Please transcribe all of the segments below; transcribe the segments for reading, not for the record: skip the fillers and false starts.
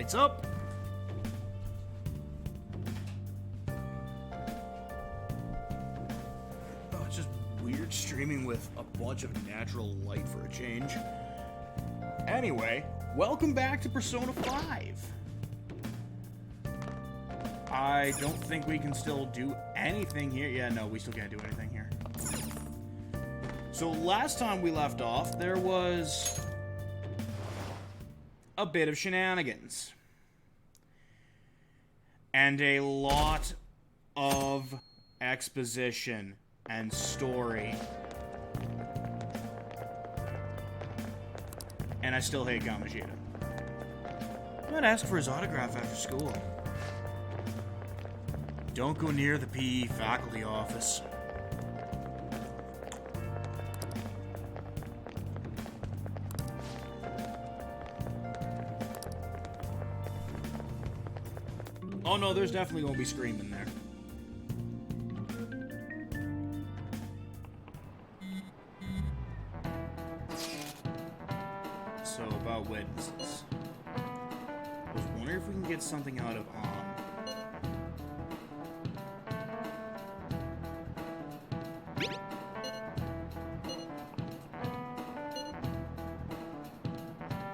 Lights up. Oh, it's just weird streaming with a bunch of natural light for a change. Anyway, welcome back to Persona 5. I don't think we can still do anything here. Yeah, no, we still can't do anything here. So last time we left off, there was a bit of shenanigans. And a lot of exposition and story. And I still hate Kamoshida. I might ask for his autograph after school. Don't go near the PE faculty office. Oh no, there's definitely gonna be screaming there. So, about witnesses. I was wondering if we can get something out of On.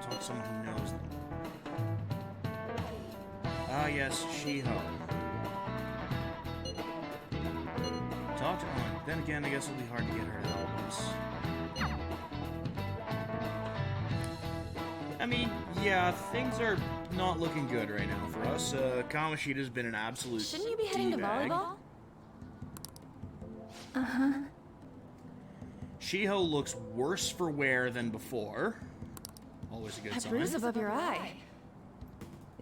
Talk to someone who knows them. Ah, yes, Shiho. Talk to On. Then again, I guess it'll be hard to get her to help us. I mean, yeah, things are not looking good right now for us. Kamoshida's been an absolute Shouldn't you be heading to D-bag. volleyball? Shiho looks worse for wear than before. Always a good A sign. bruise above your eye.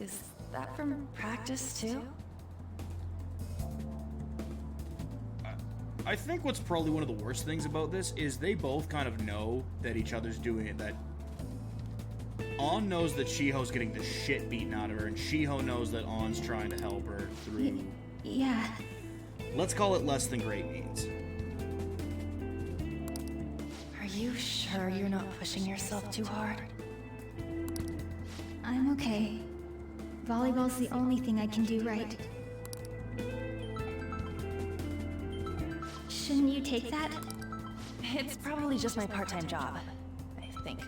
Is that from practice, too? I think what's probably one of the worst things about this is they both kind of know that each other's doing it, that On knows that Shiho's getting the shit beaten out of her, and Shiho knows that On's trying to help her through... Yeah. Let's call it less than great means. Are you sure you're not pushing yourself too hard? I'm okay. Volleyball's the only thing I can do right. Shouldn't you take that? It's probably just my part-time job, I think.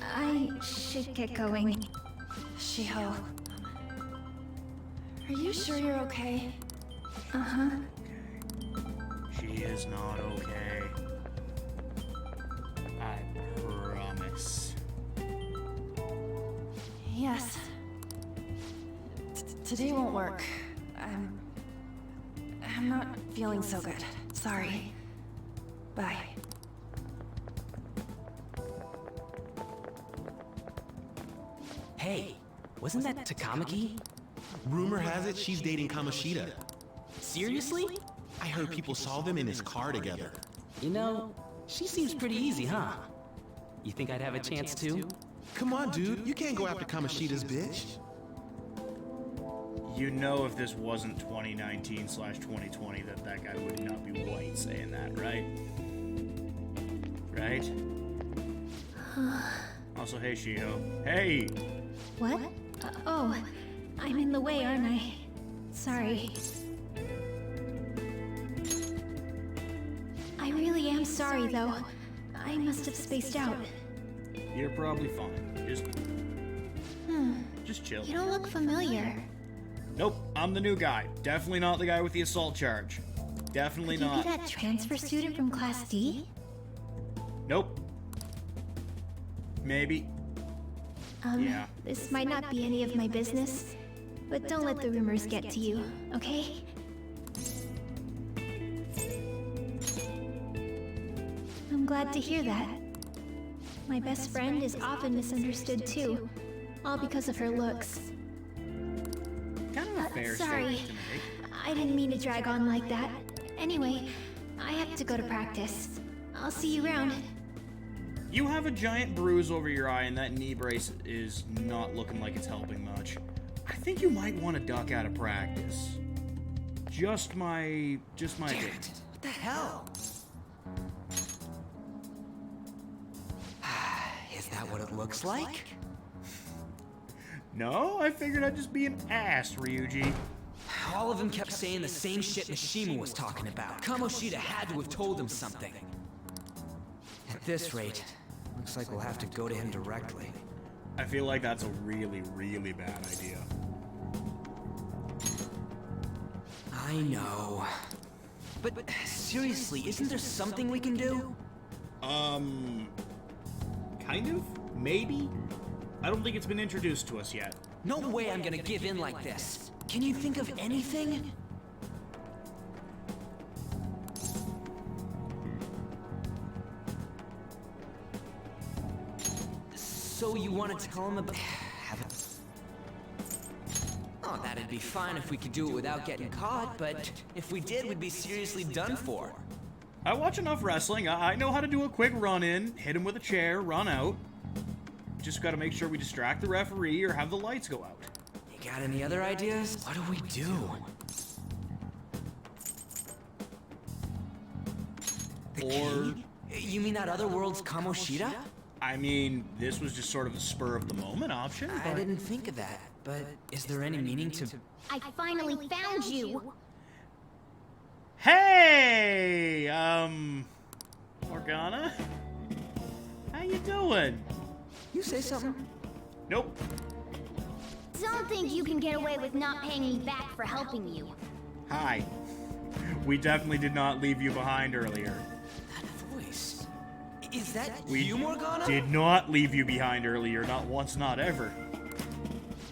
I should get going. Shiho. Are you sure you're okay? Uh-huh. She is not okay. I promise. Yes. Today won't work. I'm not feeling so good. Sorry. Bye. Hey, wasn't that Takamaki? Rumor has it she's dating Kamoshida. Seriously? I heard people saw them in his car together. You know, she seems pretty easy, huh? You think I'd have a chance too? Come on, dude. You can't go after Kamoshida's bitch. You know if this wasn't 2019/2020 that guy would not be white saying that, right? Right? Also, hey, Shiho. Hey! What? Oh, I'm in the way, aren't I? Sorry. I really am sorry, though. I must have spaced out. You're probably fine. Just chill. You don't look familiar. Nope, I'm the new guy. Definitely not the guy with the assault charge. Definitely Could you not. be that transfer student from Class D? Nope. Maybe. Yeah. This might not be any of my business, but don't let the rumors get to you, okay? I'm glad to hear that. My best friend is often misunderstood too, all because of her looks. Kind of a fair Sorry, statement to make. I didn't mean to drag on like that. Anyway, I have to go to practice. I'll see you around. You have a giant bruise over your eye, and that knee brace is not looking like it's helping much. I think you might want to duck out of practice. Just my Damn opinion. it. What the hell? Is that what it looks like? No, I figured I'd just be an ass, Ryuji. All of them kept saying the same shit Mishima was talking about. Kamoshida had to have told him something. At this rate, looks like we'll have to go to him directly. I feel like that's a really, really bad idea. I know. But seriously, isn't there something we can do? Kind of? Maybe? I don't think it's been introduced to us yet. No way I'm gonna give in like this. Can you think of anything? So you want to tell him about... Oh, that'd be fine if we could do it without getting caught, but if we did, we'd be seriously done for. I watch enough wrestling. I know how to do a quick run-in, hit him with a chair, run out. Just gotta make sure we distract the referee or have the lights go out. You got any other ideas? What do we do? Or... You mean that other world's Kamoshida? I mean, this was just sort of a spur-of-the-moment option, I but... didn't think of that, but is there any meaning to... I finally found you! Hey! Morgana? How you doing? You say something? Nope. Don't think you can get away with not paying me back for helping you. Hi. We definitely did not leave you behind earlier. That voice... Is that We you, Morgana? did not leave you behind earlier, not once, not ever.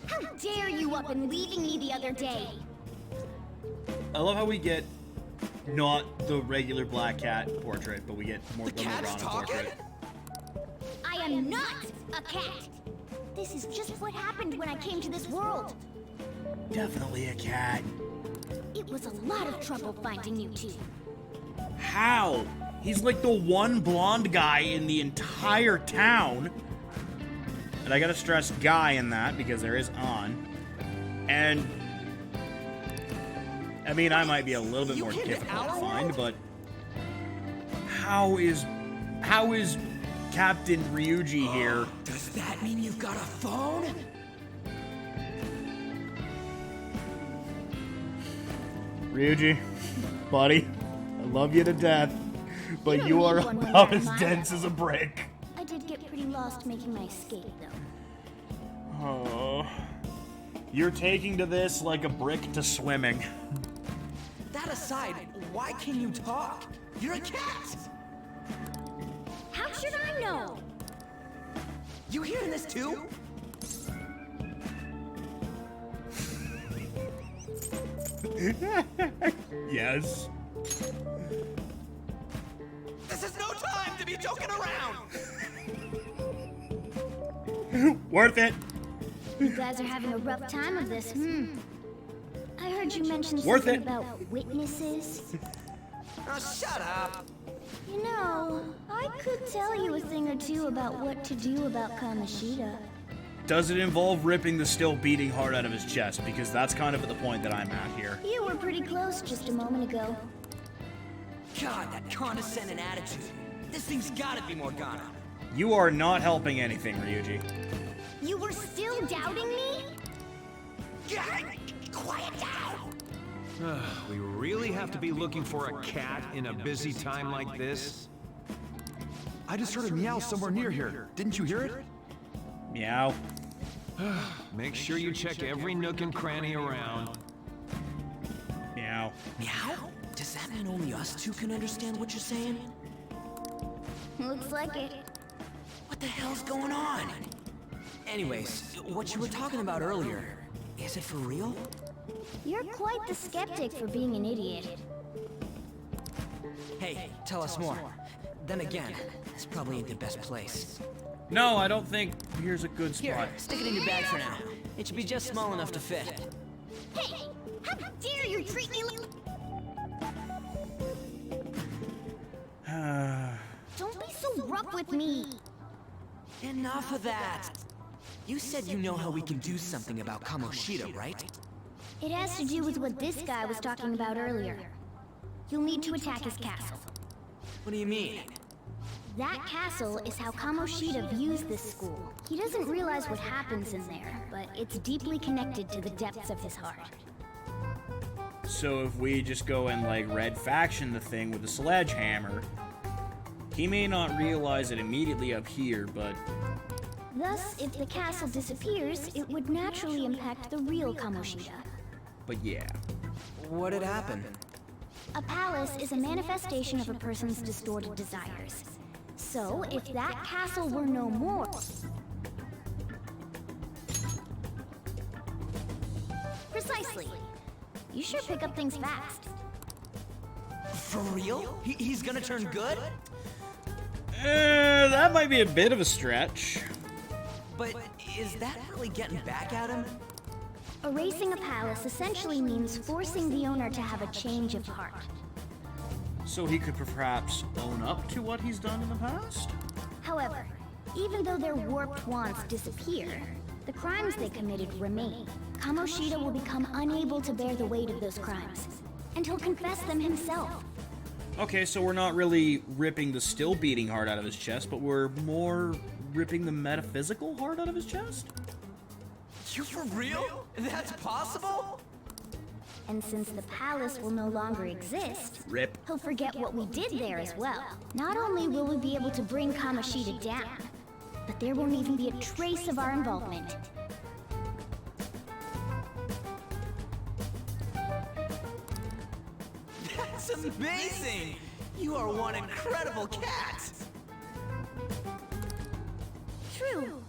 How dare you up and leaving me the other day? I love how we get not the regular Black Cat portrait, but we get more the cat's Morgana talking? portrait. I am not a cat! This is just what happened when I came to this world. Definitely a cat. It was a lot of trouble finding you two. How? He's like the one blonde guy in the entire town. And I gotta stress guy in that because there is on. And I mean, I might be a little bit more difficult to find, but how is Captain Ryuji here? Does that mean you've got a phone? Ryuji, buddy, I love you to death, but don't you need are one when about you're as mine. dense as a brick. I did get pretty lost making my escape, though. Oh, you're taking to this like a brick to swimming. That aside, why can you talk? You're a cat! How should I know? You hearing this too? Yes. This is no time to be joking around! Worth it. You guys are having a rough time of this, I heard you mention Worth something it. about witnesses. Oh, shut up! You know, I could tell you a thing or two about what to do about Kamoshida. Does it involve ripping the still beating heart out of his chest? Because that's kind of at the point that I'm at here. You were pretty close just a moment ago. God, that condescending attitude. This thing's gotta be Morgana. You are not helping anything, Ryuji. You were still doubting me? Quiet down! We really have to be looking for a cat in a busy time like this? I just heard a meow somewhere near here. Didn't you hear it? Meow. Make sure you check every nook and cranny around. Meow. Meow? Does that mean only us two can understand what you're saying? Looks like it. What the hell's going on? Anyways, what you were talking about earlier, is it for real? You're quite the skeptic for being an idiot. Hey, tell us more. Then again, this probably ain't the best place. No, I don't think here's a good Here, spot. stick it in your bag for now. It should be just small enough to fit. Hey! How dare you treat me like... Don't be so rough with me! Enough of that! You said you know how we can do something about Kamoshida, right? It has to do with what this guy was talking about earlier. You'll need to attack his castle. What do you mean? That castle is how Kamoshida views this school. He doesn't realize what happens in there, but it's deeply connected to the depths of his heart. So if we just go and, like, red faction the thing with the sledgehammer, he may not realize it immediately up here, but... Thus, if the castle disappears, it would naturally impact the real Kamoshida. But yeah. What had happened? A palace is a manifestation of a person's distorted desires. So, if that castle were no more... Precisely. You sure pick up things fast. For real? He's gonna turn good? That might be a bit of a stretch. But is that really getting back at him? Erasing a palace essentially means forcing the owner to have a change of heart. So he could perhaps own up to what he's done in the past? However, even though their warped wants disappear, the crimes they committed remain. Kamoshida will become unable to bear the weight of those crimes, and he'll confess them himself. Okay, so we're not really ripping the still beating heart out of his chest, but we're more ripping the metaphysical heart out of his chest? You for real? That's possible? And since the palace will no longer exist, Rip. he'll forget what we did there as well. Not only will we be able to bring Kamoshida down, but there won't even be a trace of our involvement. That's amazing! You are one incredible cat! True.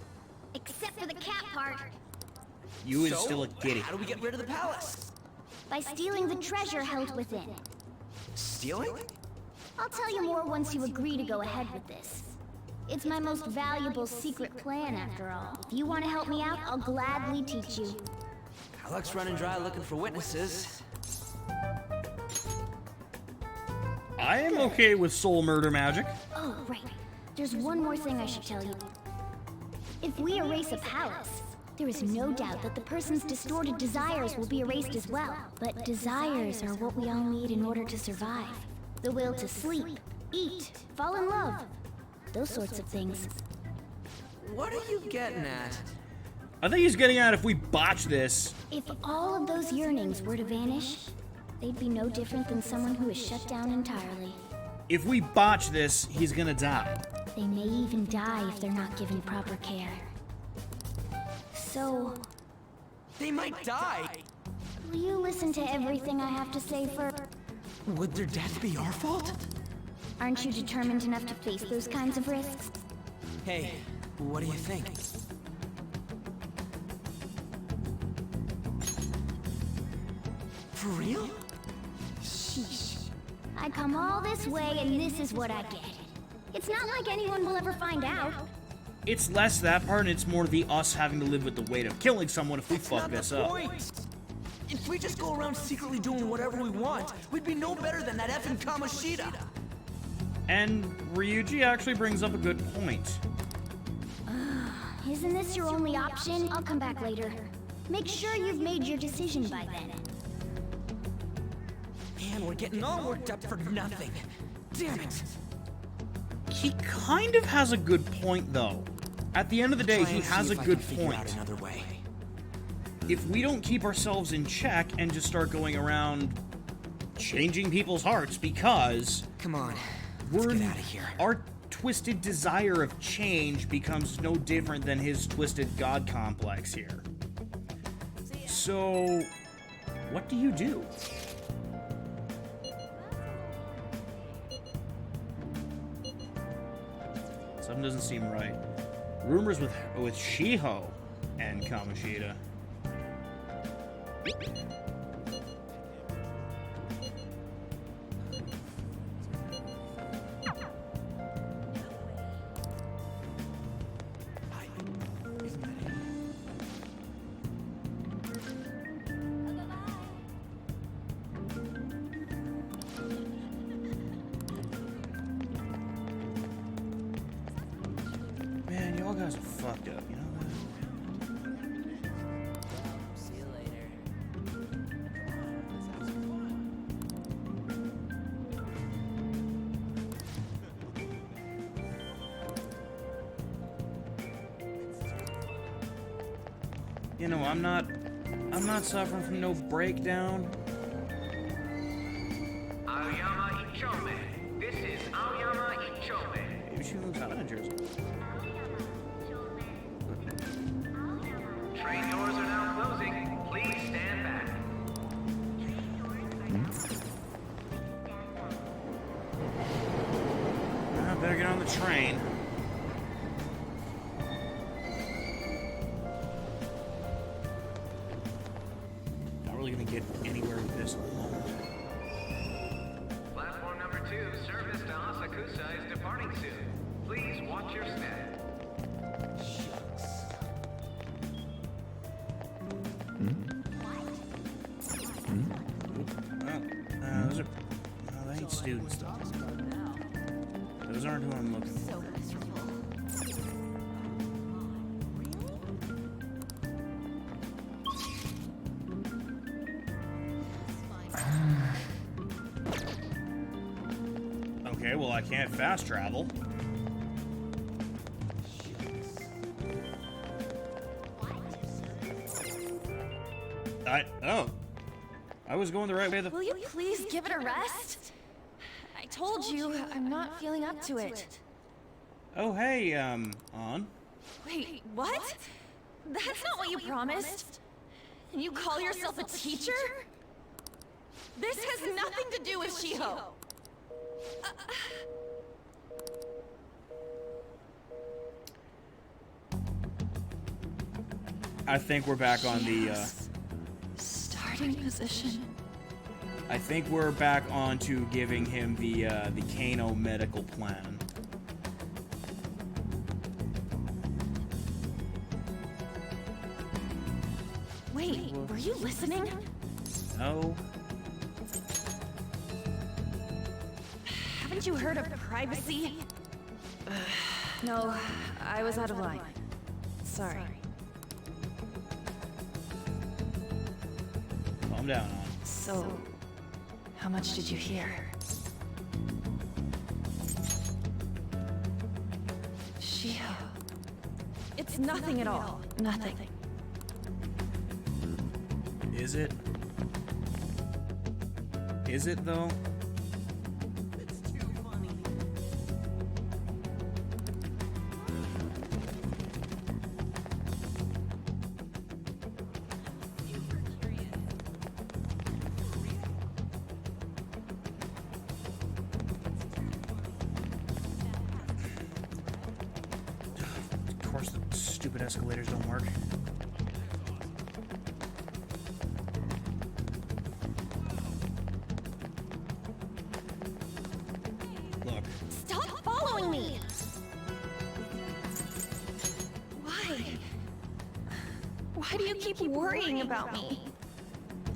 Except for the cat part. You is still a giddy. How do we get rid of the palace? By stealing the treasure held within. Stealing? I'll tell you more once you agree to go ahead with this. It's my most valuable secret plan, after all. If you want to help me out, I'll gladly teach you. Luck's running dry looking for witnesses. I am okay with soul murder magic. Oh, right. There's one more thing I should tell you. If we erase a palace, there is no doubt that the person's distorted desires will be erased as well. But desires are what we all need in order to survive. The will to sleep, eat, fall in love. Those sorts of things. What are you getting at? I think he's getting at if we botch this. If all of those yearnings were to vanish, they'd be no different than someone who is shut down entirely. If we botch this, he's gonna die. They may even die if they're not given proper care. So, They might die! will you listen to everything I have to say first? Would their death be our fault? Aren't you determined enough to face those kinds of risks? Hey, what do you think? For real? Sheesh. I come all this way and this is what I get. It's not like anyone will ever find out. It's less that part, and it's more the us having to live with the weight of killing someone if we That's fuck not this the up. point. If we just go around secretly doing whatever we want, we'd be no better than that effing Kamoshida. And Ryuji actually brings up a good point. Isn't this your only option? I'll come back later. Make sure you've made your decision by then. Man, we're getting all worked up for nothing. Damn it. He kind of has a good point, though. At the end of the day, he has a good point. Another way. If we don't keep ourselves in check and just start going around changing people's hearts because Come on, let's we're get out of here. our twisted desire of change becomes no different than his twisted god complex here. So, what do you do? Something doesn't seem right. Rumors with Shiho and Kamoshida. Man, y'all guys are fucked up, you know that? See you later. You know, I'm not suffering from no breakdown. Aoyama Ichome. This is Aoyama Ichome. Maybe she looks hot in Jersey. Train doors are now closing. Please stand back. I better get on the train. Not really gonna get anywhere with this at the moment. Platform number 2, service to Asakusa is departing soon. Please watch your step. Those are... Oh, they ain't students, though. Those aren't who I'm looking for. Okay, well, I can't fast travel. Oh. I was going the right way. Will you please give it a rest? I told you, I'm not feeling up to it. Oh, hey, On. Wait, what? That's not what you promised. And you call yourself a teacher? This has nothing to do with Shiho. I think we're back on the, starting position. I think we're back on to giving him the Kano medical plan. Wait, were you listening? No. Haven't you heard of privacy? No, I was out of line. Sorry. Calm down, On. So, how much did you hear? Shiho. It's nothing at all. Nothing. Is it? Is it, though? Of course, the stupid escalators don't work. Look, Stop following me! Why? Why do you keep worrying about me?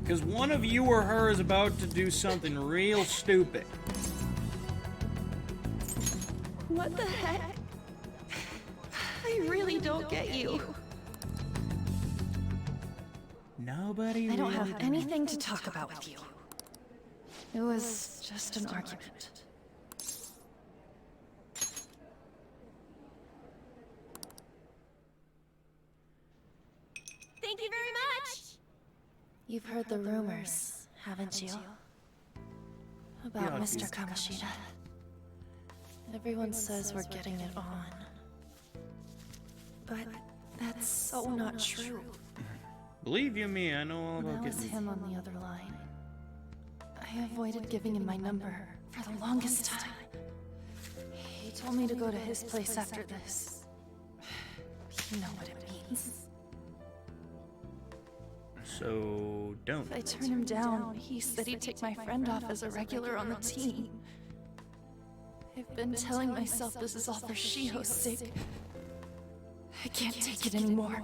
because one of you or her is about to do something real stupid. What the heck? I really don't get you. Nobody I don't really have anything to talk about with you. It was just an argument. Thank you very much! You've heard the rumors, haven't you? About Yeah, Mr. these- Kamoshida. Everyone says we're getting it on. But that's so not true. Believe you me, I know all That about was getting... him on the other line. I avoided giving him my number for the longest time. He told me to go to his place after this. You know what it means. So, don't. If I turn him down, he said he'd take my friend off as a regular on the team. I've been telling myself this is all for Shiho's sake. I can't take it anymore.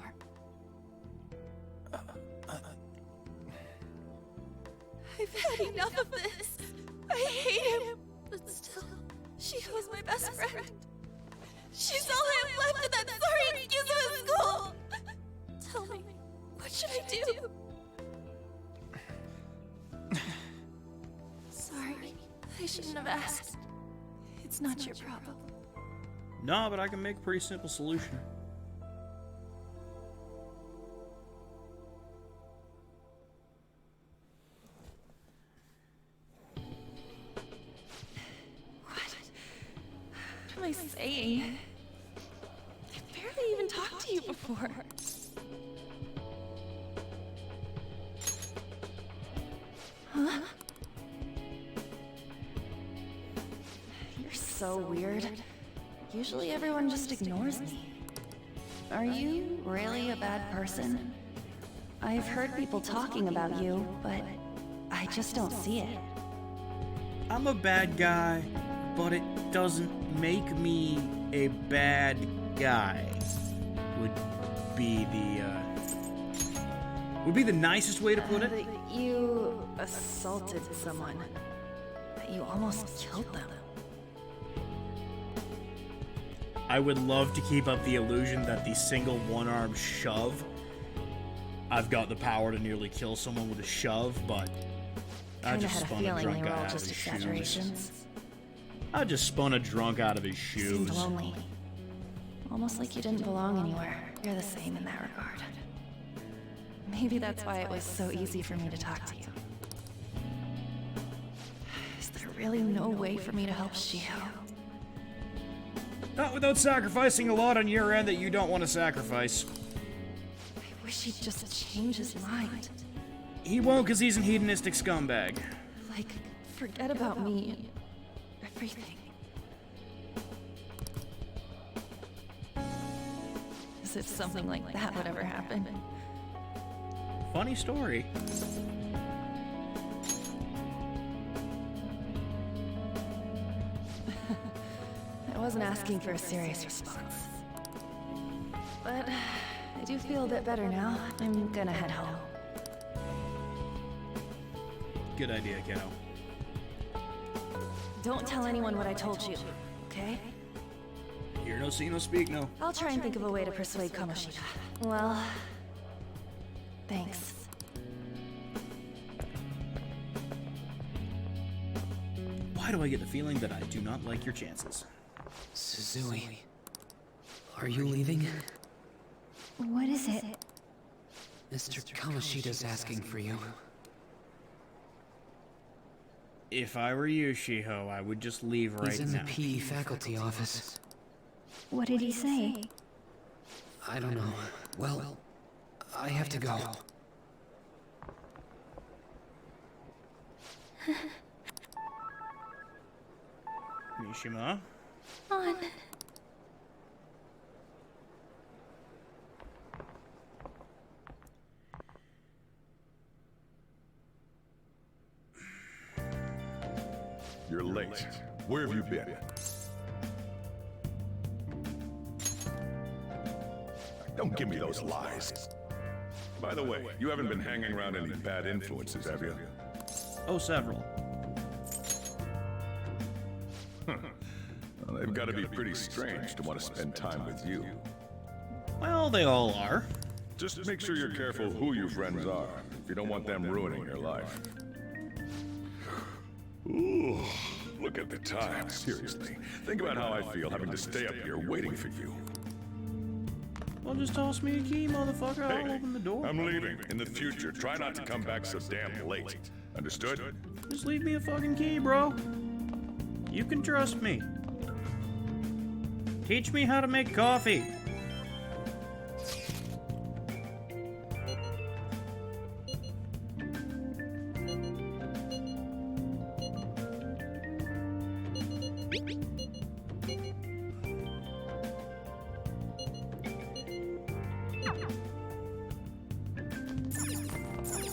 I've had enough of this. I hate him. But still, Shiho's my best friend. She's all I have left in that sorry excuse of a school. Tell me, what should I do? Sorry, I shouldn't have asked. It's not your problem. No, but I can make a pretty simple solution. What am I saying? I barely even talked to you before. Huh? You're so weird. Usually everyone just ignores me. Are you really a bad person? I've heard people talking about you, but I just don't see it. I'm a bad guy, but it doesn't make me a bad guy. Would be the nicest way to put it. That you assaulted someone. That you almost killed them. I would love to keep up the illusion that the single one-arm shove, I've got the power to nearly kill someone with a shove, but I just spun a drunk guy out of his shoes. I just spun a drunk out of his shoes. You seemed lonely. Almost like you didn't belong anywhere. You're the same in that regard. Maybe that's why it was so easy for me to talk to you. Is there really no way for me to help Shiho? Not without sacrificing a lot on your end that you don't want to sacrifice. I wish he'd just change his mind. He won't, because he's an hedonistic scumbag. Like, forget about me and everything. As if something like that would ever happen. Funny story. I wasn't asking for a serious response. But I do feel a bit better now. I'm gonna head home. Good idea, kiddo. Don't tell anyone what I told you, okay? Hear no, see no, speak no. I'll try and think of a way to persuade Kamoshida. Well, thanks. Why do I get the feeling that I do not like your chances? Suzui, are you leaving? What is it? Mr. Kamoshida's asking for you. If I were you, Shiho, I would just leave right now. He's in the PE faculty office. What did he say? I don't know. Well, I have to go. Mishima? On. You're late. Where have you been? Don't give me those lies. By the way, you haven't been hanging around any bad influences, have you? Oh, several. Well, they've got to be pretty strange to want to spend time with you. Well, they all are. Just make sure you're careful who your friends are, if you don't want them ruining your life. Ooh, look at the time. Seriously, think about how I feel having to stay up here waiting for you. Well, just toss me a key, motherfucker. I'll Hey, open the door. I'm leaving. In the future, try not to come back so damn late. Understood? Just leave me a fucking key, bro. You can trust me. Teach me how to make coffee.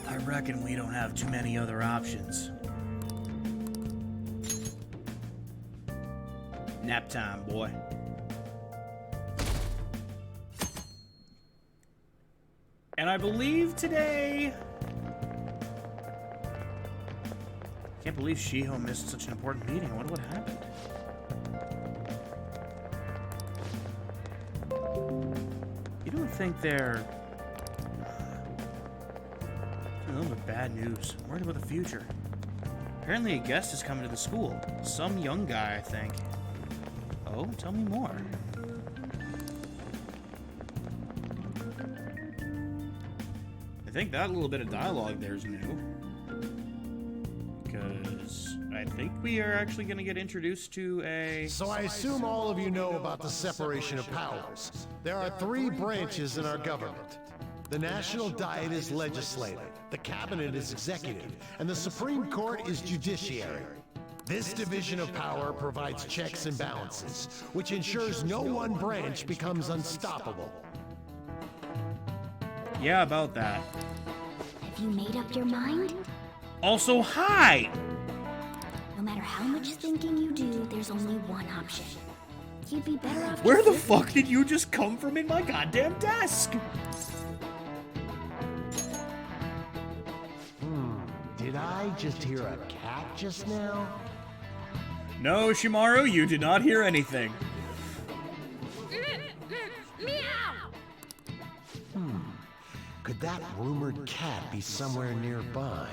I reckon we don't have too many other options. Nap time, boy. And I believe today... Can't believe Shiho missed such an important meeting. I wonder what happened. You don't think they're... A little bit bad news. I'm worried about the future. Apparently a guest is coming to the school. Some young guy, I think. Oh, tell me more. I think that little bit of dialogue there is new. because I think we are actually going to get introduced to a... So I assume all of you know about the separation of powers. There are 3 branches in our government. The National Diet is legislative, the Cabinet is executive, and the Supreme Court is judiciary. This division of power provides checks and balances, which ensures no one branch becomes unstoppable. Yeah, about that. Have you made up your mind? Also, hi! No matter how much thinking you do, there's only one option. You'd be better off. Where the fuck did you just come from in my goddamn desk? Did I just hear a cat just now? No, Shimaru, you did not hear anything. Could that rumored cat be somewhere nearby?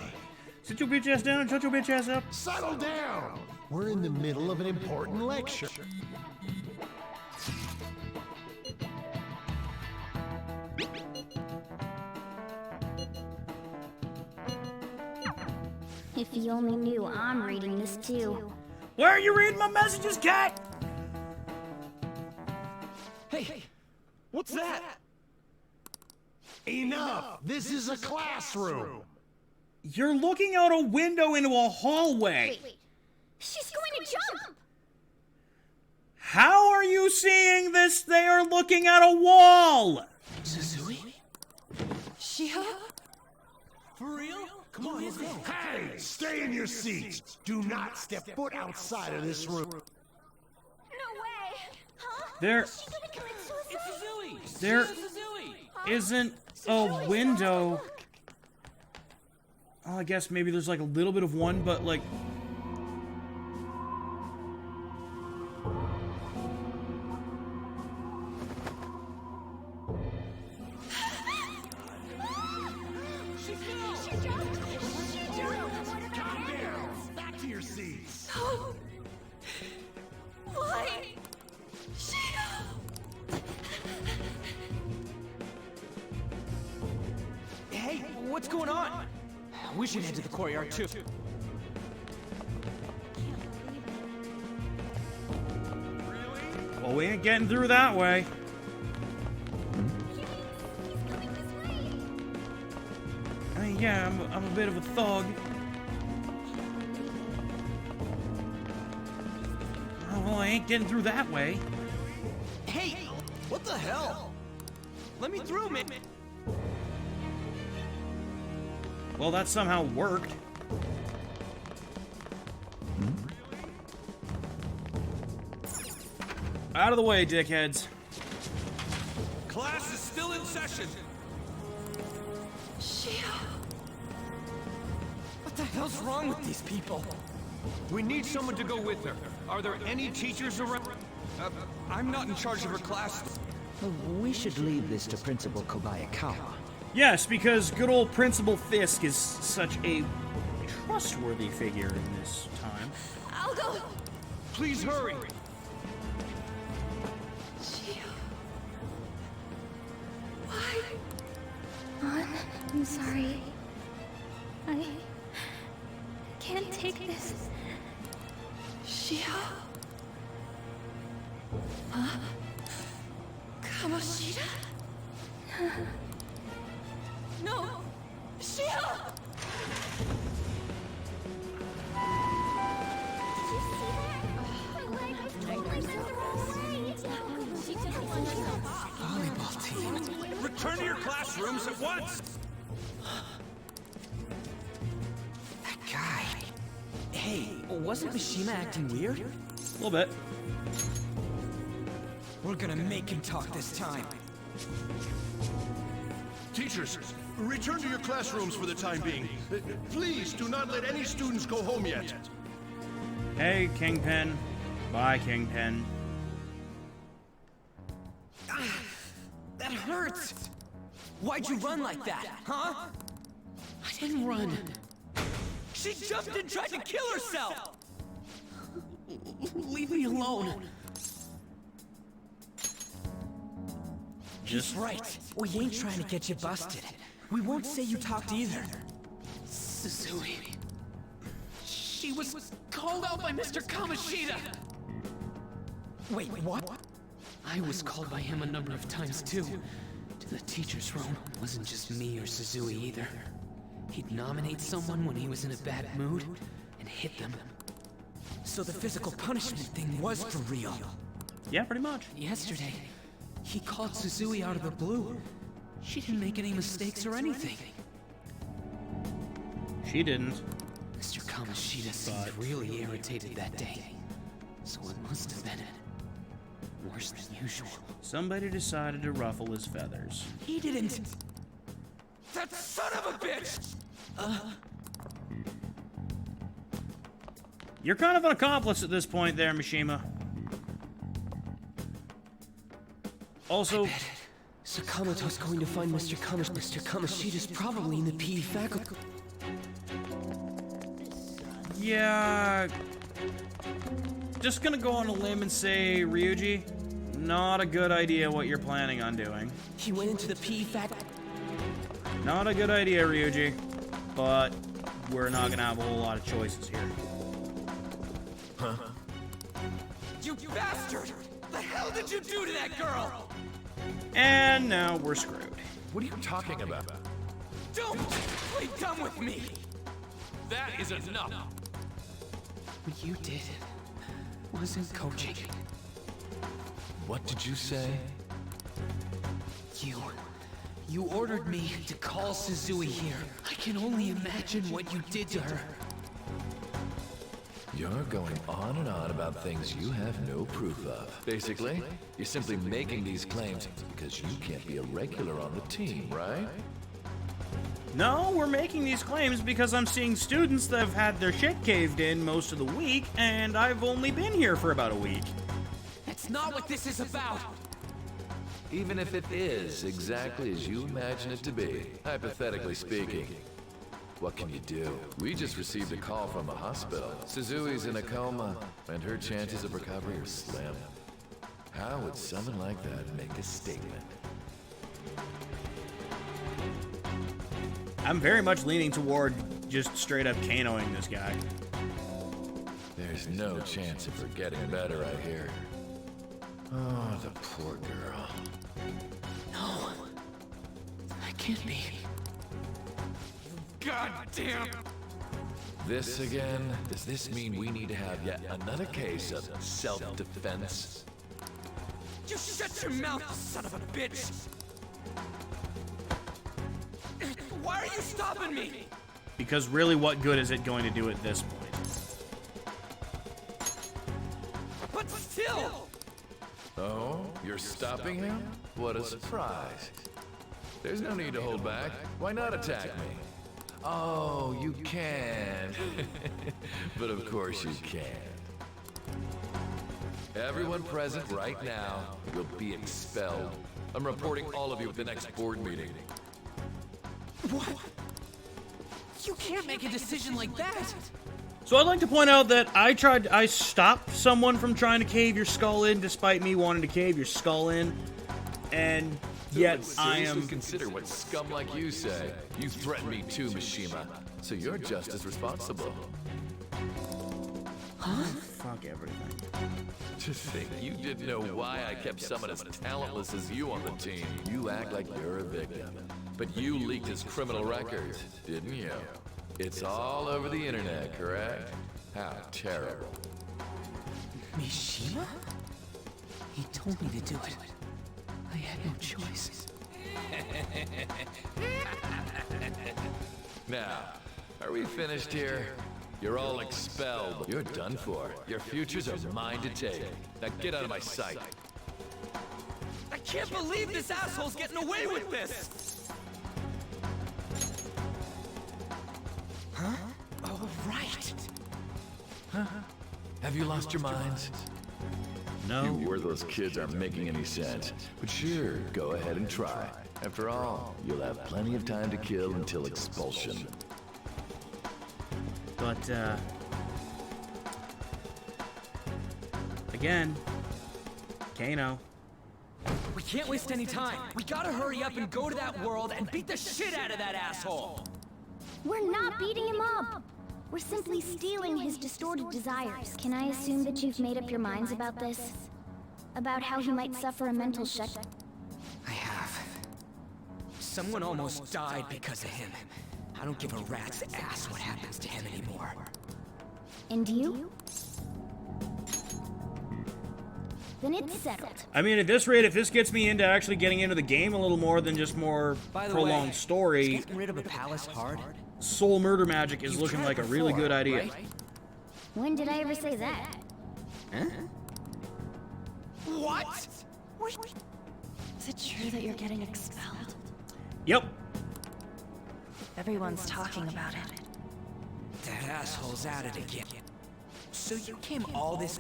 Sit your bitch ass down and shut your bitch ass up. Settle down! We're in the middle of an important lecture. If you only knew I'm reading this too. Where are you reading my messages, cat? Hey, what's that? Enough! This is a classroom! You're looking out a window into a hallway. Wait. She's going to jump! How are you seeing this? They are looking at a wall. Susui? Shiho? For real? Come on, let's go. Hey! Stay in your seats! Do not step foot outside of this room. No way! Huh? There, She's gonna commit suicide? there isn't a window. Oh, I guess maybe there's like a little bit of one, but like... Calm down! Back to your seats! No! Why? Shiho! Hey, what's going on? We should head to the courtyard too. Well, we ain't getting through that way. I mean, yeah, I'm a bit of a thug. Oh, well, I ain't getting through that way. Hey, what the hell? Let me through, man. Well, that somehow worked. Out of the way, dickheads. Class is still in session. Shiho! What the hell's wrong with these people? We need someone to go with her. Are there any teachers around? I'm not in charge of her class. We should leave this to Principal Kobayakawa. Yes, because good old Principal Fisk is such a trustworthy figure in this time. I'll go! Please hurry. Shiho. Why? I'm sorry. I can't take this. Shiho? Huh? Kamoshida? No! Shiho! Volleyball team. Return to your classrooms at once. That guy. Hey, wasn't Mishima acting weird? A little bit. We're gonna make him talk this time. Teachers, return to your classrooms for the time being. Please do not let any students go home yet. Hey, Kingpin. Bye, Kingpin. That hurts! Why'd you run like that, huh? I didn't run. She jumped and tried to kill herself! Leave me alone. He's right. We ain't trying to get you busted. We won't say you talked either. Susui. She was called out by Mr. Kamoshida! Wait, what? I was called by him a number of times too. To the teacher's room. It wasn't just me or Suzui either. He'd nominate someone when he was in a bad mood and hit them. So the physical punishment thing was for real. Yeah, pretty much. Yesterday, he called Suzui out of the blue. She didn't make any mistakes or anything. She didn't. Mr. Kamoshida seemed really irritated that day. So it must have been worse than usual. Somebody decided to ruffle his feathers. He didn't. That son of a bitch! You're kind of an accomplice at this point there, Mishima. Also, Sakamoto's going to find Mr. Kamoshida's probably in the PE faculty. yeah... Just gonna go on a limb and say, Ryuji, not a good idea what you're planning on doing. He went into the PE faculty. Not a good idea, Ryuji. But we're not gonna have a whole lot of choices here. Huh? You bastard! The hell did you do to that girl? And now we're screwed. What are you talking about? Don't play dumb with me! That is enough. What you did wasn't coaching. What did you say? You ordered me to call Suzui here. I can only imagine what you did to her. You're going on and on about things you have no proof of. Basically, you're simply making these claims because you can't be a regular on the team, right? No, we're making these claims because I'm seeing students that have had their shit caved in most of the week, and I've only been here for about a week. That's not what this is about! Even if it is exactly as you imagine it to be, hypothetically speaking, what can you do? We just received a call from a hospital. Suzui's in a coma, and her chances of recovery are slim. How would someone like that make a statement? I'm very much leaning toward just straight up Kanoing this guy. There's no chance of her getting better, I hear. Oh, the poor girl. No. I can't be. God damn! This again? Does this mean we need to have yet another case of self-defense? You shut your mouth, son of a bitch! Why are you stopping me? Because really, what good is it going to do at this point? But still! Oh, you're stopping him? What a surprise. There's no need to hold back. Why not attack me? Oh, you can. But of course you can't. Everyone present right now will be expelled. I'm reporting all of you at the next board meeting. What? You can't make a decision like that! So I'd like to point out that I stopped someone from trying to cave your skull in despite me wanting to cave your skull in. And yet I am... consider what scum like you say. You threatened me too, Mishima. So you're just as responsible. Huh? Fuck everything. To think you didn't know why I kept someone as talentless as you on the team. You act like you're a victim. But you leaked his criminal records, didn't you? It's all over the internet, correct? How terrible. Mishima? He told me to do it. I had no choice. Now, are we finished here? You're all expelled. You're done for. Your futures are mine to take. Now get out of my sight. I can't believe this asshole's getting away with this! Huh? Oh, right. Huh? Have you lost your minds? No. You worthless kids aren't making any sense. But sure, go ahead and try. After all, you'll have plenty of time to kill until expulsion. But, again, Kano. We can't waste any time. We gotta hurry up and go to that world and beat the shit out of that asshole. We're not beating him up. We're simply stealing his distorted desires. Can I assume that you've made up your minds about this? About how he might suffer a mental shutdown? I have. Someone almost died because of him. I don't give a rat's ass what happens to him anymore. And you? Then it's settled. I mean, at this rate, if this gets me into actually getting into the game a little more than just more prolonged story, getting rid of a palace hard? soul murder magic is looking like a really good idea. Right? When did I ever say that? Huh? What? Is it true that you're getting expelled? Yep. Everyone's talking about it. That asshole's at it again. So you came all this...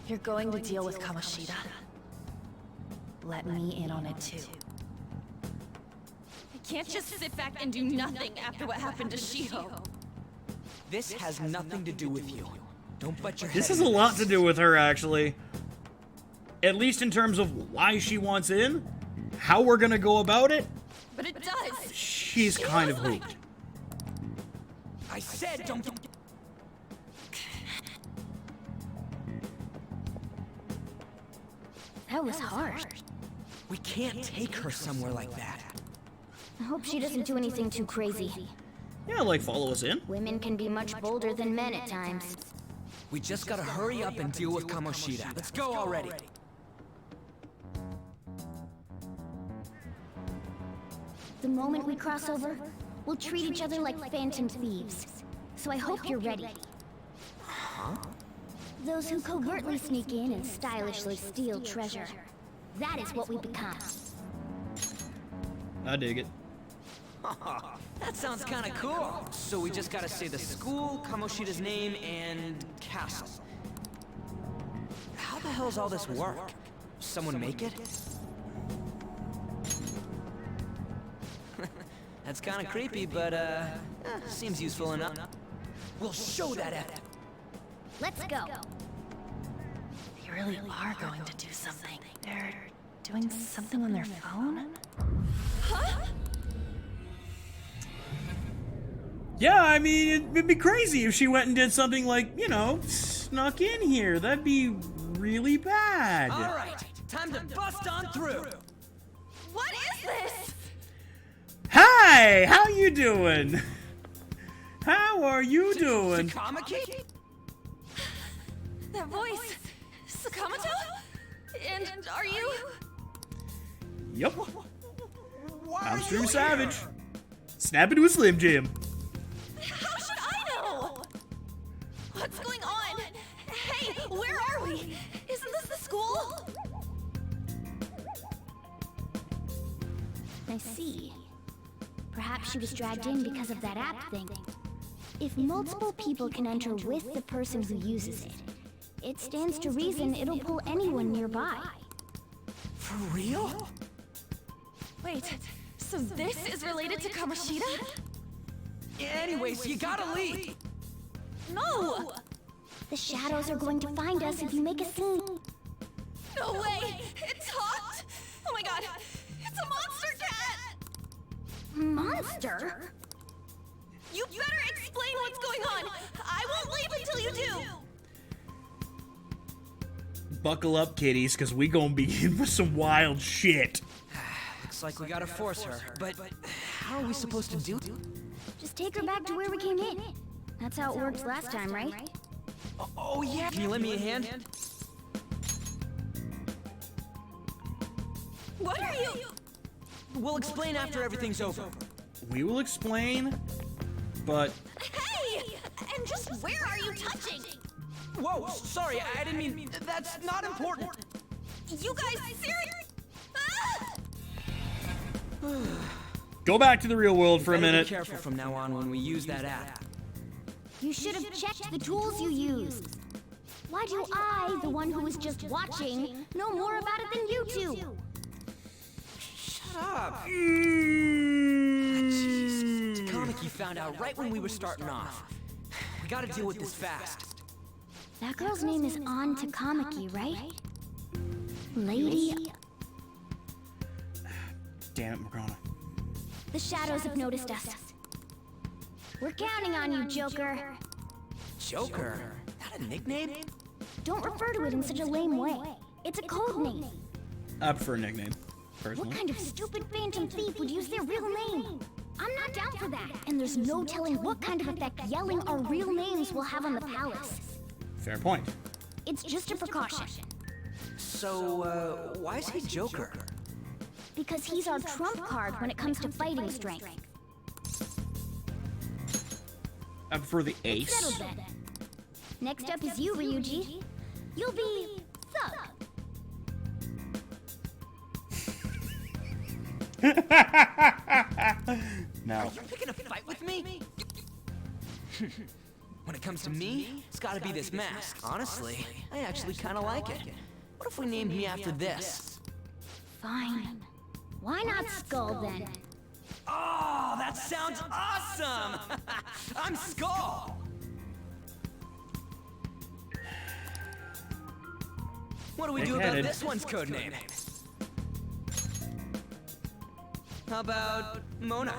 You're going to deal with Kamoshida. Let me in on it too. I can't just sit back and do nothing after what happened to Shiho. This has nothing to do with you. Don't butt your head. This has a lot to do with her, actually. At least in terms of why she wants in, how we're gonna go about it. But it does. She's kind of hooped. I said don't... That was harsh. We can't take her somewhere like that. I hope she doesn't do anything too crazy. Yeah, like follow us in. Women can be much bolder than men at times. We just gotta hurry up and deal with Kamoshida. Let's go already. The moment we cross over, we'll treat each other like phantom thieves. So I hope you're ready. Huh? Those who covertly sneak in and stylishly steal treasure. That is what we become. I dig it. That sounds kind of cool. So we just gotta say the school, Kamoshida's name, and castle. How the hell's all this work? Someone make it? That's kind of creepy, but seems useful enough. We'll show that effort. Let's go. They really are going to do something. They're doing something on their phone? Huh? Yeah, I mean, it'd be crazy if she went and did something like, you know, snuck in here. That'd be really bad. All right, time to bust on through. What is this? Hi, how you doing? How are you doing? Sakamaki? That voice. Sakamoto? And are you? Yep. I'm Stream Savage. Snap into a Slim Jim. How should I know? What's going on? Hey, where are we? Isn't this the school? I see. Perhaps she was dragged in because of that app thing. If multiple people can enter with the person who uses it, it stands to reason it'll pull anyone nearby. For real? Wait, so this is related to Kamoshida? Anyways, you gotta leave. No! The shadows are going to find us if you make a scene. No way! It talked! Oh my god! It's a monster cat! Monster? You better explain what's going on! I won't leave until you do! Buckle up, kiddies, because we gonna be in for some wild shit. Looks like we gotta force her. But how are we supposed to do it? Just take her back to where we came in. That's how it worked last time, right? Oh yeah! Can you lend me a hand? What are you? We'll explain after everything's over. We will explain, but... Hey! And just where are you touching? Whoa, sorry, I didn't mean... That's not important. You guys serious? Go back to the real world for a minute. Be careful from now on when we use that app. You should have checked the tools you used. Why do I, the one who was just watching, know more about it than you two? Shut up. Jeez, Takamaki found out right when we were starting off. We gotta deal with this fast. That girl's name is An Takamaki, right? Lady... Damn it, Morgana. The shadows have noticed us. We're counting on you, Joker. Joker? That a nickname? Don't refer to it in such a lame way. It's a code name. I prefer a nickname, personally. What kind of stupid phantom thief would use their real name? I'm not down for that. And there's no telling what kind of effect yelling our real names will have on the palace. Fair point. It's just a precaution. So, why is he Joker? Because he's our trump card when it comes to fighting strength. I prefer the ace. Settled then. Next up is you, Ryuji. You'll be Thug. No. Are you picking a fight with me? When it comes to me, it's gotta be this mask. Honestly, I actually kinda like it. What if we named me after this? Fine. Why not Skull then? Oh, that sounds awesome! I'm Skull! What do we do about this one's code name? How about Mona?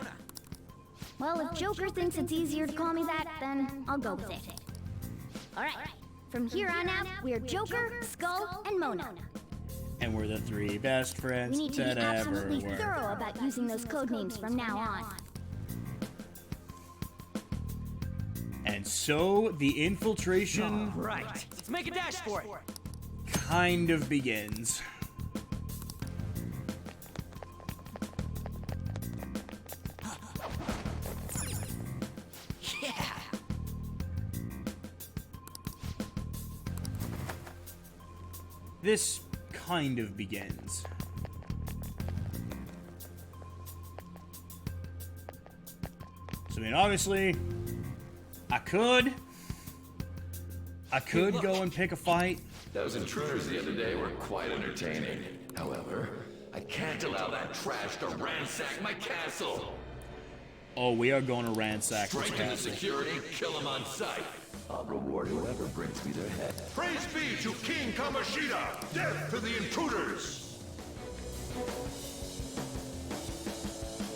Well, if Joker thinks it's easier to call me that, then I'll go with it. Alright, from here on out, we're Joker, Skull, and Mona. And we're the three best friends We need to that be ever absolutely were. thorough about using those code names from now on. And so the infiltration Right, let's make a dash for it. kind of begins. Yeah! This kind of begins. So, I mean, obviously, I could go and pick a fight. Those intruders the other day were quite entertaining. However, I can't allow that trash to ransack my castle. Oh, we are going to ransack this Strengthen the castle. security, kill them on sight. I'll reward whoever brings me their head. Praise be to King Kamoshida! Death to the intruders!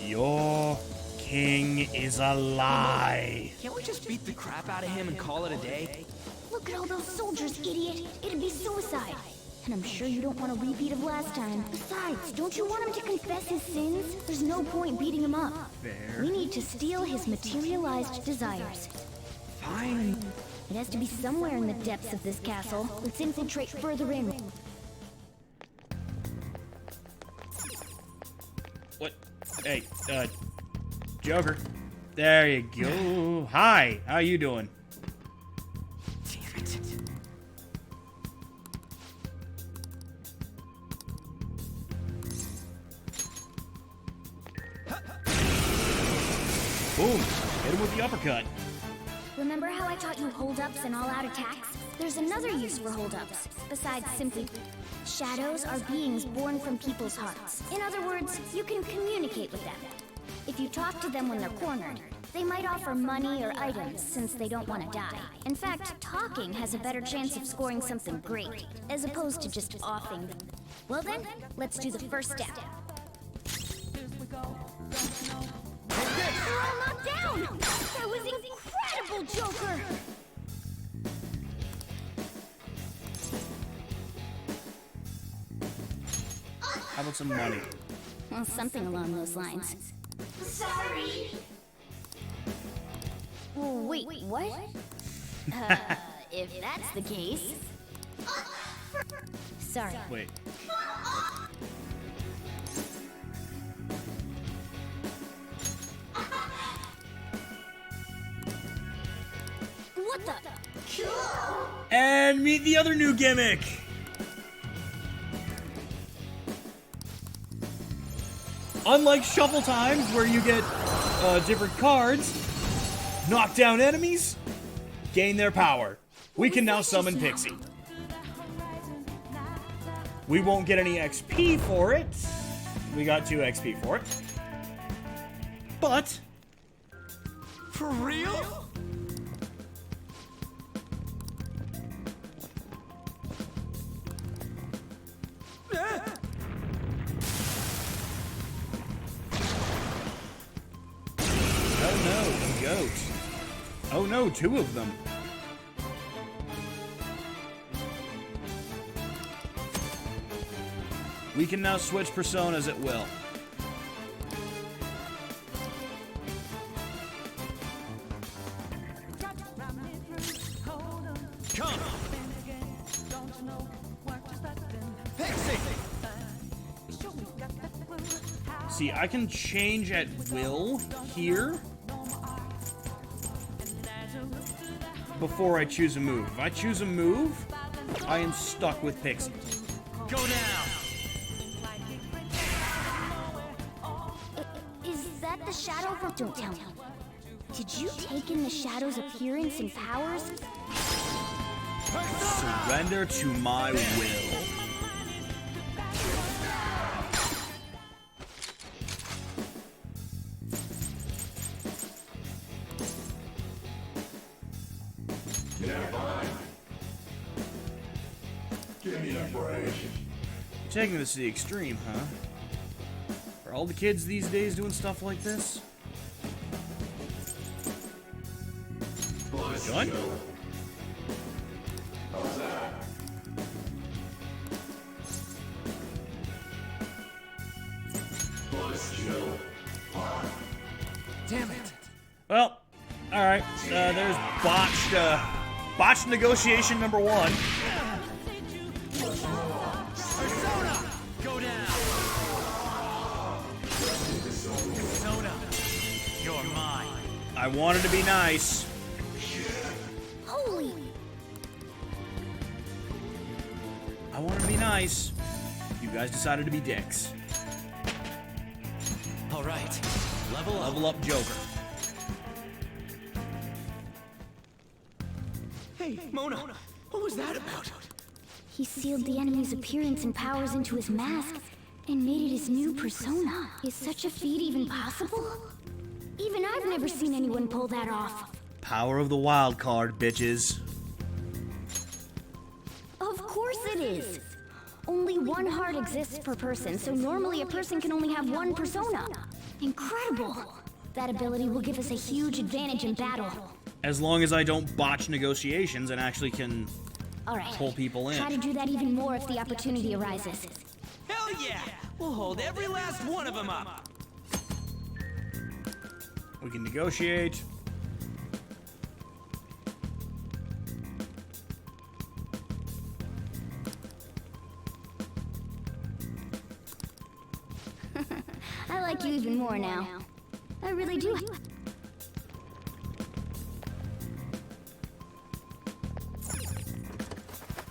Your king is a lie. Can't we just beat the crap out of him and call it a day? Look at all those soldiers, idiot! It'd be suicide! And I'm sure you don't want a repeat of last time. Besides, don't you want him to confess his sins? There's no point beating him up. Fair. We need to steal his materialized desires. Fine. It has to be somewhere in the depths of this castle. Let's infiltrate further in. What? Hey, Joker. There you go. Hi, how you doing? Damn it. Boom. Hit him with the uppercut. Remember how I taught you hold-ups and all-out attacks? There's another use for hold-ups, besides simply... Shadows are beings born from people's hearts. In other words, you can communicate with them. If you talk to them when they're cornered, they might offer money or items since they don't want to die. In fact, talking has a better chance of scoring something great, as opposed to just offing them. Well then, let's do the first step. We're all knocked down! That was incredible, Joker! How about some money? Well, something along those lines. Sorry. Wait, what? If that's the case... Sorry. Wait. What the? And meet the other new gimmick. Unlike Shuffle Times, where you get different cards, knock down enemies, gain their power. We can now summon Pixie. We won't get any XP for it. We got 2 XP for it. But... For real? Oh no, the goat. Oh no, 2 of them. We can now switch personas at will. Come! See, I can change at will here before I choose a move. If I choose a move, I am stuck with Pixie. Go down! Is that the shadow from... Don't tell me. Did you take in the shadow's appearance and powers? Surrender to my will. Give me a break. You're taking this to the extreme, huh? Are all the kids these days doing stuff like this? Done? How's that? Damn it! Well, alright. There's botched negotiation number 1. Persona! Go down! Persona! You're mine. I wanted to be nice. Holy... I wanted to be nice. You guys decided to be dicks. Alright, level up. Level up Joker. Hey, Mona, what was that about? He sealed the enemy's appearance and powers into his mask and made it his new persona. Is such a feat even possible? Even I've never seen anyone pull that off. Power of the wild card, bitches. Of course it is. Only one heart exists per person, so normally a person can only have one persona. Incredible. That ability will give us a huge advantage in battle. As long as I don't botch negotiations and actually can pull people in. Try to do that even more if the opportunity arises. Hell yeah! We'll hold every last one of them up. We can negotiate. I like you even more now. I really do.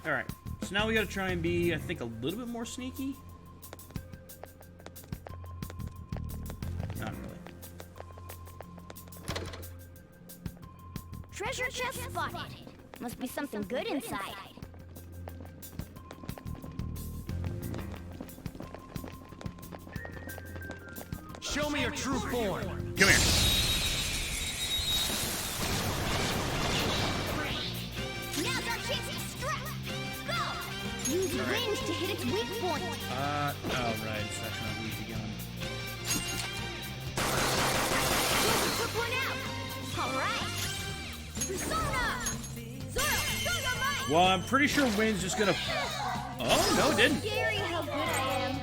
Alright, so now we gotta try and be, I think, a little bit more sneaky. Not really. Treasure chest spotted. Must be something good inside. Show me your true form. Come here. Now's our chance to strike. Go! Use wind to hit its weak point. Oh, right, it's actually not easy gun. Took one out. All right. Persona. Zoro, show your might. Well, I'm pretty sure Wind's just gonna... Oh, no, it didn't. Scary how good I am.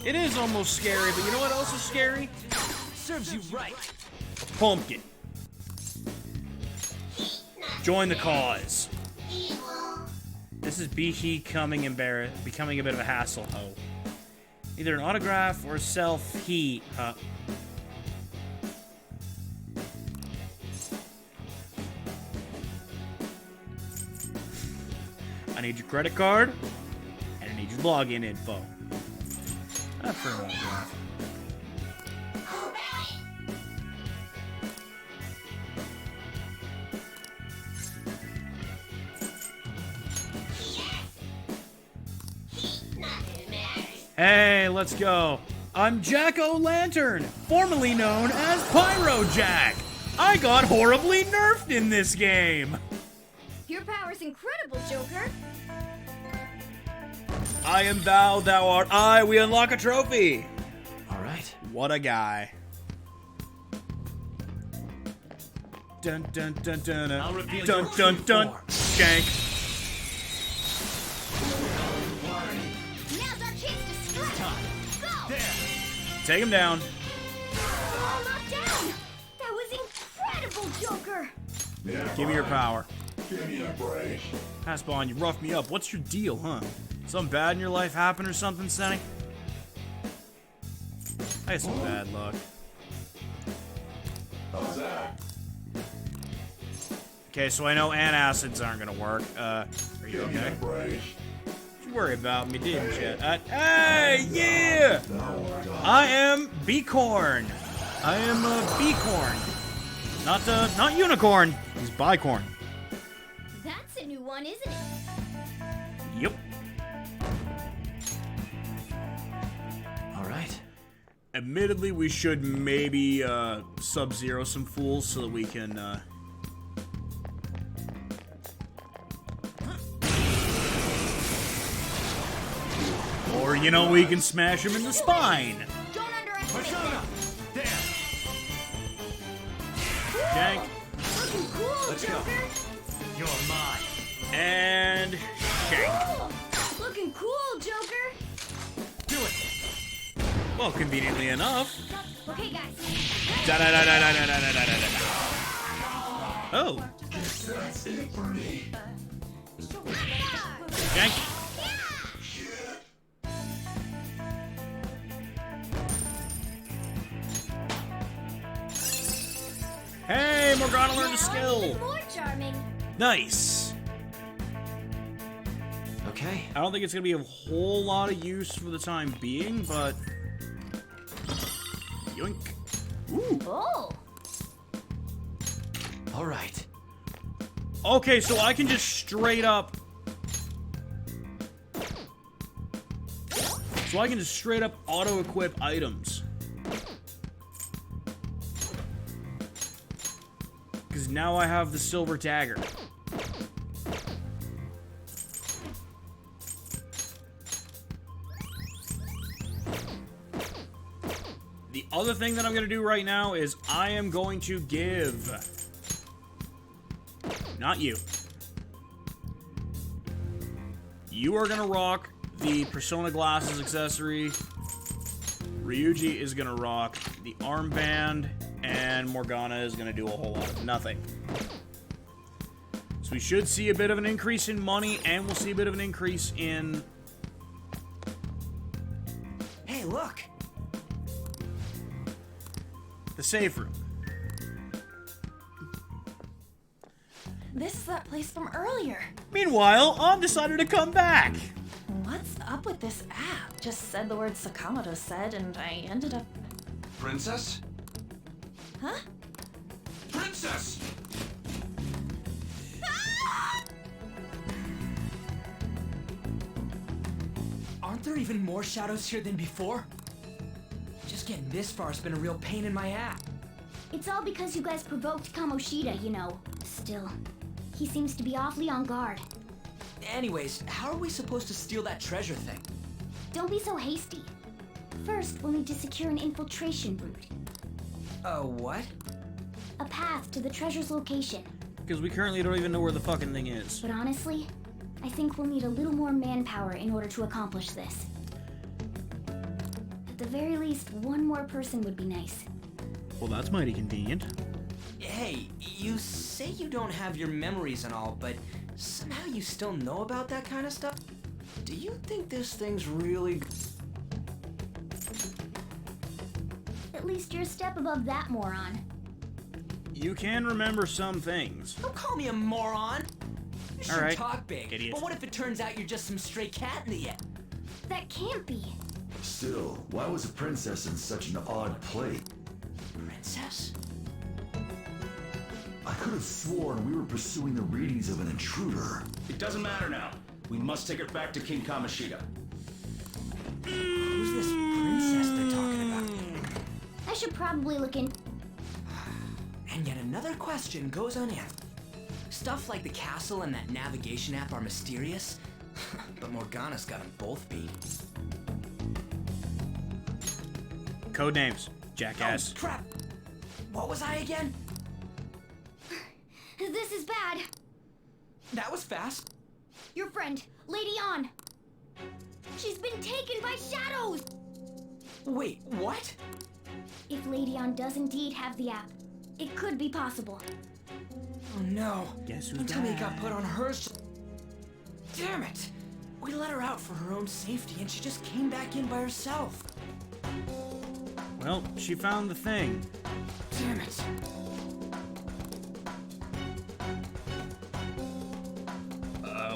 It is almost scary, but you know what else is scary? Serves you right. Pumpkin. Join the cause. This is Behe becoming a bit of a hassle hoe. Either an autograph or self-he. I need your credit card, and I need your login info. Not for an autograph. Hey, let's go. I'm Jack-O-Lantern, formerly known as Pyro Jack. I got horribly nerfed in this game. Your power's incredible, Joker. I am thou, thou art I. We unlock a trophy. All right. What a guy. Dun dun dun dun I'll dun reveal dun your dun true dun. form. Shank. Now's our chance to strike. Go! There! Take him down. Oh, not down! That was incredible, Joker! Give me your power. Give me a break. Passbon, you roughed me up. What's your deal, huh? Something bad in your life happened or something, Sonny? I had some bad luck. How's that? Okay, so I know antacids aren't gonna work. Are you Give me a okay? break. You worry about me, didn't you? Hey, yeah! I am Beacorn. I am Beacorn. Not unicorn. He's bicorn. That's a new one, isn't it? Yep. All right. Admittedly, we should maybe sub-zero some fools so that we can or you know, we can smash him in the spine. Don't underestimate Persona! There! Shank Looking cool, Let's go. Joker! You're mine. and Shank. Cool! Looking cool, Joker! Do it! Well, conveniently enough. Okay, guys. Da-da-da-da-da-da-da-da-da-da. Oh, That's it for me. Shank. Hey, Morgana learned a skill. More charming. Nice. Okay. I don't think it's gonna be a whole lot of use for the time being, but yoink. Ooh. Oh! All right. Okay, so I can just straight up. So I can just straight up auto-equip items. Because now I have the silver dagger. The other thing that I'm going to do right now is I am going to give... Not you. You are going to rock the Persona Glasses accessory. Ryuji is going to rock the armband. And Morgana is going to do a whole lot of nothing. So we should see a bit of an increase in money, and we'll see a bit of an increase in... Hey, look. the safe room. This is that place from earlier. Meanwhile, On decided to come back. What's up with this app? Just said the word Sakamoto said, and I ended up... Princess? Huh? Princess! Aren't there even more shadows here than before? Just getting this far has been a real pain in my ass. It's all because you guys provoked Kamoshida, you know. Still, he seems to be awfully on guard. Anyways, how are we supposed to steal that treasure thing? Don't be so hasty. First, we'll need to secure an infiltration route. What? A path to the treasure's location. Because we currently don't even know where the fucking thing is. But honestly, I think we'll need a little more manpower in order to accomplish this. At the very least, one more person would be nice. Well, that's mighty convenient. Hey, you say you don't have your memories and all, but somehow you still know about that kind of stuff? Do you think this thing's really... At least you're a step above that, moron. You can remember some things. Don't call me a moron! You should Alright, talk big, idiot. but what if it turns out you're just some stray cat in the end? That can't be. Still, why was a princess in such an odd place? Princess? I could have sworn we were pursuing the readings of an intruder. It doesn't matter now. We must take her back to King Kamoshida. Who's this princess they're talking about? I should probably look in. And yet another question goes unanswered. Stuff like the castle and that navigation app are mysterious, but Morgana's got them both beat. Code names, jackass. Oh, crap! What was I again? This is bad. That was fast. Your friend, Lady On. She's been taken by shadows! Wait, what? If Lady On does indeed have the app, it could be possible. Oh no. Guess who's Don't tell me it back? got put on hers. Damn it! We let her out for her own safety and she just came back in by herself. Well, she found the thing. Damn it.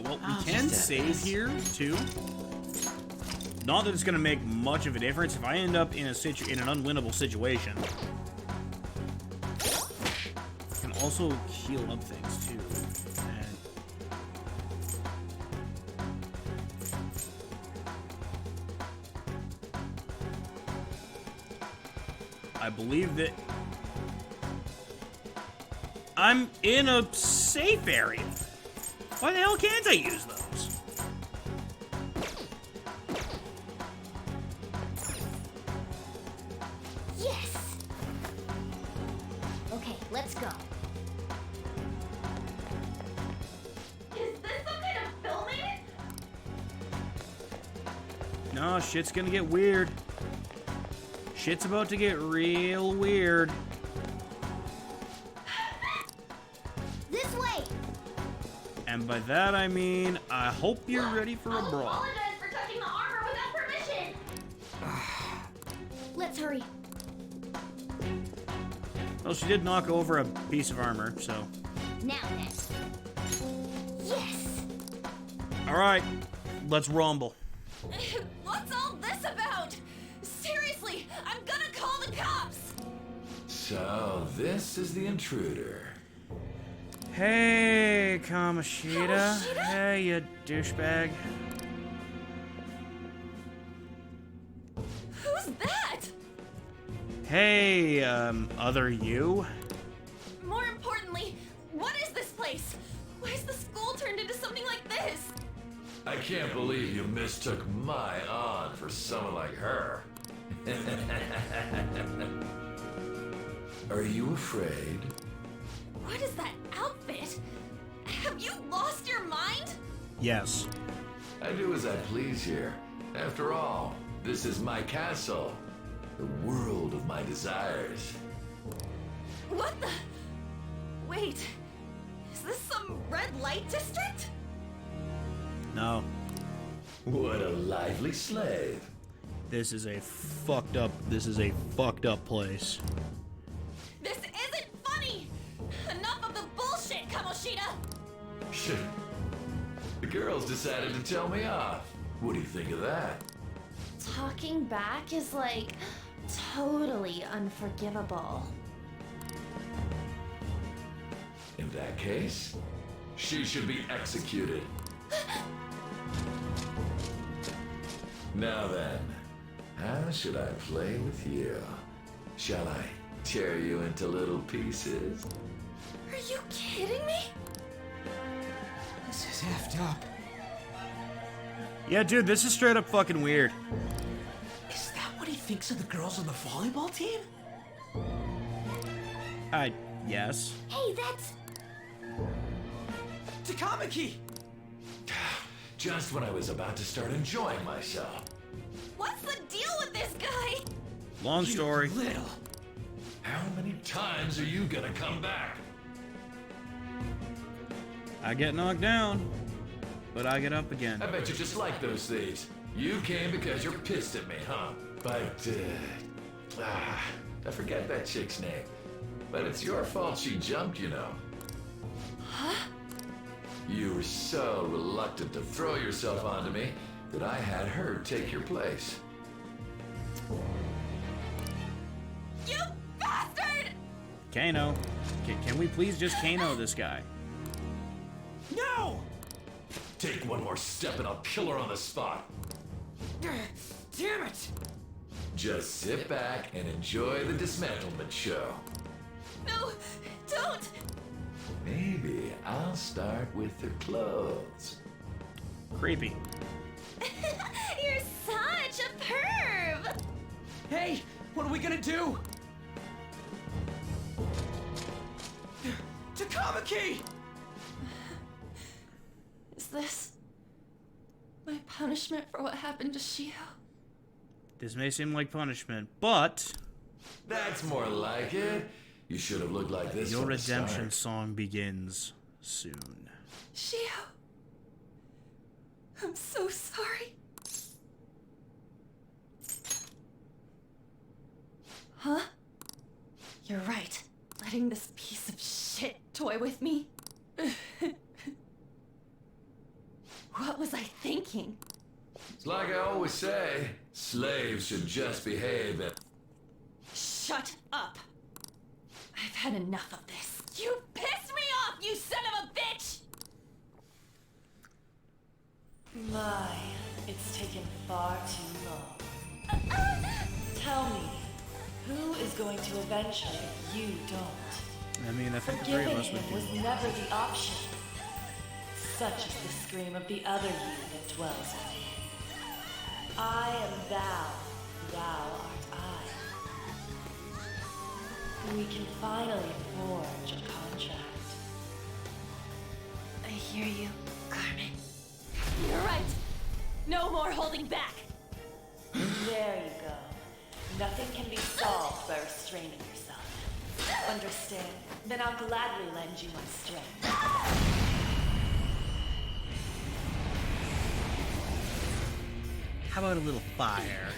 Well, I'll we can just save here, too. Not that it's gonna make much of a difference if I end up in an unwinnable situation. I can also heal up things, too. And I believe that I'm in a safe area. Why the hell can't I use those? Yes! Okay, let's go. Is this some kind of filming? No, shit's gonna get weird. Shit's about to get real weird. This way! And by that I mean, I hope you're ready for a I'll brawl. apologize for touching the armor without permission. Let's hurry. Well, she did knock over a piece of armor, so. Now then. Yes! Alright, let's rumble. What's all this about? Seriously, I'm gonna call the cops. So, this is the intruder. Hey, Kamoshida. Kamoshida? Hey, you douchebag. Who's that? Hey, other you? More importantly, what is this place? Why is the school turned into something like this? I can't believe you mistook my aunt for someone like her. Are you afraid? What is that outfit? Have you lost your mind? Yes. I do as I please here. After all, this is my castle. The world of my desires. What the? Wait, is this some red light district? No. What a lively slave. This is a fucked up place. This isn't funny! Enough of the bullshit, Kamoshida! Shit. The girls decided to tell me off. What do you think of that? Talking back is like totally unforgivable. In that case, she should be executed. Now then, how should I play with you? Shall I tear you into little pieces? Are you kidding me? This is effed up. Yeah, dude, this is straight up fucking weird. Is that what he thinks of the girls on the volleyball team? Yes. Hey, that's... Takamaki! Just when I was about to start enjoying myself. What's the deal with this guy? Long story. You little. How many times are you gonna come back? I get knocked down, but I get up again. I bet you just like those thieves. You came because you're pissed at me, huh? But, I forget that chick's name. But it's your fault she jumped, you know. Huh? You were so reluctant to throw yourself onto me that I had her take your place. You bastard! Kano. Can we please just Kano this guy? No! Take one more step and I'll kill her on the spot. Damn it! Just sit back and enjoy the dismantlement show. No, don't! Maybe I'll start with the clothes. Creepy. You're such a perv! Hey, what are we gonna do? Takamaki! Is this my punishment for what happened to Shiho? This may seem like punishment, but That's more like it. You should have looked like this your from the redemption start. song begins soon. Shiho, I'm so sorry. Huh? You're right. Letting this piece of shit toy with me? What was I thinking? It's like I always say, slaves should just behave and... Shut up! I've had enough of this. You pissed me off, you son of a bitch! My, it's taken far too long. Tell me, who is going to avenge her if you don't? I mean, I think the three of Forgiving us would him do. was never the option. Such is the scream of the other you that dwells in me. I am thou, thou art I. We can finally forge a contract. I hear you, Carmen. You're right! No more holding back! There you go. Nothing can be solved by restraining yourself. Understand? Then I'll gladly lend you my strength. How about a little fire?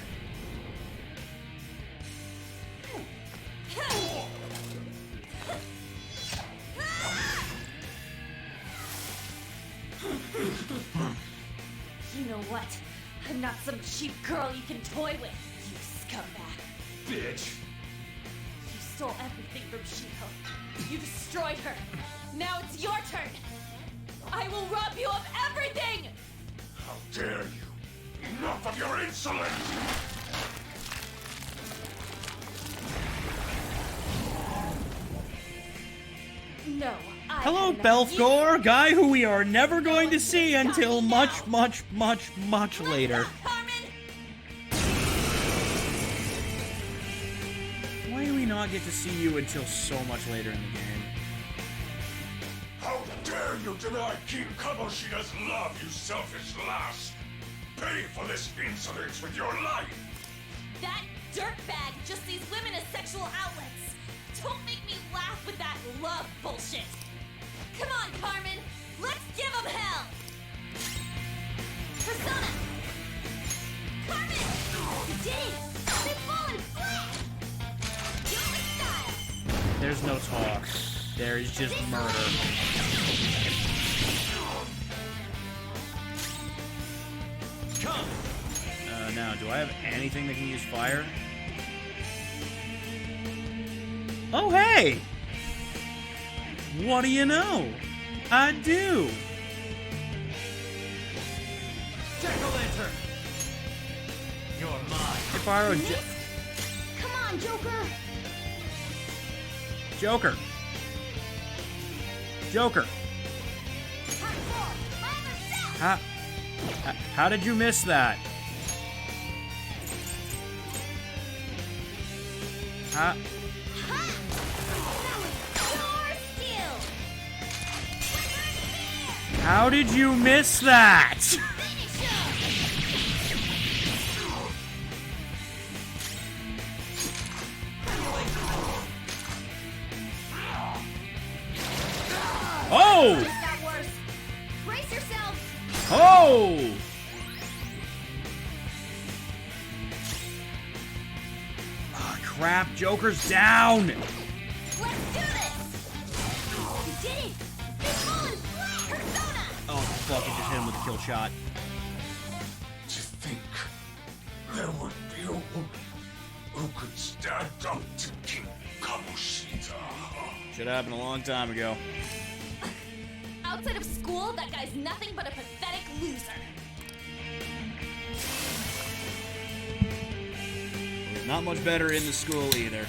You know what? I'm not some cheap girl you can toy with, you scumbag. Bitch! You stole everything from Shiho. You destroyed her. Now it's your turn. I will rob you of everything! How dare you! Enough of your insolence! No, I Hello, have enough of you. Belfgor, guy who we are never going to see until much later. Why do we not get to see you until so much later in the game? How dare you deny King Kamoshida's love, you selfish lass! Pay for this insolence with your life! That dirtbag just sees women as sexual outlets. Don't make me laugh with that love bullshit. Come on, Carmen. Let's give him hell. Persona. Carmen. You did it. They've fallen flat. Yoga style. There's no talk. There is just murder. Come. Now, do I have anything that can use fire? Oh, hey! What do you know? I do! Jack-o'-lantern! You're mine. If I were Come on, Joker! Joker! Joker! How did you miss that? How did you miss that? Oh! Just got worse. Brace yourself. Oh! Ah, crap, Joker's down! Let's do this. You did it. They've fallen flat. Persona. Oh, fuck, it just hit him with a kill shot. To think there would be a woman who could stand up to King Kamoshida. Should happen a long time ago. Outside of school, that guy's nothing but a pathetic loser. Not much better in the school either.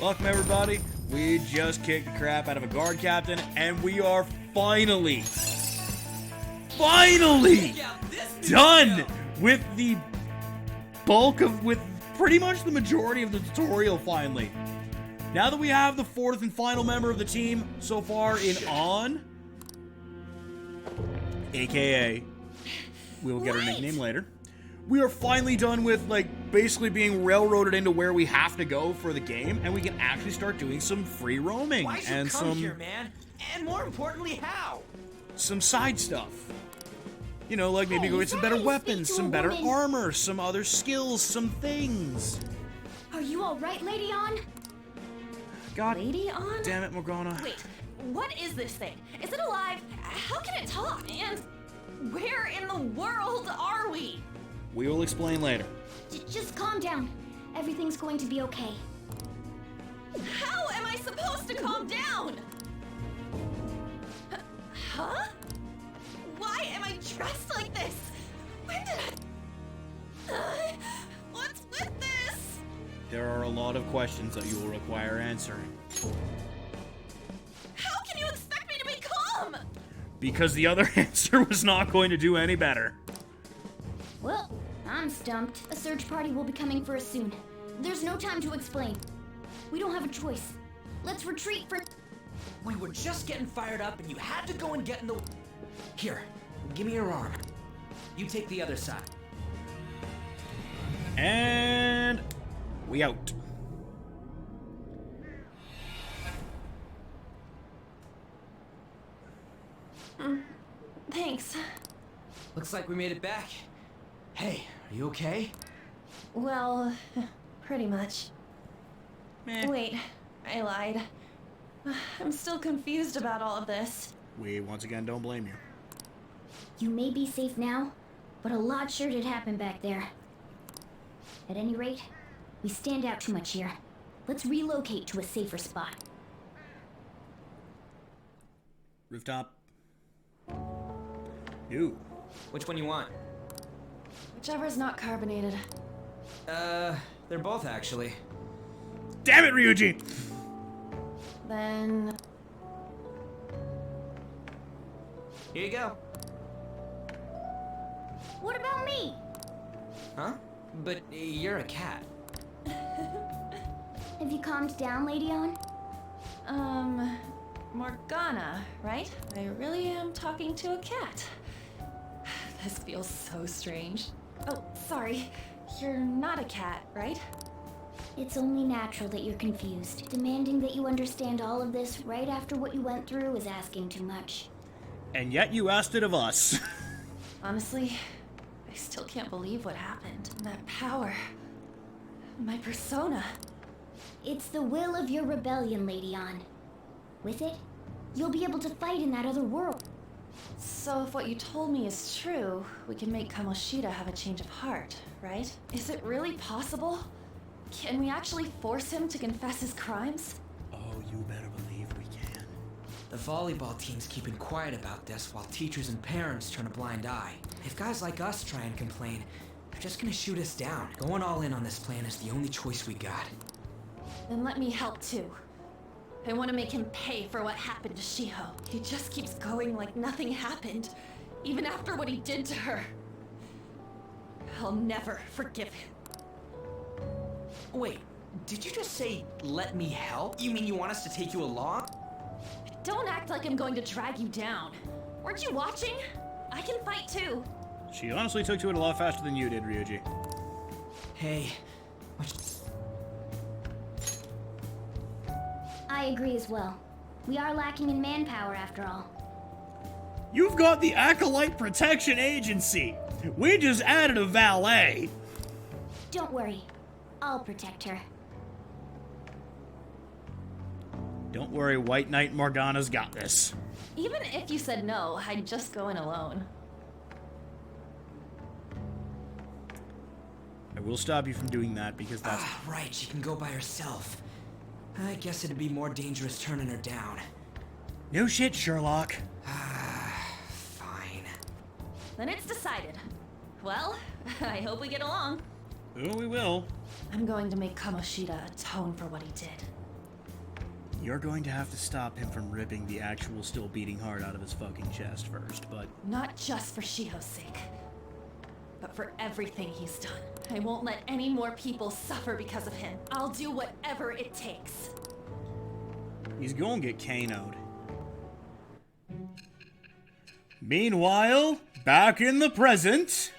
Welcome, everybody. We just kicked the crap out of a guard captain, and we are finally done with the bulk of, with pretty much the majority of the tutorial finally. Now that we have the fourth and final member of the team so far in On, aka, we will get her nickname later, we are finally done with, like, basically being railroaded into where we have to go for the game, and we can actually start doing some free roaming. Why'd you and come here, man? And more importantly, how? Some side stuff. You know, like maybe go get some better weapons, some better armor, some other skills, some things. Are you alright, Lady On? God Lady On? damn it, Morgana. Wait, what is this thing? Is it alive? How can it talk? And where in the world are we? We will explain later. Just calm down. Everything's going to be okay. How am I supposed to calm down? Huh? Why am I dressed like this? When did I... what's with this? There are a lot of questions that you will require answering. How can you expect me to be calm? Because the other answer was not going to do any better. Well, I'm stumped. A search party will be coming for us soon. There's no time to explain. We don't have a choice. Let's retreat for... We were just getting fired up and you had to go and get in the... Here, give me your arm. You take the other side. And we out. Thanks. Looks like we made it back. Hey, are you okay? Well, pretty much. Wait, I lied. I'm still confused about all of this. We, once again, don't blame you. You may be safe now, but a lot sure did happen back there. At any rate, we stand out too much here. Let's relocate to a safer spot. Rooftop. New. Which one you want? Whichever's not carbonated. They're both actually. Damn it, Ryuji! Then... Here you go. What about me? Huh? But you're a cat. Have you calmed down, Lady On? Morgana, right? I really am talking to a cat. This feels so strange. Oh, sorry. You're not a cat, right? It's only natural that you're confused. Demanding that you understand all of this right after what you went through is asking too much. And yet you asked it of us. Honestly, I still can't believe what happened. That power. My persona. It's the will of your rebellion, Lady On. With it, you'll be able to fight in that other world. So if what you told me is true, we can make Kamoshida have a change of heart, right? Is it really possible? Can we actually force him to confess his crimes? Oh, you better believe we can. The volleyball team's keeping quiet about this while teachers and parents turn a blind eye. If guys like us try and complain, they're just gonna shoot us down. Going all in on this plan is the only choice we got. Then let me help too. I want to make him pay for what happened to Shiho. He just keeps going like nothing happened, even after what he did to her. I'll never forgive him. Wait, did you just say, let me help? You mean you want us to take you along? Don't act like I'm going to drag you down. Weren't you watching? I can fight too. She honestly took to it a lot faster than you did, Ryuji. Hey, I agree as well. We are lacking in manpower after all. You've got the Acolyte Protection Agency. We just added a valet. Don't worry. I'll protect her. Don't worry, White Knight Morgana's got this. Even if you said no, I'd just go in alone. I will stop you from doing that because that's... right, she can go by herself. I guess it'd be more dangerous turning her down. No shit, Sherlock. Fine. Then it's decided. Well, I hope we get along. Oh, we will. I'm going to make Kamoshida atone for what he did. You're going to have to stop him from ripping the actual still beating heart out of his fucking chest first, but... Not just for Shiho's sake, but for everything he's done. I won't let any more people suffer because of him. I'll do whatever it takes. He's going to get KO'd. Meanwhile, back in the present...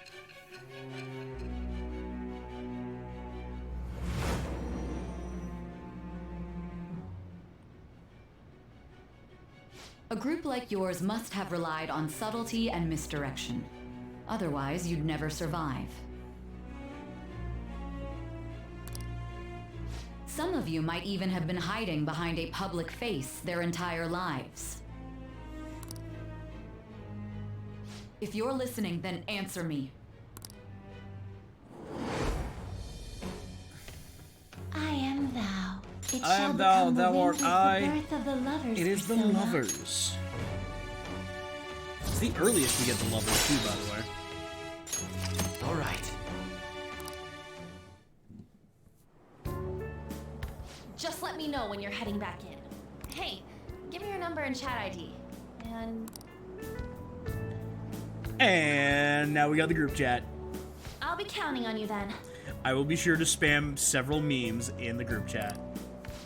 A group like yours must have relied on subtlety and misdirection. Otherwise, you'd never survive. Some of you might even have been hiding behind a public face their entire lives. If you're listening, then answer me. I am thou. It I shall am thou, become the thou art wind I. the birth of the lovers, It is the Priscilla. lovers. It's the earliest we get the lovers too, by the way. All right. Just let me know when you're heading back in. Hey, give me your number and chat ID. And now we got the group chat. I'll be counting on you then. I will be sure to spam several memes in the group chat.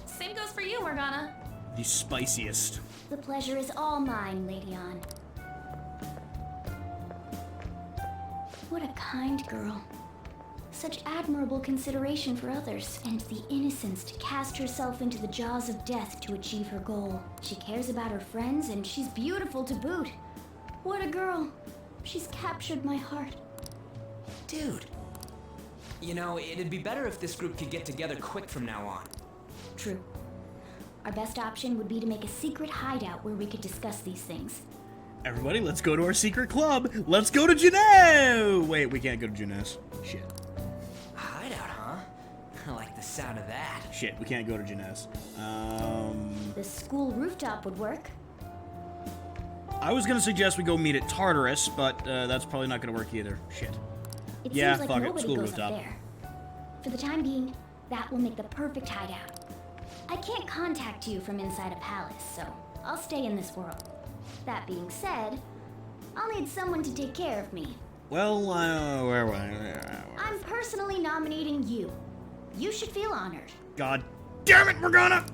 Same goes for you, Morgana. The spiciest. The pleasure is all mine, Lady Ann. What a kind girl. Such admirable consideration for others, and the innocence to cast herself into the jaws of death to achieve her goal. She cares about her friends, and she's beautiful to boot. What a girl. She's captured my heart. Dude. You know, it'd be better if this group could get together quick from now on. True. Our best option would be to make a secret hideout where we could discuss these things. Everybody, let's go to our secret club. Let's go to Jeunesse. Wait, we can't go to Jeunesse. Shit. Hideout, huh? I like the sound of that. Shit, we can't go to Jeunesse. The school rooftop would work. I was gonna suggest we go meet at Tartarus, but that's probably not gonna work either. Shit. It Yeah, seems like fuck it. nobody School goes rooftop. up there. For the time being, that will make the perfect hideout. I can't contact you from inside a palace, so I'll stay in this world. That being said, I'll need someone to take care of me. Well, I'm personally nominating you. You should feel honored. God damn it, Morgana!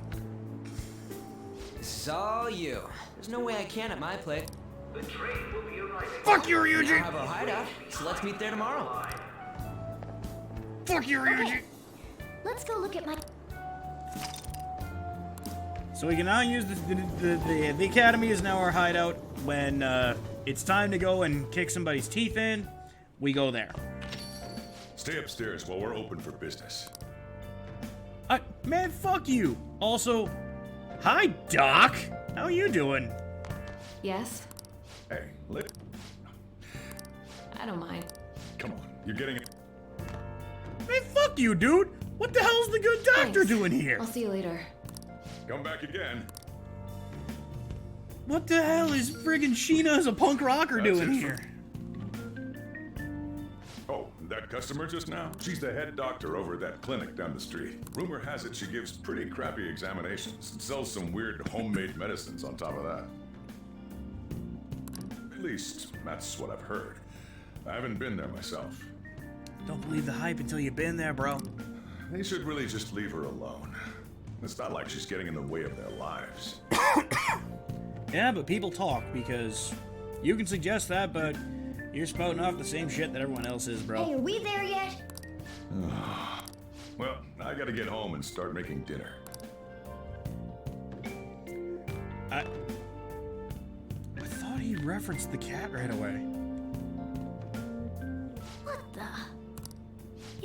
This is all you. There's no way I can at my plate. The train will be arriving. Fuck you, We Ryuji! now have our hideout, so let's meet there tomorrow. Fuck you, Ryuji! Okay. Let's go look at my... So we can now use the academy is now our hideout. When it's time to go and kick somebody's teeth in, we go there. Stay upstairs while we're open for business. Man, fuck you. Also, hi, Doc. How you doing? Yes? Hey, I don't mind. come on. You're getting it. Man, fuck you, dude. What the hell's the good doctor Thanks. doing here? I'll see you later. Come back again. What the hell is friggin' Sheena as a punk rocker That's doing it. here? Oh, that customer just now? She's the head doctor over at that clinic down the street. Rumor has it she gives pretty crappy examinations and sells some weird homemade medicines on top of that. At least, that's what I've heard. I haven't been there myself. Don't believe the hype until you've been there, bro. They should really just leave her alone. It's not like she's getting in the way of their lives. Yeah, but people talk because you can suggest that, but you're spouting off the same shit that everyone else is, bro. Hey, are we there yet? Well, I gotta get home and start making dinner. I thought he referenced the cat right away. What the?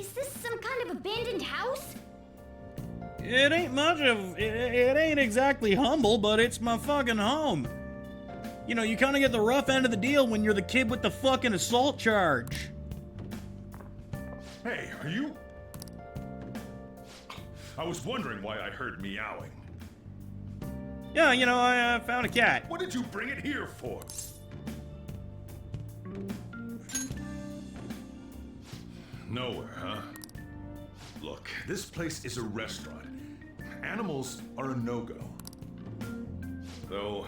Is this some kind of abandoned house? It ain't much of... It ain't exactly humble, but it's my fucking home. You know, you kind of get the rough end of the deal when you're the kid with the fucking assault charge. Hey, are you... I was wondering why I heard meowing. Yeah, you know, I found a cat. What did you bring it here for? Nowhere, huh? Look, this place is a restaurant. Animals are a no-go. Though,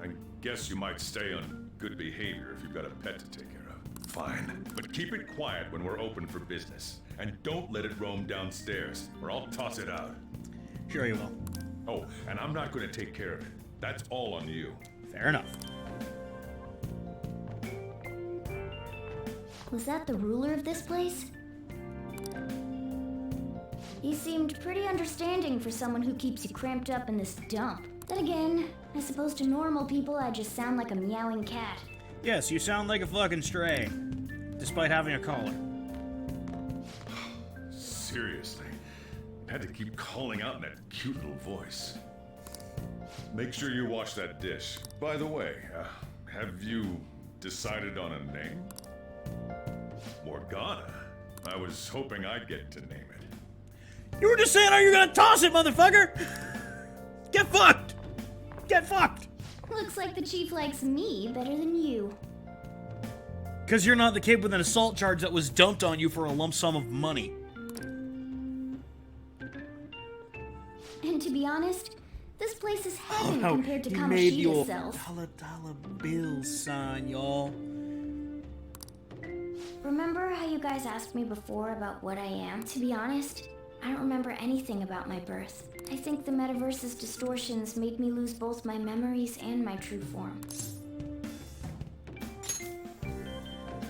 I guess you might stay on good behavior if you've got a pet to take care of. Fine, but keep it quiet when we're open for business. And don't let it roam downstairs, or I'll toss it out. Sure you will. Oh, and I'm not going to take care of it. That's all on you. Fair enough. Was that the ruler of this place? He seemed pretty understanding for someone who keeps you cramped up in this dump. Then again, I suppose to normal people I just sound like a meowing cat. Yes, you sound like a fucking stray, despite having a collar. Seriously. Had to keep calling out in that cute little voice. Make sure you wash that dish. By the way, have you decided on a name? Morgana. I was hoping I'd get to name it. You were just saying how you're gonna toss it, motherfucker! Get fucked! Get fucked! Looks like the chief likes me better than you. Because you're not the kid with an assault charge that was dumped on you for a lump sum of money. And to be honest, this place is heaven Oh, compared to you made Kamoshida's your cells. dollar bills, son, y'all. Remember how you guys asked me before about what I am? To be honest, I don't remember anything about my birth. I think the metaverse's distortions made me lose both my memories and my true form.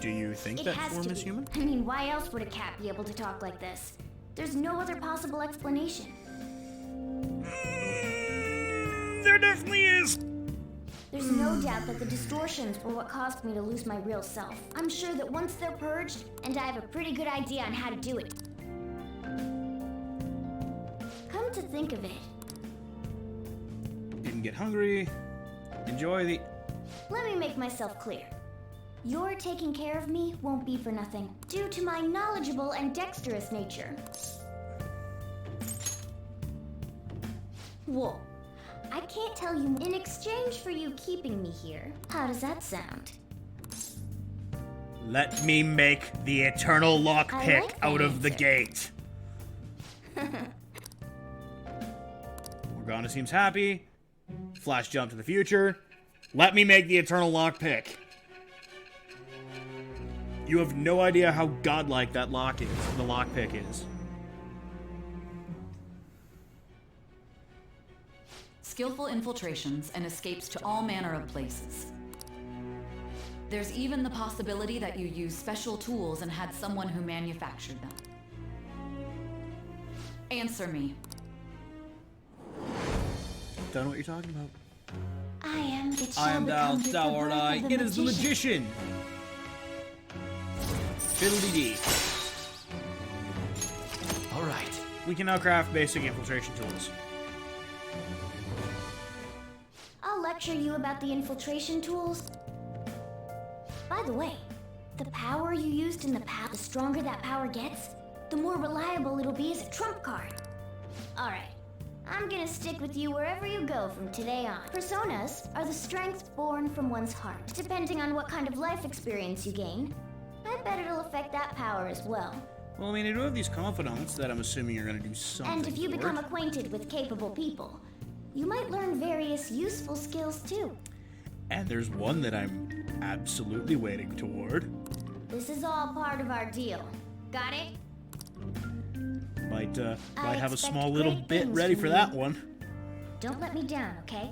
Do you think It that has form to is be. human? I mean, why else would a cat be able to talk like this? There's no other possible explanation. There definitely is! There's no doubt that the distortions were what caused me to lose my real self. I'm sure that once they're purged, and I have a pretty good idea on how to do it. Come to think of it, Didn't get hungry. Enjoy the... let me make myself clear. Your taking care of me won't be for nothing, due to my knowledgeable and dexterous nature. Whoa. I can't tell you in exchange for you keeping me here. How does that sound? Let me make the eternal lockpick like that out of the answer. gate. Morgana seems happy. Flash jump to the future. Let me make the eternal lockpick. You have no idea how godlike that lock is. The lockpick is. Skillful infiltrations and escapes to all manner of places. There's even the possibility that you used special tools and had someone who manufactured them. Answer me. Don't know what you're talking about. I am the I am thou, become thou the art birth I. of the It is the magician. Fiddle-dee-dee. All right. We can now craft basic infiltration tools. I'll lecture you about the infiltration tools. By the way, the power you used in the past, the stronger that power gets, the more reliable it'll be as a trump card. Alright, I'm gonna stick with you wherever you go from today on. Personas are the strengths born from one's heart. Depending on what kind of life experience you gain, I bet it'll affect that power as well. Well, I mean, I do have these confidants that I'm assuming you're going to do something And if you for. become acquainted with capable people, you might learn various useful skills too. And there's one that I'm absolutely waiting toward. This is all part of our deal. Got it? Might I have a expect small little great bit things ready from for you. that one. Don't let me down, okay?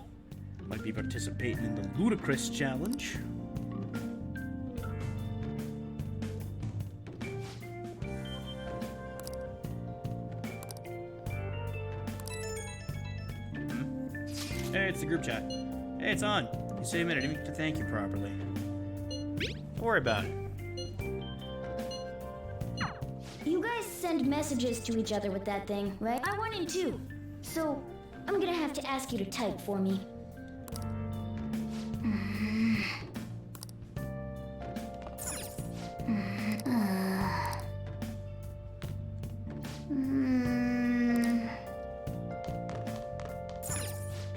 Might be participating in the ludicrous challenge. Hey, it's the group chat. Hey, it's on. You say a minute. I didn't to thank you properly. Don't worry about it. You guys send messages to each other with that thing, right? I want in too. So, I'm gonna have to ask you to type for me.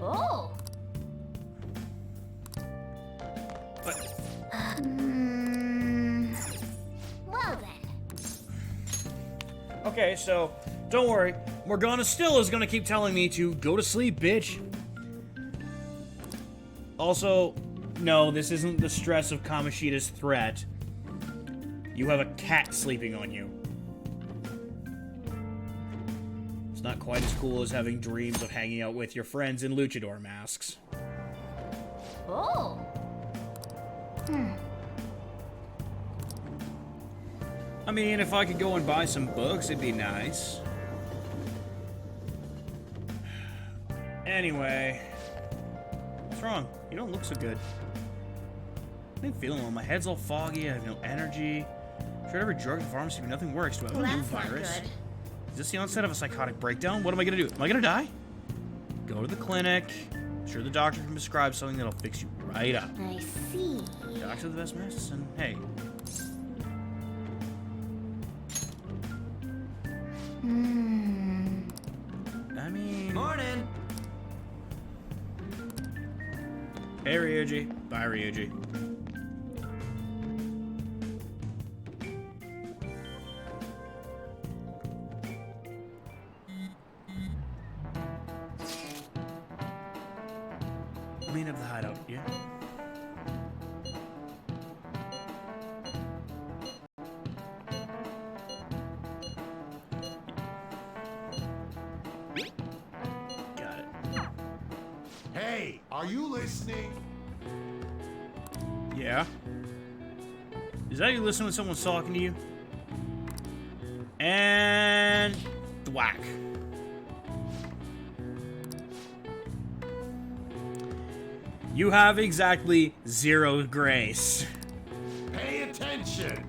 Oh! Well then. Okay, so don't worry. Morgana still is gonna keep telling me to go to sleep, bitch. Also, no, this isn't the stress of Kamoshida's threat. You have a cat sleeping on you. It's not quite as cool as having dreams of hanging out with your friends in luchador masks. Oh. I mean, if I could go and buy some books, it'd be nice. Anyway, what's wrong? You don't look so good. I ain't feeling well. My head's all foggy. I have no energy. Tried every drug at the pharmacy, but nothing works. Do I have a new virus? Is this the onset of a psychotic breakdown? What am I gonna do? Am I gonna die? Go to the clinic. I'm sure the doctor can prescribe something that'll fix you right up. I see. Doctor the best medicine. Hey. I mean... Morning! Hey, Ryuji. Bye, Ryuji. Main of the hideout, yeah? Got it. Hey, are you listening? Yeah? Is that you listening when someone's talking to you? And... thwack. You have exactly 0 grace. Pay attention.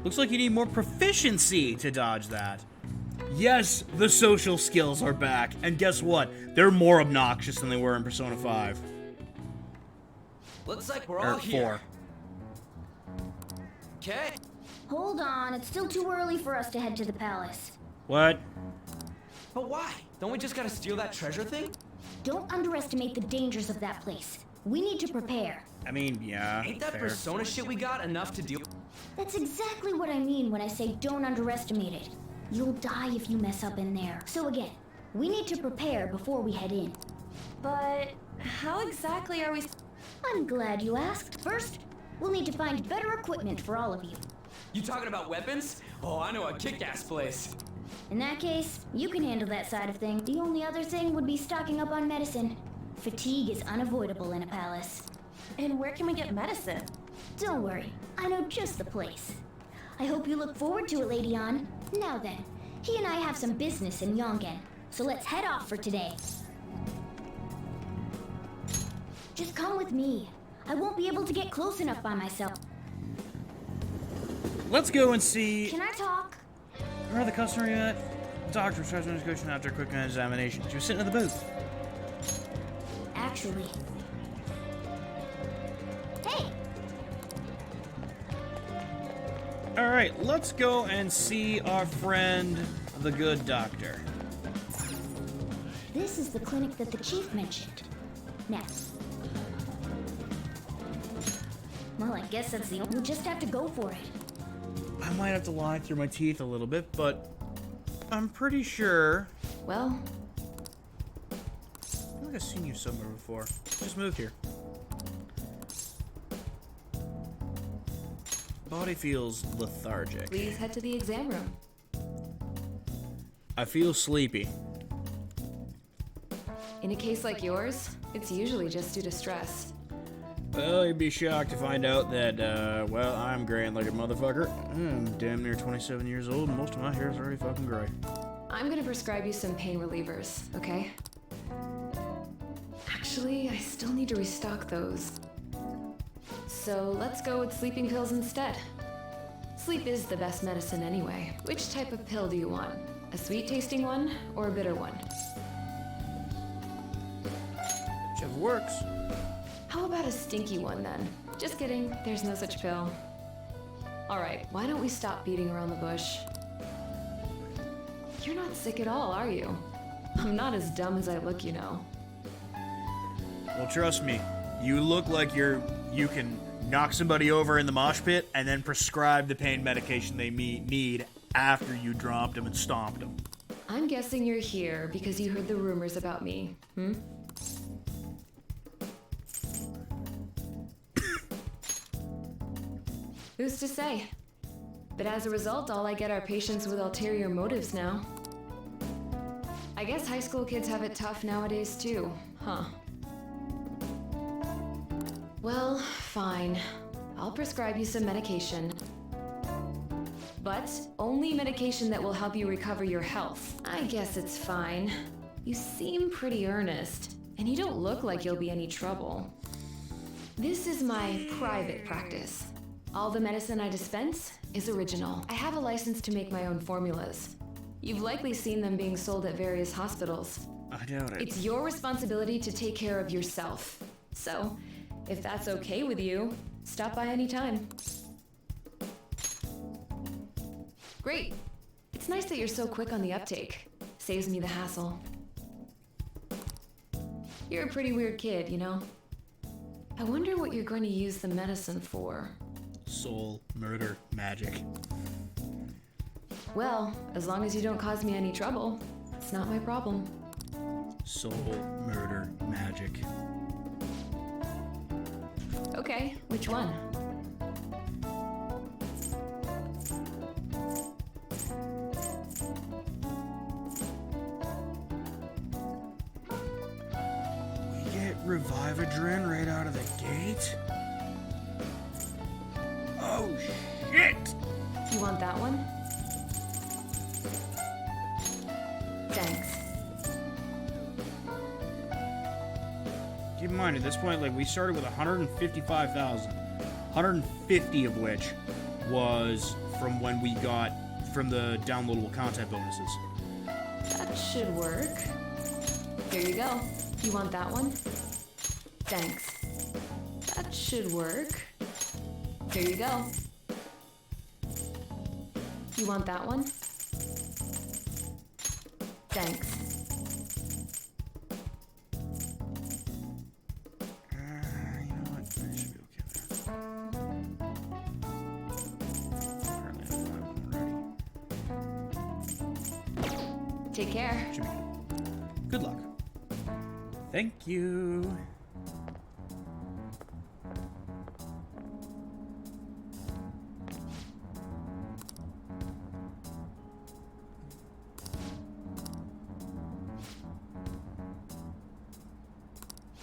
Looks like you need more proficiency to dodge that. Yes, the social skills are back, and guess what? They're more obnoxious than they were in Persona 5. Looks like we're Or all here. 4. Okay. Hold on, it's still too early for us to head to the palace. What? But why? Don't we just gotta steal that treasure thing? Don't underestimate the dangers of that place. We need to prepare. I mean, yeah. Ain't that fair. persona shit we got enough to deal? That's exactly what I mean when I say don't underestimate it. You'll die if you mess up in there. So again, we need to prepare before we head in. But how exactly are we... I'm glad you asked. First, we'll need to find better equipment for all of you. You talking about weapons? Oh, I know a kick-ass place. In that case, you can handle that side of things. The only other thing would be stocking up on medicine. Fatigue is unavoidable in a palace. And where can we get medicine? Don't worry, I know just the place. I hope you look forward to it, Lady Ann. Now then, he and I have some business in Yongen, so let's head off for today. Just come with me. I won't be able to get close enough by myself. Let's go and see... Can I talk? Remember the customer yet? The doctor tries to negotiate after a quick examination. She was sitting in the booth. Actually. Hey! Alright, let's go and see our friend, the good doctor. This is the clinic that the chief mentioned. Now. Well, I guess that's the only... We'll just have to go for it. I might have to lie through my teeth a little bit, but I'm pretty sure... Well... I feel like I've seen you somewhere before. Just moved here. Body feels lethargic. Please head to the exam room. I feel sleepy. In a case like yours, it's usually just due to stress. Well, you'd be shocked to find out that, well, I'm graying like a motherfucker. I'm damn near 27 years old, and most of my hair is already fucking gray. I'm gonna prescribe you some pain relievers, okay? Actually, I still need to restock those. So let's go with sleeping pills instead. Sleep is the best medicine anyway. Which type of pill do you want? A sweet-tasting one or a bitter one? Whichever works. How about a stinky one then? Just kidding, there's no such pill. Alright, why don't we stop beating around the bush? You're not sick at all, are you? I'm not as dumb as I look, you know. Well, trust me, you look like you can knock somebody over in the mosh pit and then prescribe the pain medication they need after you dropped them and stomped them. I'm guessing you're here because you heard the rumors about me, hmm? Who's to say? But as a result, all I get are patients with ulterior motives now. I guess high school kids have it tough nowadays too, huh? Well, fine. I'll prescribe you some medication. But only medication that will help you recover your health. I guess it's fine. You seem pretty earnest, and you don't look like you'll be any trouble. This is my private practice. All the medicine I dispense is original. I have a license to make my own formulas. You've likely seen them being sold at various hospitals. I doubt it. It's your responsibility to take care of yourself. So, if that's okay with you, stop by anytime. Great. It's nice that you're so quick on the uptake. Saves me the hassle. You're a pretty weird kid, you know? I wonder what you're going to use the medicine for. Soul, murder, magic. Well, as long as you don't cause me any trouble, it's not my problem. Soul, murder, magic. Okay, which one? We get Revivadrin right out of the gate? Oh, shit! You want that one? Thanks. Keep in mind, at this point, like, we started with 155,000. 150 of which was from when we got from the downloadable content bonuses. That should work. Here you go. You want that one? Thanks. That should work. Here you go. You want that one? Thanks. You know what? I should be okay there. Apparently I don't have one already. Take care. Should be good. Good luck. Thank you.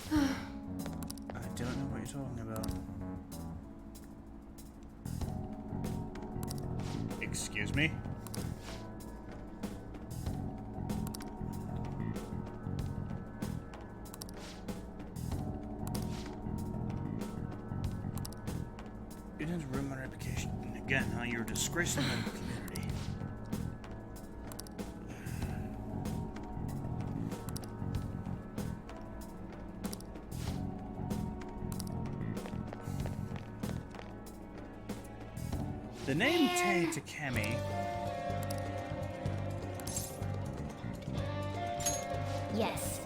I don't know what you're talking about. Excuse me? You didn't ruin my reputation again, huh? You're a disgrace to the medical community. The name Tay Takemi. Yes.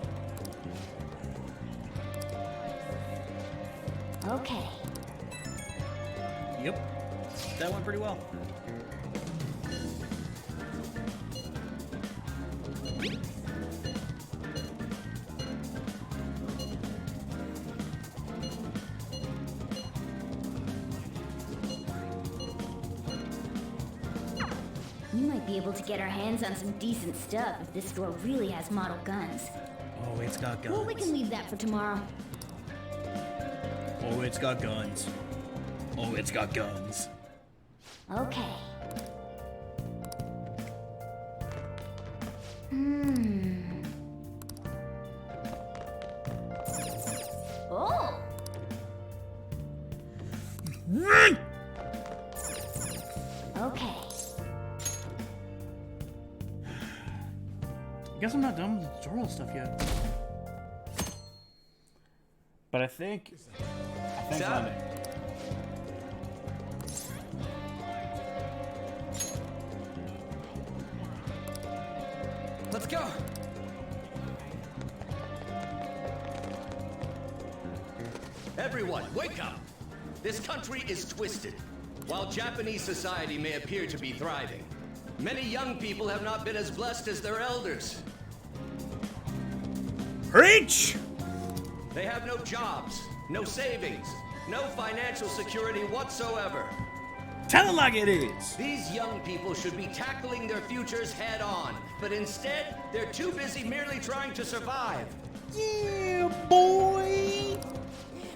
Okay. Yep. That went pretty well. We might be able to get our hands on some decent stuff if this store really has model guns. Oh, it's got guns. Well, we can leave that for tomorrow. Oh, it's got guns. Oh, it's got guns. Okay. Oh! Okay. Guess I'm not done with the tutorial stuff yet. But I think Monday. Let's go! Everyone, wake up! This country is twisted. While Japanese society may appear to be thriving, many young people have not been as blessed as their elders. Preach! They have no jobs, no savings, no financial security whatsoever. Tell it like it is. These young people should be tackling their futures head on, but instead, they're too busy merely trying to survive. Yeah, boy.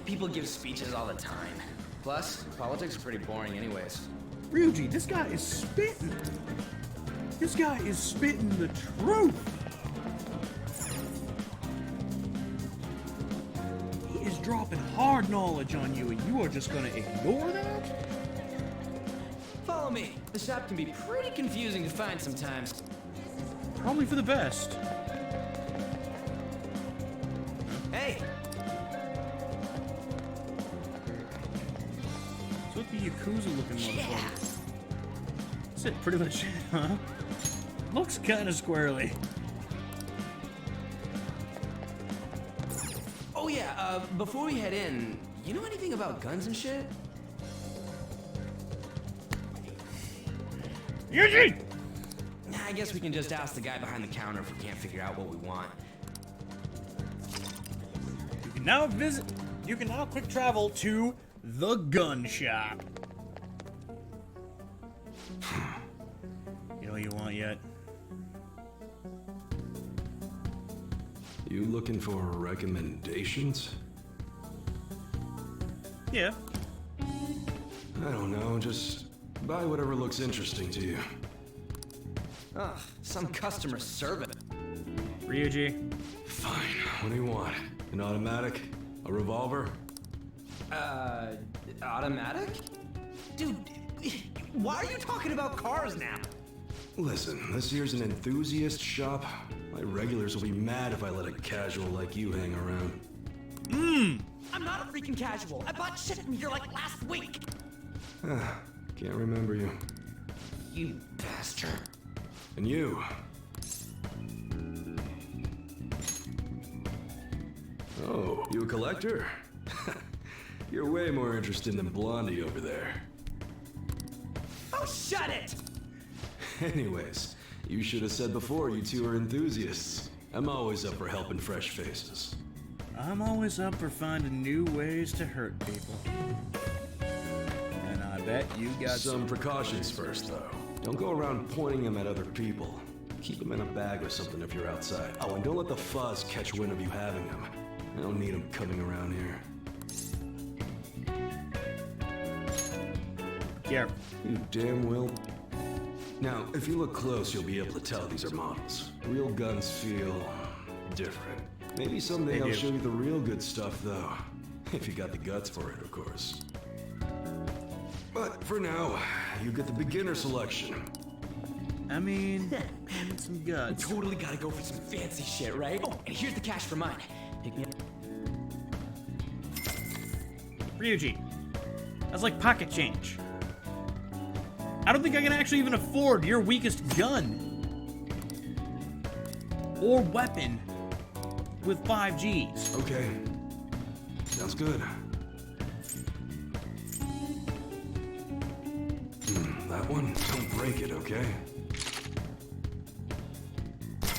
People give speeches all the time. Plus, politics are pretty boring anyways. Ryuji, this guy is spitting. This guy is spitting the truth. He is dropping hard knowledge on you, and you are just gonna ignore that? Follow me. The shop can be pretty confusing to find sometimes. Probably for the best. Hey! So what the Yakuza looking motherfucker? That's it, pretty much, huh? Looks kinda squirrely. Oh yeah, before we head in, you know anything about guns and shit? Yuji! I guess we can just ask the guy behind the counter if we can't figure out what we want. You can now quick travel to the gun shop. You know what you want yet? You looking for recommendations? Yeah. I don't know, just buy whatever looks interesting to you. Ugh, some customer service. Ryuji. Fine, what do you want? An automatic? A revolver? Automatic? Dude, why are you talking about cars now? Listen, this here's an enthusiast shop. My regulars will be mad if I let a casual like you hang around. I'm not a freaking casual. I bought shit from here like last week. Can't remember you. You bastard. And you. Oh, you a collector? You're way more interested than Blondie over there. Oh, shut it! Anyways, you should have said before you two are enthusiasts. I'm always up for helping fresh faces. I'm always up for finding new ways to hurt people. And I bet you got some precautions first, though. Don't go around pointing them at other people. Keep them in a bag or something if you're outside. Oh, and don't let the fuzz catch wind of you having them. I don't need them coming around here. Careful. You damn well. Now, if you look close, you'll be able to tell these are models. Real guns feel different. Maybe someday I'll show you the real good stuff, though. If you got the guts for it, of course. But for now, you get the beginner selection. I mean, some guts. We totally gotta go for some fancy shit, right? Oh, and here's the cash for mine. Pick me up. Ryuji, that's like pocket change. I don't think I can actually even afford your weakest gun or weapon with 5 Gs. Okay. Sounds good. That one, don't break it, okay?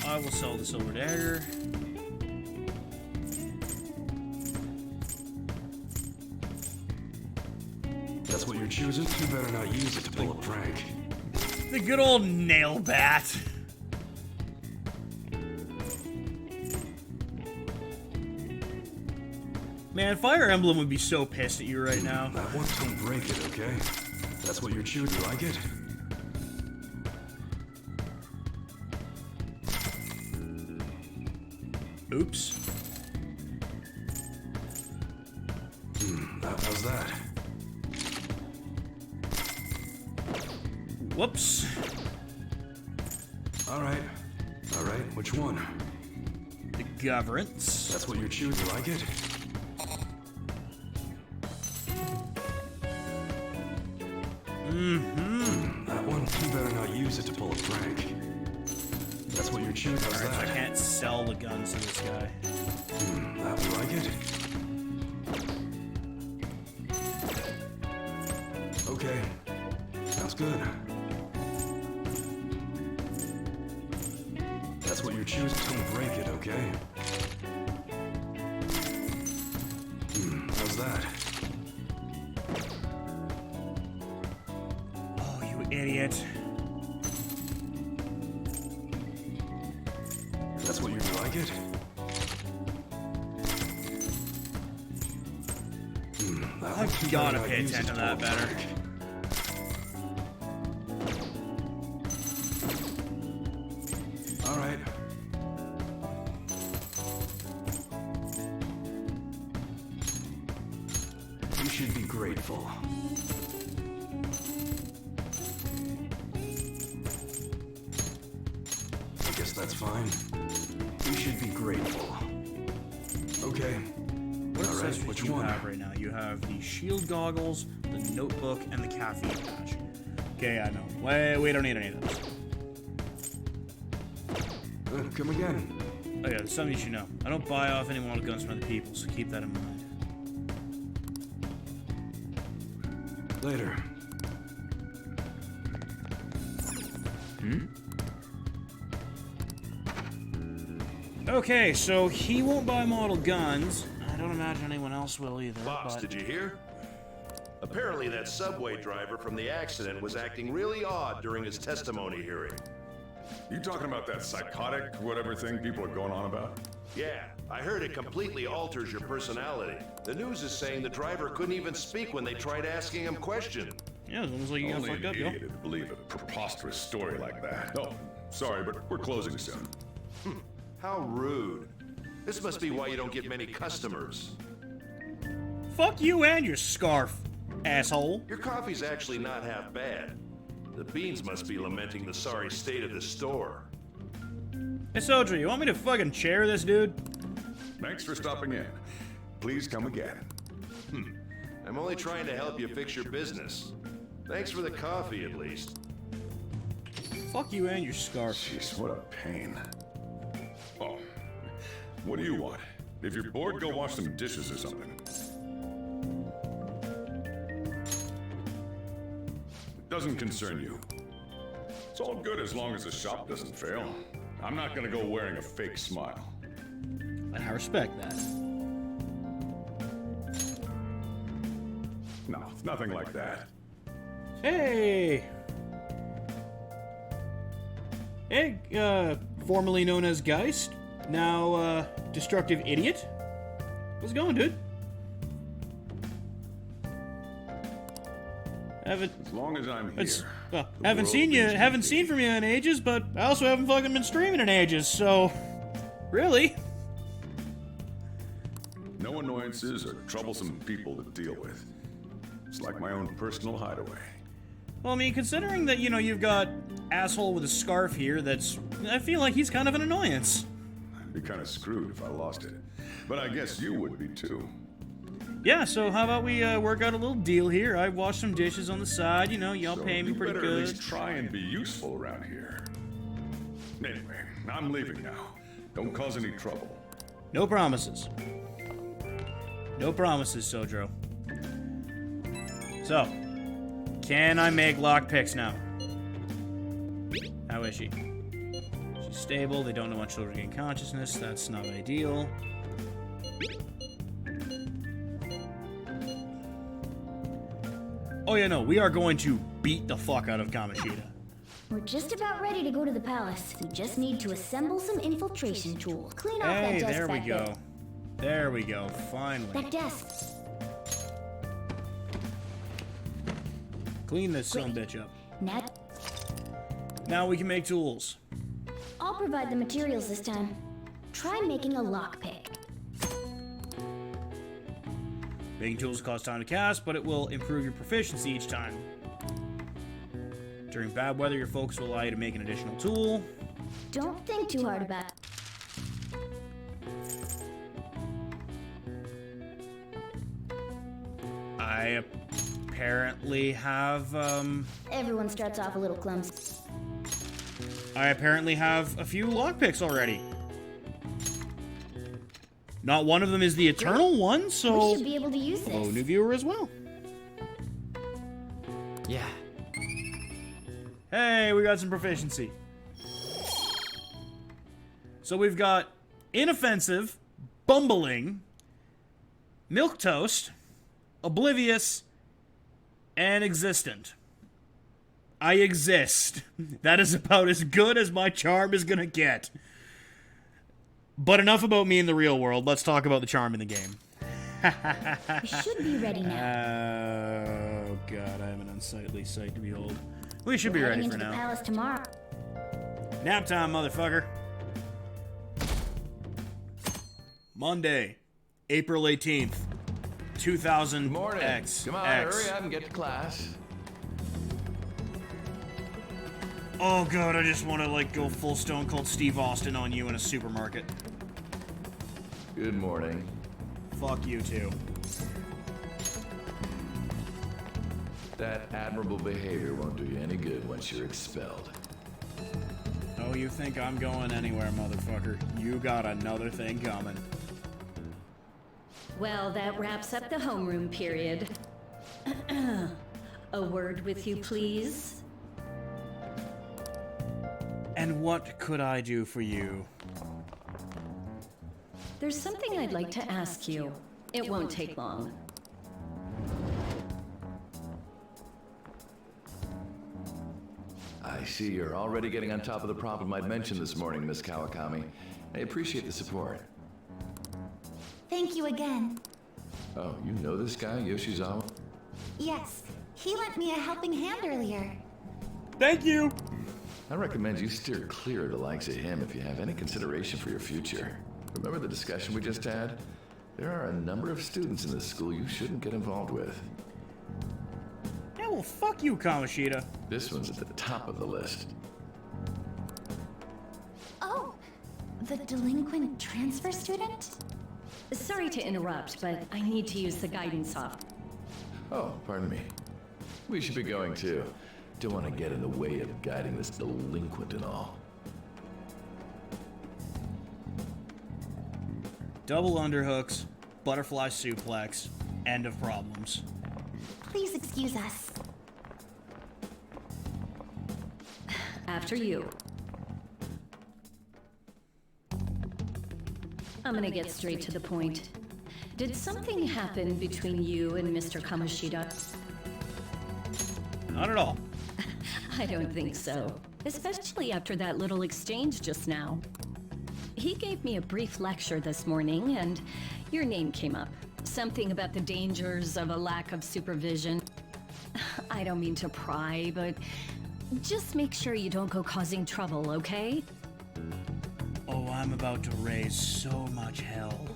I will sell the silver dagger. That's what you're choosing? You better not use it to pull a prank. The good old nail bat. Man, Fire Emblem would be so pissed at you right now. That one, don't break it, okay? That's what you're choosing. You like it? Oops. How's that? Whoops. All right. Which one? The Governance. That's what you're choosing. You like it? That one, you better not use it to pull a prank. That's what you're choosing. Alright, so I can't sell the guns to this guy. That one, like it? Okay. Sounds good. That's what you're choosing. Don't break it, okay? How's that? idiot. That's what you like it? I've gotta pay attention to that better. All right. You should be grateful. I guess that's fine. You should be grateful. Okay. What All right, accessories which do you one? have right now? You have the shield goggles, the notebook, and the caffeine patch. Okay, I know. We don't need any of those. Come again. Oh yeah, there's something you should know. I don't buy off any model guns from other people, so keep that in mind. Later. Okay, so he won't buy model guns. I don't imagine anyone else will either. Boss, but... did you hear? Apparently that subway driver from the accident was acting really odd during his testimony hearing. You talking about that psychotic whatever thing people are going on about? Yeah, I heard it completely alters your personality. The news is saying the driver couldn't even speak when they tried asking him questions. Yeah, it looks like you got Only fucked an up, yo. idiot would believe a preposterous story like that. Oh, sorry, but we're closing soon. How rude. This must be why you don't get many customers. Fuck you and your scarf, asshole. Your coffee's actually not half bad. The beans must be lamenting the sorry state of the store. Hey, Sodra, you want me to fucking chair this dude? Thanks for stopping in. Please come again. I'm only trying to help you fix your business. Thanks for the coffee, at least. Fuck you and your scarf. Jeez, what a pain. Oh, what do you want? If you're bored, go wash some dishes or something. It doesn't concern you. It's all good as long as the shop doesn't fail. I'm not gonna go wearing a fake smile. And I respect that. No, it's nothing like that. Hey! Hey, formerly known as Geist, now, Destructive Idiot. How's it going, dude? Haven't... As long as I'm here. Well, haven't seen from you in ages, but I also haven't fucking been streaming in ages, so... Really? No annoyances or troublesome people to deal with. It's like my own personal hideaway. Well, I mean, considering that, you know, you've got asshole with a scarf here, I feel like he's kind of an annoyance. I'd be kind of screwed if I lost it. But I guess you would be too. Yeah, so how about we work out a little deal here? I wash some dishes on the side, you know, y'all pay me pretty You good. better at least try and be useful around here. Anyway, I'm leaving now. Don't cause any trouble. No promises. No promises, Sodro. So, can I make lockpicks now? How is she? She's stable, they don't know when children gain consciousness, that's not ideal. Oh yeah, no, we are going to beat the fuck out of Kamoshida. We're just about ready to go to the palace. We just need to assemble some infiltration tools. Clean off that Hey, desk there we back go. there. There we go, finally. That desk. Clean this sumbitch up. Now we can make tools. I'll provide the materials this time. Try making a lockpick. Making tools costs time to cast, but it will improve your proficiency each time. During bad weather, your focus will allow you to make an additional tool. Don't think too hard about it. I apparently have, Everyone starts off a little clumsy. I apparently have a few lockpicks already. Not one of them is the eternal one, so... We should be able to use hello, this. new viewer as well. Yeah. Hey, we got some proficiency. So we've got inoffensive, bumbling, milquetoast, oblivious, and existent. I exist. That is about as good as my charm is gonna get. But enough about me in the real world. Let's talk about the charm in the game. We should be ready now. Oh god, I have an unsightly sight to behold. We should be We're ready heading for into the now. palace tomorrow. Nap time, motherfucker. Monday, April 18th, 2000 Morning. X. Come on, X. hurry up and get to class. Oh god, I just want to like go full Stone Cold Steve Austin on you in a supermarket. Good morning. Fuck you too. That admirable behavior won't do you any good once you're expelled. Oh, you think I'm going anywhere, motherfucker? You got another thing coming. Well, that wraps up the homeroom period. A word with you, please? And what could I do for you? There's something I'd like to ask you. It won't take long. I see you're already getting on top of the problem I'd mentioned this morning, Miss Kawakami. I appreciate the support. Thank you again. Oh, you know this guy, Yoshizawa? Yes, he lent me a helping hand earlier. Thank you! I recommend you steer clear of the likes of him if you have any consideration for your future. Remember the discussion we just had? There are a number of students in this school you shouldn't get involved with. Yeah, well, fuck you, Kamoshida. This one's at the top of the list. Oh, the delinquent transfer student? Sorry to interrupt, but I need to use the guidance off. Oh, pardon me. We should be going too. Don't want to get in the way of guiding this delinquent and all. Double underhooks, butterfly suplex, end of problems. Please excuse us. After you. I'm gonna get straight to the point. Did something happen between you and Mr. Kamoshida? Not at all. I don't think so. Especially after that little exchange just now. He gave me a brief lecture this morning, and your name came up. Something about the dangers of a lack of supervision. I don't mean to pry, but just make sure you don't go causing trouble, okay? Oh, I'm about to raise so much hell.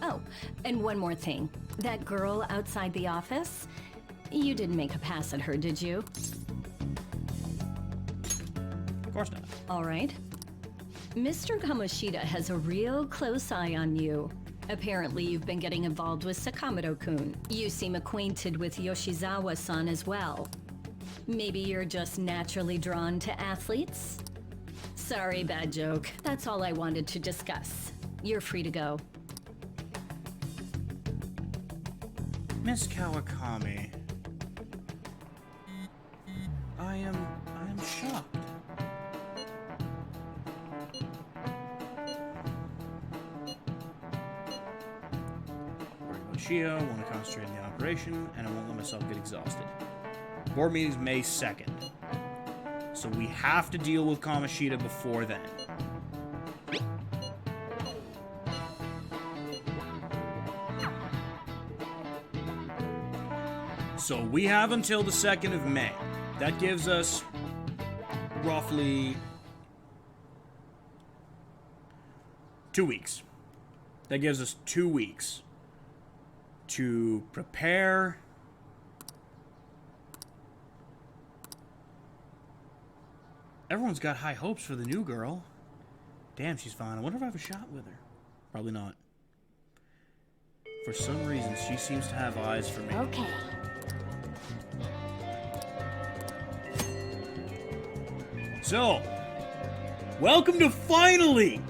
Oh, and one more thing. That girl outside the office? You didn't make a pass at her, did you? Of course not. All right. Mr. Kamoshida has a real close eye on you. Apparently, you've been getting involved with Sakamoto-kun. You seem acquainted with Yoshizawa-san as well. Maybe you're just naturally drawn to athletes? Sorry, bad joke. That's all I wanted to discuss. You're free to go. Miss Kawakami. I am shocked. Worried about Shio, want to concentrate on the operation, and I won't let myself get exhausted. Board meeting's May 2nd. So we have to deal with Kamoshida before then. So we have until the 2nd of May. That gives us roughly 2 weeks. That gives us 2 weeks to prepare. Everyone's got high hopes for the new girl. Damn, she's fine. I wonder if I have a shot with her. Probably not. For some reason, she seems to have eyes for me. Okay. So, welcome to finally,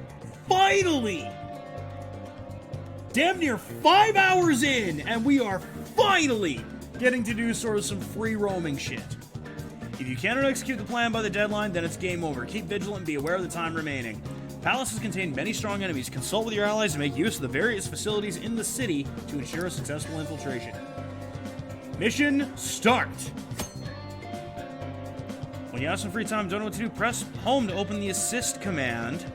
damn near 5 hours in, and we are finally getting to do sort of some free roaming shit. If you cannot execute the plan by the deadline, then it's game over. Keep vigilant and be aware of the time remaining. Palaces contain many strong enemies. Consult with your allies to make use of the various facilities in the city to ensure a successful infiltration. Mission start! When you have some free time, don't know what to do, press home to open the assist command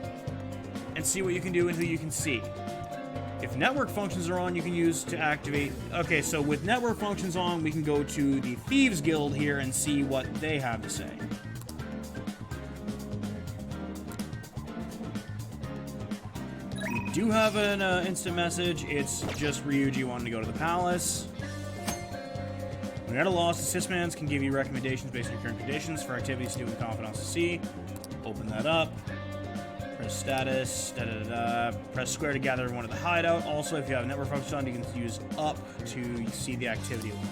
and see what you can do and who you can see. If network functions are on, you can use to activate... Okay, so with network functions on, we can go to the Thieves Guild here and see what they have to say. We do have an instant message. It's just Ryuji wanting to go to the palace. When you're at a loss, assistmans can give you recommendations based on your current conditions for activities to do with Confidence to see. Open that up. Press status. Press square to gather everyone at the hideout. Also, if you have network functions on, you can use up to see the activity log.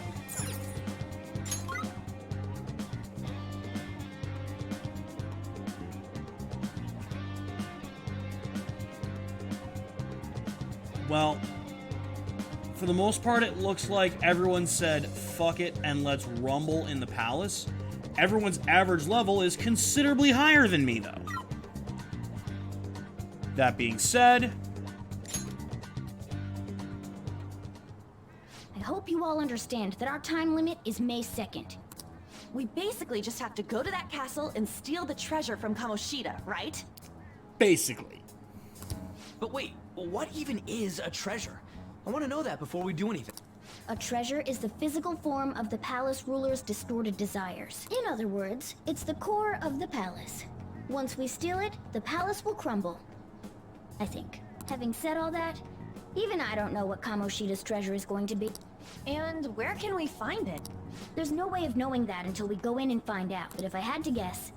Well, for the most part, it looks like everyone said, fuck it, and let's rumble in the palace. Everyone's average level is considerably higher than me, though. That being said... I hope you all understand that our time limit is May 2nd. We basically just have to go to that castle and steal the treasure from Kamoshida, right? Basically. But wait, what even is a treasure? I want to know that before we do anything. A treasure is the physical form of the palace ruler's distorted desires. In other words, it's the core of the palace. Once we steal it, the palace will crumble. I think. Having said all that, even I don't know what Kamoshida's treasure is going to be. And where can we find it? There's no way of knowing that until we go in and find out, but if I had to guess,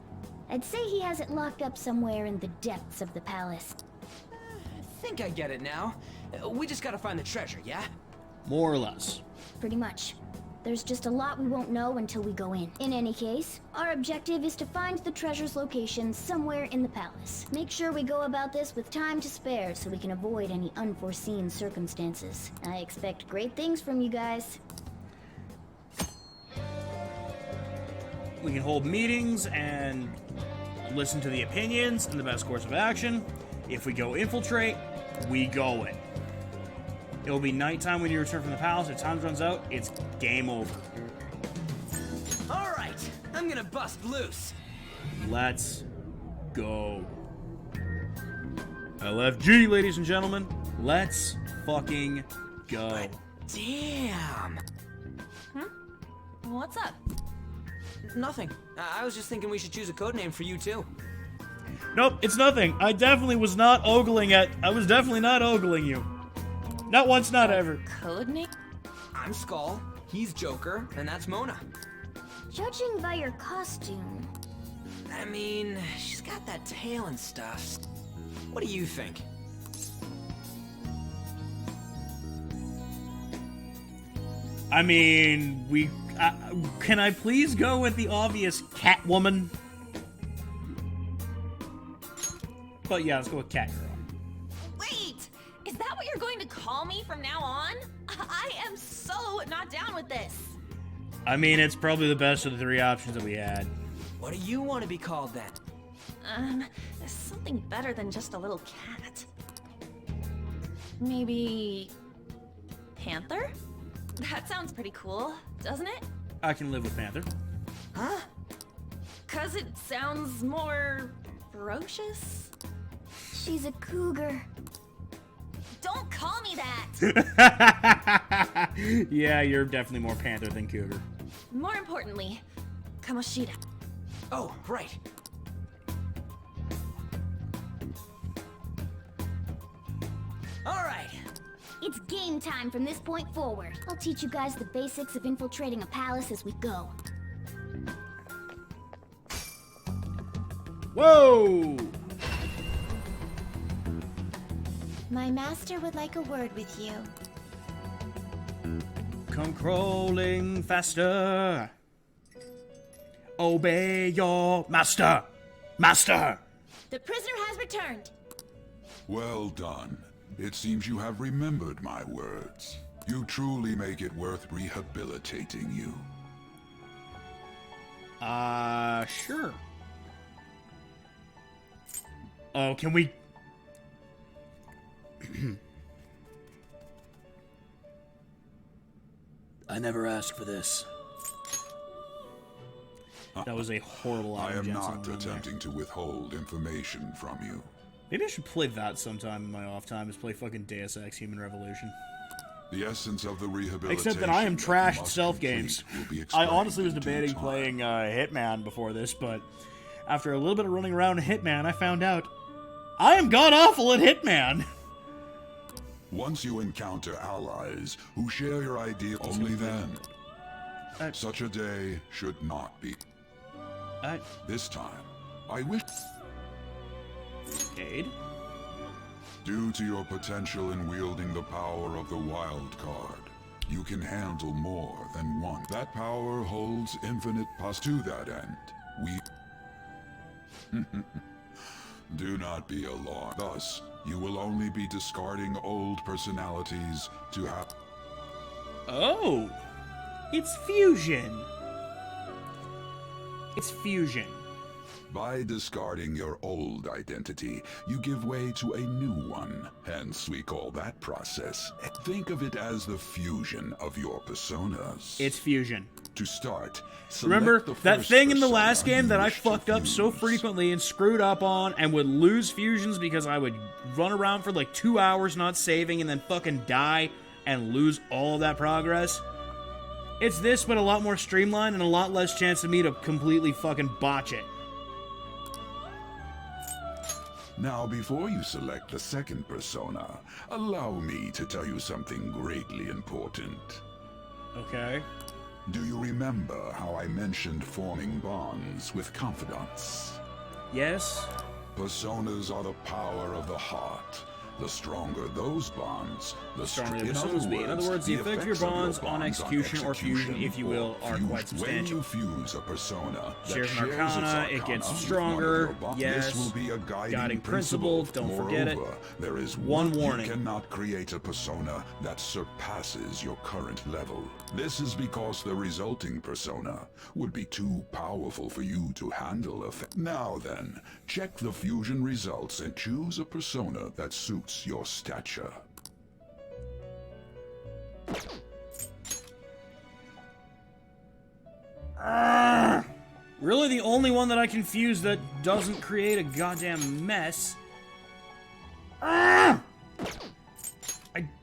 I'd say he has it locked up somewhere in the depths of the palace. I think I get it now. We just gotta find the treasure, yeah? More or less. Pretty much. There's just a lot we won't know until we go in. In any case, our objective is to find the treasure's location somewhere in the palace. Make sure we go about this with time to spare so we can avoid any unforeseen circumstances. I expect great things from you guys. We can hold meetings and listen to the opinions and the best course of action. If we go infiltrate, we go in. It will be nighttime when you return from the palace. If time runs out, it's game over. All right, I'm gonna bust loose. Let's go. LFG, ladies and gentlemen. Let's fucking go. Damn. What's up? Nothing. I was just thinking we should choose a code name for you too. Nope, it's nothing. I definitely was not ogling it. I was definitely not ogling you. Not once, not ever. Code name? I'm Skull, he's Joker, and that's Mona. Judging by your costume... I mean, she's got that tail and stuff. What do you think? I mean, can I please go with the obvious Catwoman? But yeah, let's go with Catgirl. Wait! Is that what you're going to call me from now on? I am so not down with this. I mean, it's probably the best of the three options that we had. What do you want to be called then? There's something better than just a little cat. Maybe... Panther? That sounds pretty cool, doesn't it? I can live with Panther. Huh? 'Cause it sounds more... ferocious? She's a cougar. Don't call me that! Yeah, you're definitely more Panther than Cougar. More importantly, Kamoshida. Oh, right. All right. It's game time from this point forward. I'll teach you guys the basics of infiltrating a palace as we go. Whoa! My master would like a word with you. Come crawling faster. Obey your master. Master! The prisoner has returned. Well done. It seems you have remembered my words. You truly make it worth rehabilitating you. Sure. Oh, can we... I never asked for this. That was a horrible I am Jensen not run there. attempting to withhold information from you. Maybe I should play that sometime in my off time, is play fucking Deus Ex Human Revolution. The essence of the rehabilitation. Except that I am trash at must stealth complete games. will be I explained honestly was in due debating time. playing Hitman before this, but after a little bit of running around in Hitman, I found out I am god-awful at Hitman! Once you encounter allies who share your idea, only then. Such a day should not be. This time, I wish. Aid? Due to your potential in wielding the power of the wild card, you can handle more than one. That power holds infinite to that end. We do not be alarmed. Thus, you will only be discarding old personalities to have. Oh! It's fusion! It's fusion. By discarding your old identity, you give way to a new one. Hence, we call that process. Think of it as the fusion of your personas. It's fusion. To start, Remember select the that first thing in the persona last game you that I wish to fucked up so frequently and screwed up on and would lose fusions because I would run around for like 2 hours not saving and then fucking die and lose all of that progress? It's this, but a lot more streamlined and a lot less chance of me to completely fucking botch it. Now, before you select the second persona, allow me to tell you something greatly important. Okay. Do you remember how I mentioned forming bonds with confidants? Yes. Personas are the power of the heart. The stronger those bonds, the Stronger the in personas be. In other words, the effect of your effects bonds on execution or fusion, if you will, are quite substantial. When you fuse a persona that Shares an shares its arcana, it gets with stronger, one of your bonds, yes. This will be a Guiding principle, don't forget it. Moreover, there is One warning. You cannot create a persona that surpasses your current level. This is because the resulting persona would be too powerful for you to handle. Now then, check the fusion results and choose a persona that suits your stature. Really the only one that I can fuse that doesn't create a goddamn mess? I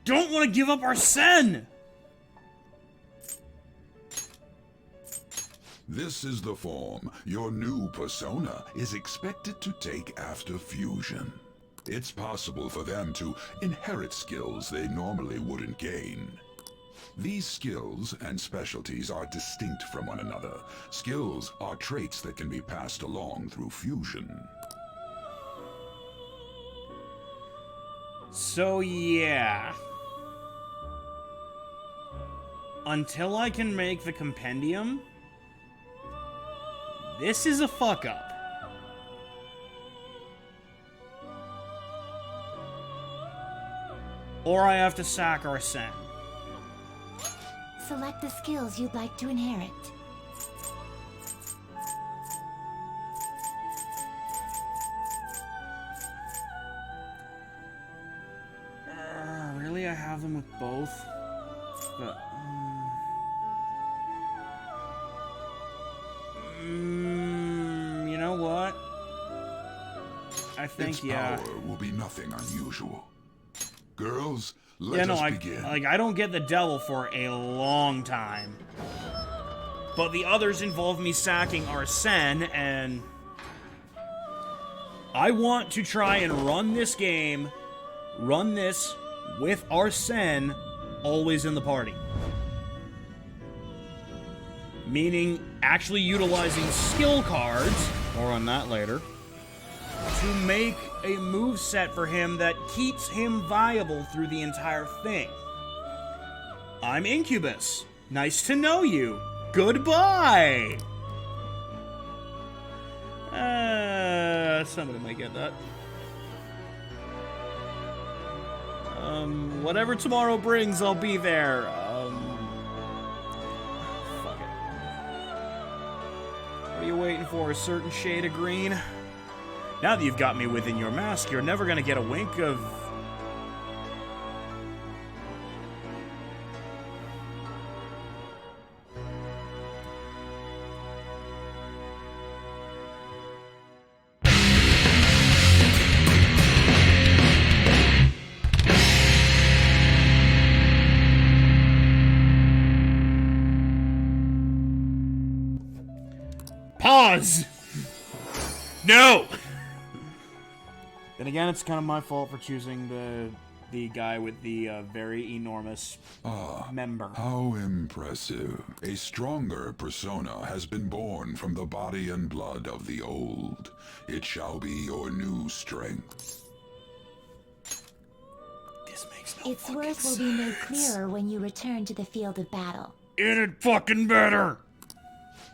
don't want to give up Arsene! This is the form your new persona is expected to take after fusion. It's possible for them to inherit skills they normally wouldn't gain. These skills and specialties are distinct from one another. Skills are traits that can be passed along through fusion. So yeah. Until I can make the compendium, this is a fuck up. Or I have to sack Arsene. Select the skills you'd like to inherit. Really, I have them with both? But, you know what? I think, Its yeah. power will be nothing unusual. Girls, Yeah, let no, us I begin. I don't get the devil for a long time. But the others involve me sacking Arsene, and I want to try and run this game, run this with Arsene always in the party. Meaning actually utilizing skill cards, more on that later, to make a move set for him that keeps him viable through the entire thing. I'm Incubus. Nice to know you. Goodbye! Somebody might get that. Whatever tomorrow brings, I'll be there. Fuck it. What are you waiting for? A certain shade of green? Now that you've got me within your mask, you're never gonna get a wink of... Pause! No! And again, it's kind of my fault for choosing the guy with the very enormous member. How impressive. A stronger persona has been born from the body and blood of the old. It shall be your new strength. Its worth will be made clearer when you return to the field of battle. Ain't it fucking better?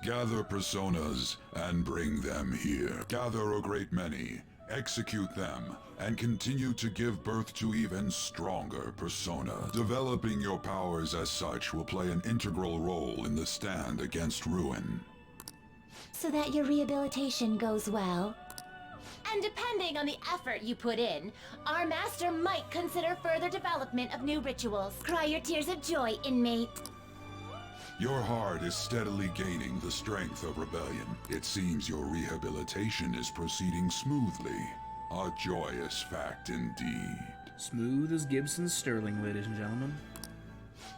Gather personas and bring them here. Gather a great many, execute them, and continue to give birth to even stronger persona. Developing your powers as such will play an integral role in the stand against ruin. So that your rehabilitation goes well. And depending on the effort you put in, our master might consider further development of new rituals. Cry your tears of joy, inmate. Your heart is steadily gaining the strength of rebellion. It seems your rehabilitation is proceeding smoothly. A joyous fact indeed. Smooth as Gibson's Sterling, ladies and gentlemen.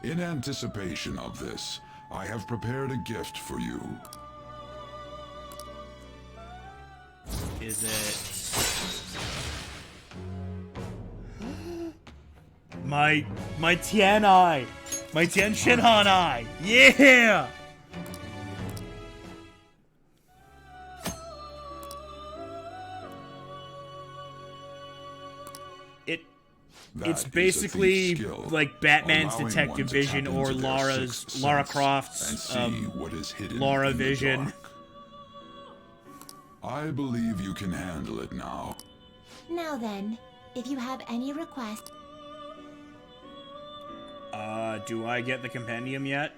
In anticipation of this, I have prepared a gift for you. Is it... My Tian Eye! My Tian Shinhan Eye! Yeah! It's basically like Batman's Detective Vision or Lara Croft's Lara Vision. I believe you can handle it now. Now then, if you have any requests... Do I get the compendium yet?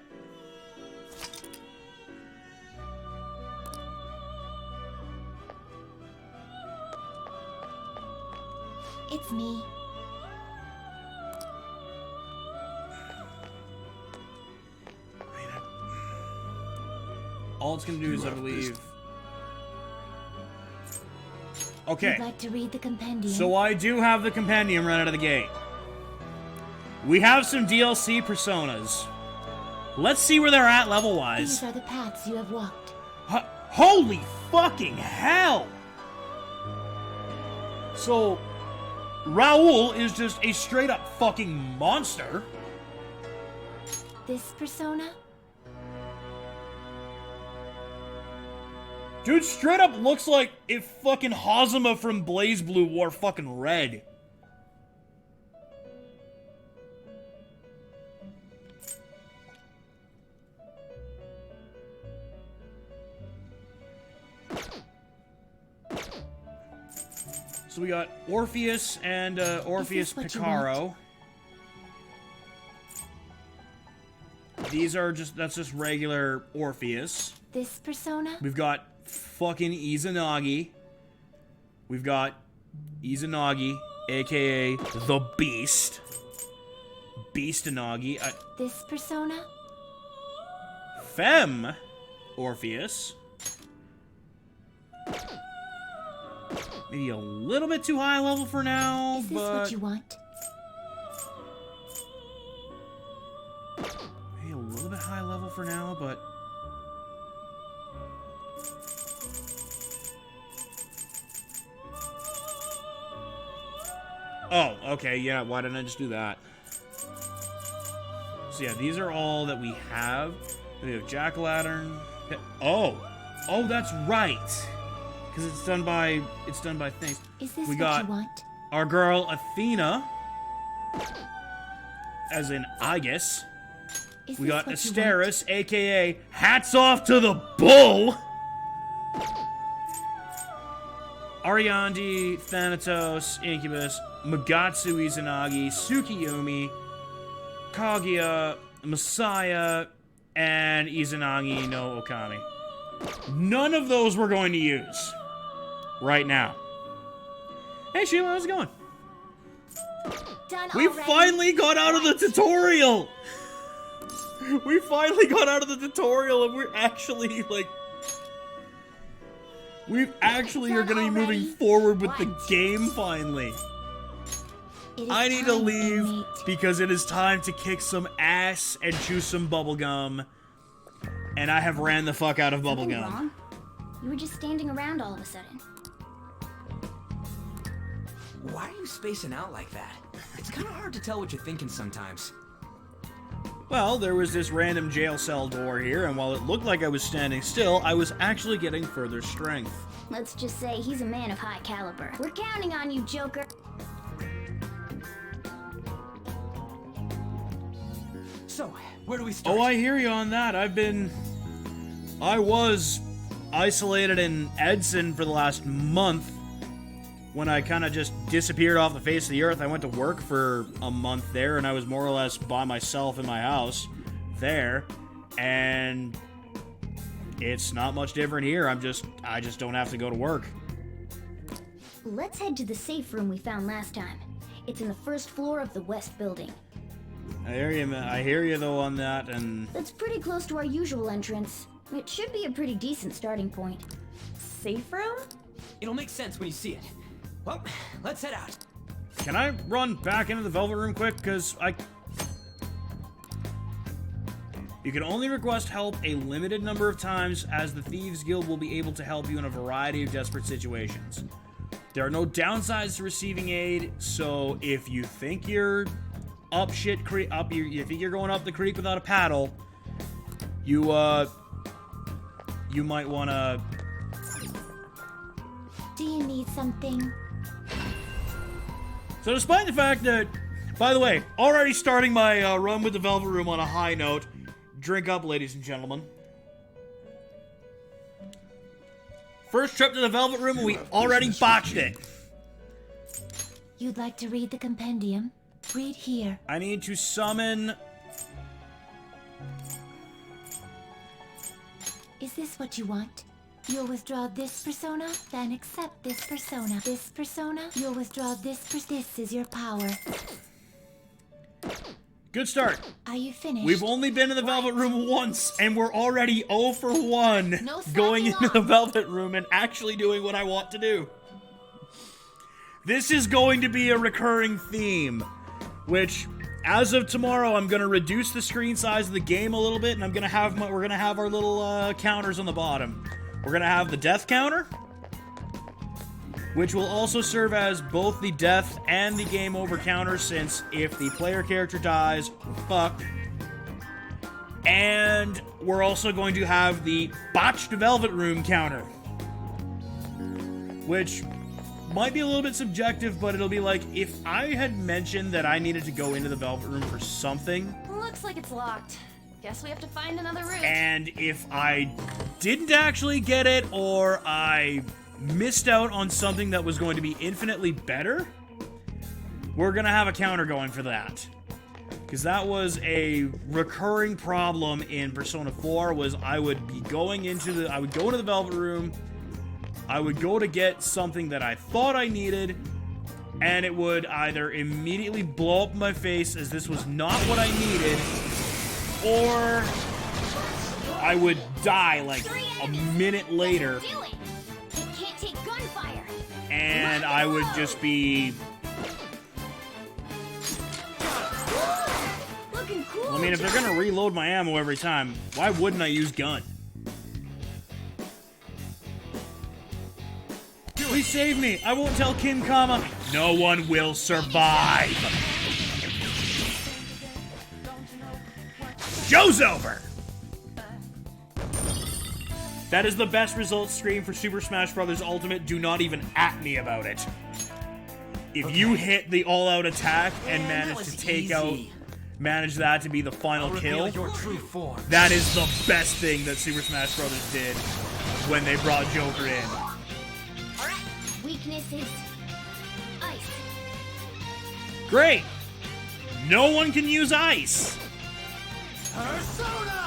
It's me. All it's gonna do is, I believe... Okay. You'd like to read the compendium? So I do have the compendium right out of the gate. We have some DLC personas. Let's see where they're at level-wise. These are the paths you have walked. Holy fucking hell! So, Raoul is just a straight-up fucking monster. This persona? Dude straight up looks like if fucking Hazama from Blaze Blue wore fucking red. So we got Orpheus and Orpheus Picaro. These are that's just regular Orpheus. This persona? We've got fucking Izanagi. We've got Izanagi, aka the Beast. Beastanagi. This persona? Femme Orpheus. Maybe a little bit too high level for now, Is this what you want? Maybe a little bit high level for now, but... Oh, okay, yeah, why didn't I just do that? So yeah, these are all that we have. We have Jack-o'-lantern. Oh, that's right. Because it's done by things. Is this we what got you want? Our girl Athena, as in Aegis. Is We this got what you Asteris, aka Hats Off to the Bull. Ariandi, Thanatos, Incubus, Magatsu Izanagi, Tsukiyomi, Kaguya, Messiah, and Izanagi no Okami. None of those we're going to use right now. Hey Sheila, how's it going? Done We already? finally got out of the tutorial! We finally got out of the tutorial and we're actually, like... We actually are gonna be moving forward with the game finally. I need to leave because it is time to kick some ass and chew some bubblegum. And I have ran the fuck out of bubblegum. You were just standing around all of a sudden. Why are you spacing out like that? It's kind of hard to tell what you're thinking sometimes. Well, there was this random jail cell door here, and while it looked like I was standing still, I was actually getting further strength. Let's just say he's a man of high caliber. We're counting on you, Joker. So, where do we start? Oh, I hear you on that. I was isolated in Edson for the last month. When I kind of just disappeared off the face of the earth, I went to work for a month there, and I was more or less by myself in my house there, and it's not much different here. I just don't have to go to work. Let's head to the safe room we found last time. It's in the first floor of the west building. I hear you though on that, and That's pretty close to our usual entrance. It should be a pretty decent starting point. Safe room? It'll make sense when you see it. Well, let's head out. can I run back into the Velvet Room quick? Because You can only request help a limited number of times, as the Thieves Guild will be able to help you in a variety of desperate situations. There are no downsides to receiving aid, so if you think you're up shit creek, you think you're going up the creek without a paddle, you might wanna. Do you need something? So despite the fact that, by the way, already starting my run with the Velvet Room on a high note, drink up, ladies and gentlemen. First trip to the Velvet Room and we already botched it. You'd like to read the compendium? Read here. I need to summon... Is this what you want? You'll withdraw this persona, then accept this persona. This persona, you'll withdraw this This is your power. Good start. Are you finished? We've only been in the Velvet Room once, and we're already 0 for 1 No going slacking into the Velvet Room and actually doing what I want to do. This is going to be a recurring theme, which, as of tomorrow, I'm going to reduce the screen size of the game a little bit, and we're going to have our little counters on the bottom. We're going to have the death counter, which will also serve as both the death and the game over counter, since if the player character dies, we're fucked. And we're also going to have the botched Velvet Room counter, which might be a little bit subjective, but it'll be like, if I had mentioned that I needed to go into the Velvet Room for something, Looks like it's locked. Guess we have to find another route. and if I didn't actually get it, or I missed out on something that was going to be infinitely better, we're gonna have a counter going for that. Because that was a recurring problem in Persona 4, was I would go into the Velvet Room, I would go to get something that I thought I needed, and it would either immediately blow up in my face as this was not what I needed, or I would die like a minute later, It can't take gunfire. and I would just be... Looking cool. I mean, if they're gonna reload my ammo every time, why wouldn't I use gun? Please save me! I won't tell Kin Kama. No one will survive! Show's over! That is the best results screen for Super Smash Bros. Ultimate. Do not even at me about it. If you hit the all-out attack and manage to take out... manage that to be the final kill, Your true form. that is the best thing that Super Smash Bros. Did when they brought Joker in. Alright. Weakness is ice. Great! No one can use ice! Persona!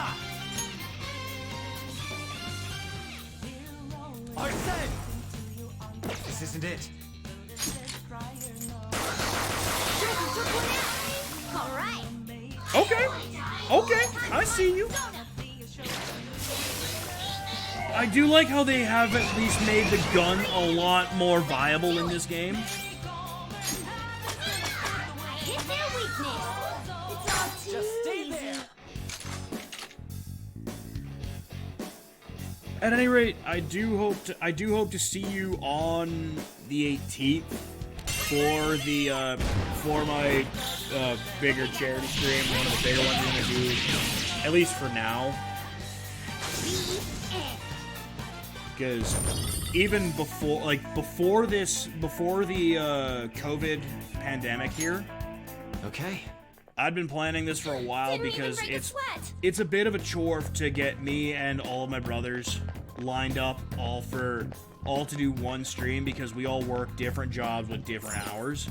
Arsene! This isn't it. Alright. Okay. Okay, I see you. I do like how they have at least made the gun a lot more viable in this game. Hit their weakness. It's all too Just stay easy. there. At any rate, I do hope to see you on the 18th for the for my bigger charity stream, one of the bigger ones we're gonna do, at least for now. Because even before the COVID pandemic here, okay, I'd been planning this for a while because it's a bit of a chore to get me and all of my brothers lined up all to do one stream, because we all work different jobs with different hours.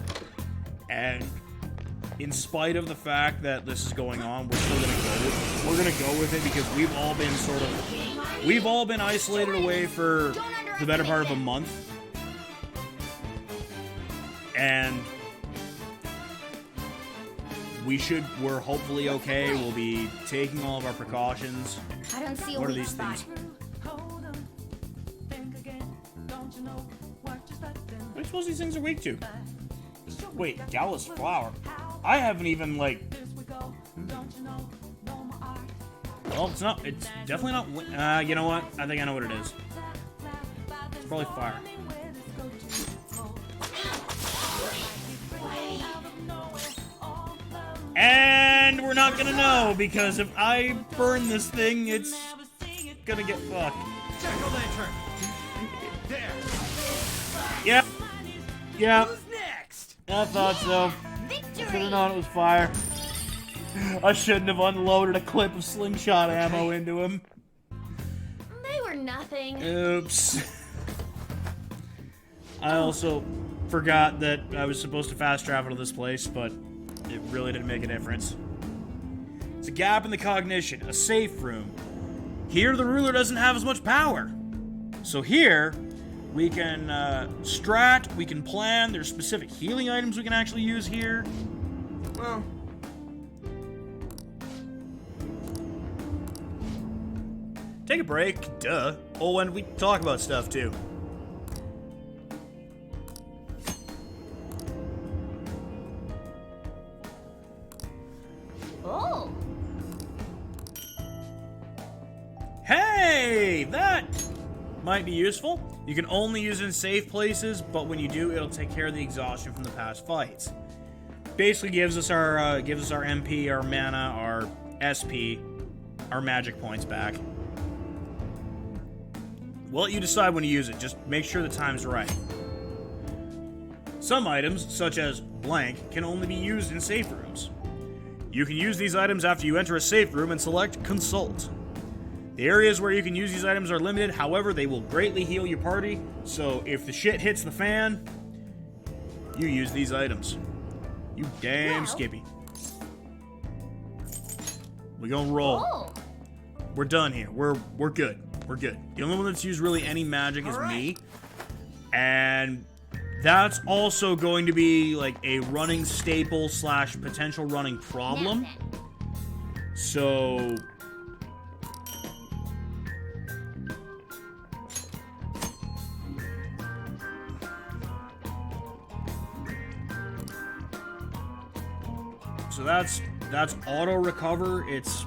And in spite of the fact that this is going on, we're still gonna go with it because we've all been isolated away for the better part of a month. And we're hopefully okay. We'll be taking all of our precautions. I don't see What are these things? What are you suppose these things are weak to? Wait, Gallus flower. I haven't even, like... Well, it's not... It's definitely not... you know what? I think I know what it is. It's probably fire. And we're not gonna know, because if I burn this thing, it's gonna get fucked. Jack-o'-lantern! There! Yep. Yep. Who's next? I thought so. I should have known it was fire. I shouldn't have unloaded a clip of slingshot ammo into him. They were nothing. Oops. I also forgot that I was supposed to fast travel to this place, but it really didn't make a difference. It's a gap in the cognition, a safe room. Here, the ruler doesn't have as much power. So here, we can strat, we can plan, there's specific healing items we can actually use here. Well... Take a break, duh. Oh, and we talk about stuff, too. Oh! Hey! That might be useful. You can only use it in safe places, but when you do, it'll take care of the exhaustion from the past fights. Basically gives us our MP, our mana, our SP, our magic points back. We'll let you decide when to use it, just make sure the time's right. Some items, such as blank, can only be used in safe rooms. You can use these items after you enter a safe room and select Consult. The areas where you can use these items are limited, however, they will greatly heal your party, so if the shit hits the fan, you use these items. You damn Skippy. We gonna roll. Oh. We're done here. We're good. We're good. The only one that's used really any magic is me. And that's also going to be like a running staple / potential running problem. So... So that's auto recover. It's...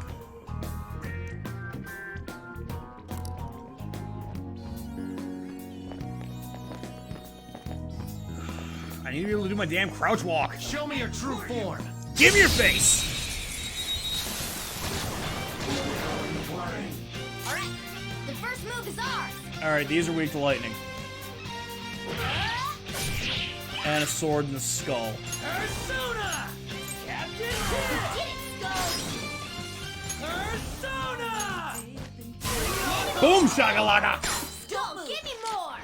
I need to be able to do my damn crouch walk. Show me your true form. Give me your face. Alright, the first move is ours. Alright, these are weak to lightning. And a sword in the skull. Persona! Captain Persona! Boom shakalaka! Go, give me more.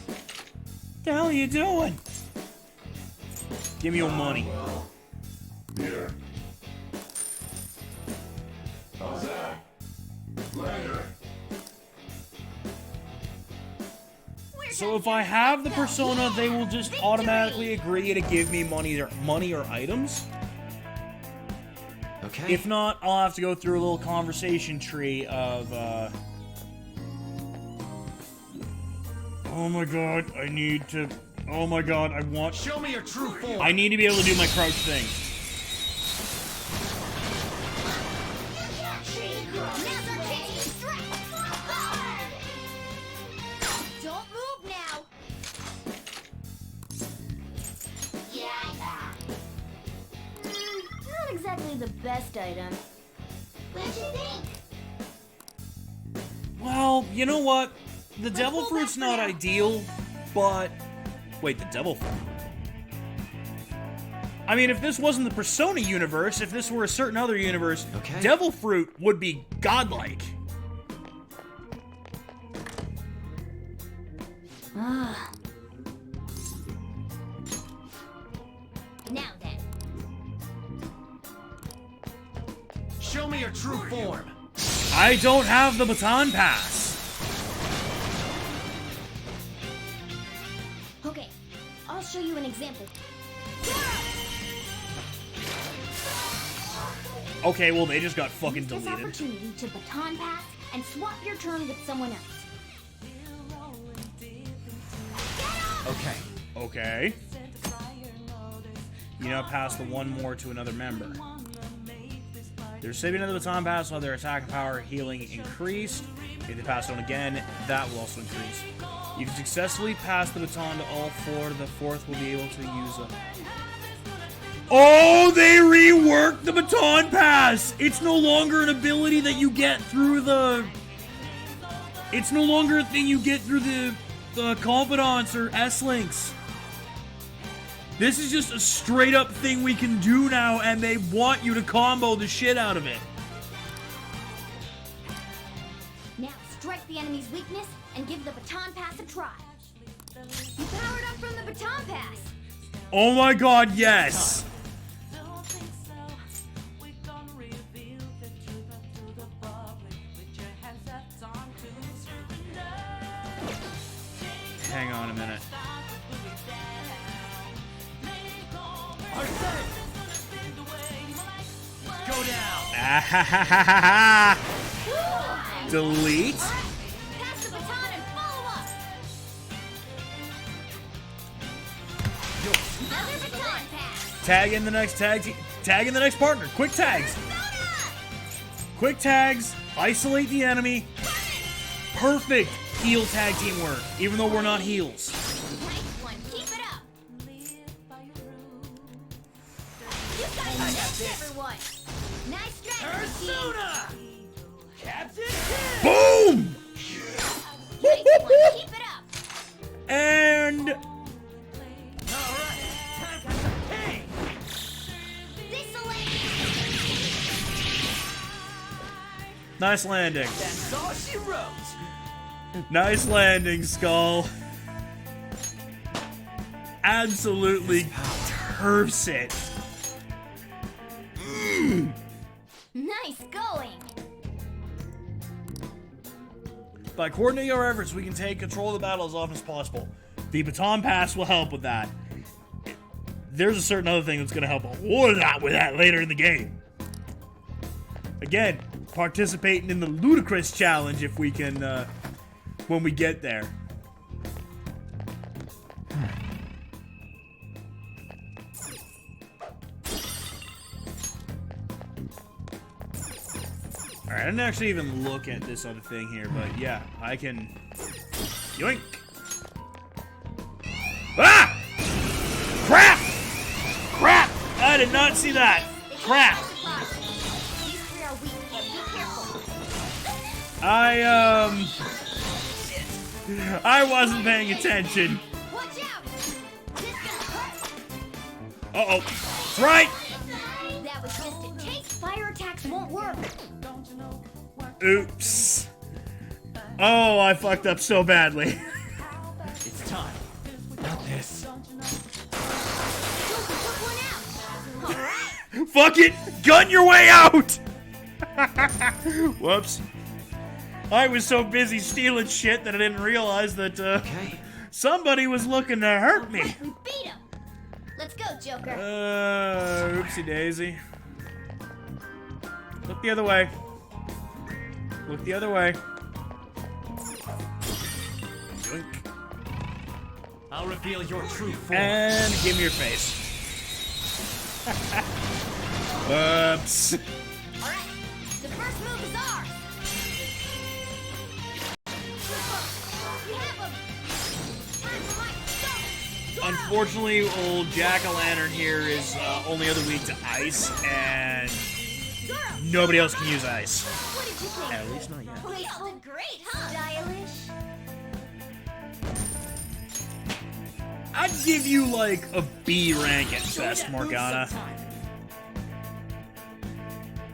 What the hell are you doing? Give me your money. Here. How's that? Later. So if I have the persona, they will just automatically agree to give me money or items. Okay. If not, I'll have to go through a little conversation tree of, oh my god, I need to... Oh my god, I want... Show me your true form. I need to be able to do my crouch thing. the best item. What'd you think? Well, you know what? The devil fruit's not ideal, but... Wait, the devil fruit? I mean, if this wasn't the Persona universe, if this were a certain other universe, devil fruit would be godlike. Ah. Now then. Show me your true form. I don't have the baton pass. Okay, I'll show you an example. Okay, well, they just got fucking Use this deleted. opportunity to baton pass and swap your turn with someone else. Okay. Okay. You now pass the one more to another member. They're saving another baton pass while their attack and power healing increased. If they pass it on again, that will also increase. You can successfully pass the baton to all four. The fourth will be able to use a... Oh, they reworked the baton pass! It's no longer an ability that you get through the... It's no longer a thing you get through the confidants or S-links. This is just a straight up thing we can do now, and they want you to combo the shit out of it. Now strike the enemy's weakness and give the baton pass a try. You powered up from the baton pass. Oh my god, yes! Hang on a minute. Go down. Delete. Pass the baton and follow up. Another baton pass. Tag in the next tag in the next partner. Quick tags. Quick tags. Isolate the enemy. Perfect heel tag team work, even though we're not heels. Nice one. Keep it up. You guys are everyone. Nice strategy. Persona! Captain Boom! Nice one. Keep it up. And Alright, time for some pain! nice landing. That's all she wrote! Nice landing, Skull. Absolutely turfs it. Nice going. By coordinating our efforts, we can take control of the battle as often as possible. The baton pass will help with that. There's a certain other thing that's going to help a whole lot with that later in the game. Again, participating in the ludicrous challenge if we can, when we get there. Alright, I didn't actually even look at this other thing here, but yeah, I can... Yoink! Ah! Crap! Crap! I did not see that! Crap! I wasn't paying attention. Uh-oh. That's right! That was just a taste. Fire attacks won't work. Oops. Oh, I fucked up so badly. It's time. Not this. Fuck it! Gun your way out! Whoops. I was so busy stealing shit that I didn't realize that, somebody was looking to hurt me. We beat him. Let's go, Joker. Oopsie daisy. Look the other way. Look the other way. Yoink. I'll reveal your true form. And give me your face. Whoops. Alright, the first move is ours. We have him. Time for my Unfortunately, old Jack-o'-lantern here is only other weak to ice, and nobody else can use ice. At least not yet. We all did great, huh? Stylish. I'd give you like a B rank at best, Morgana.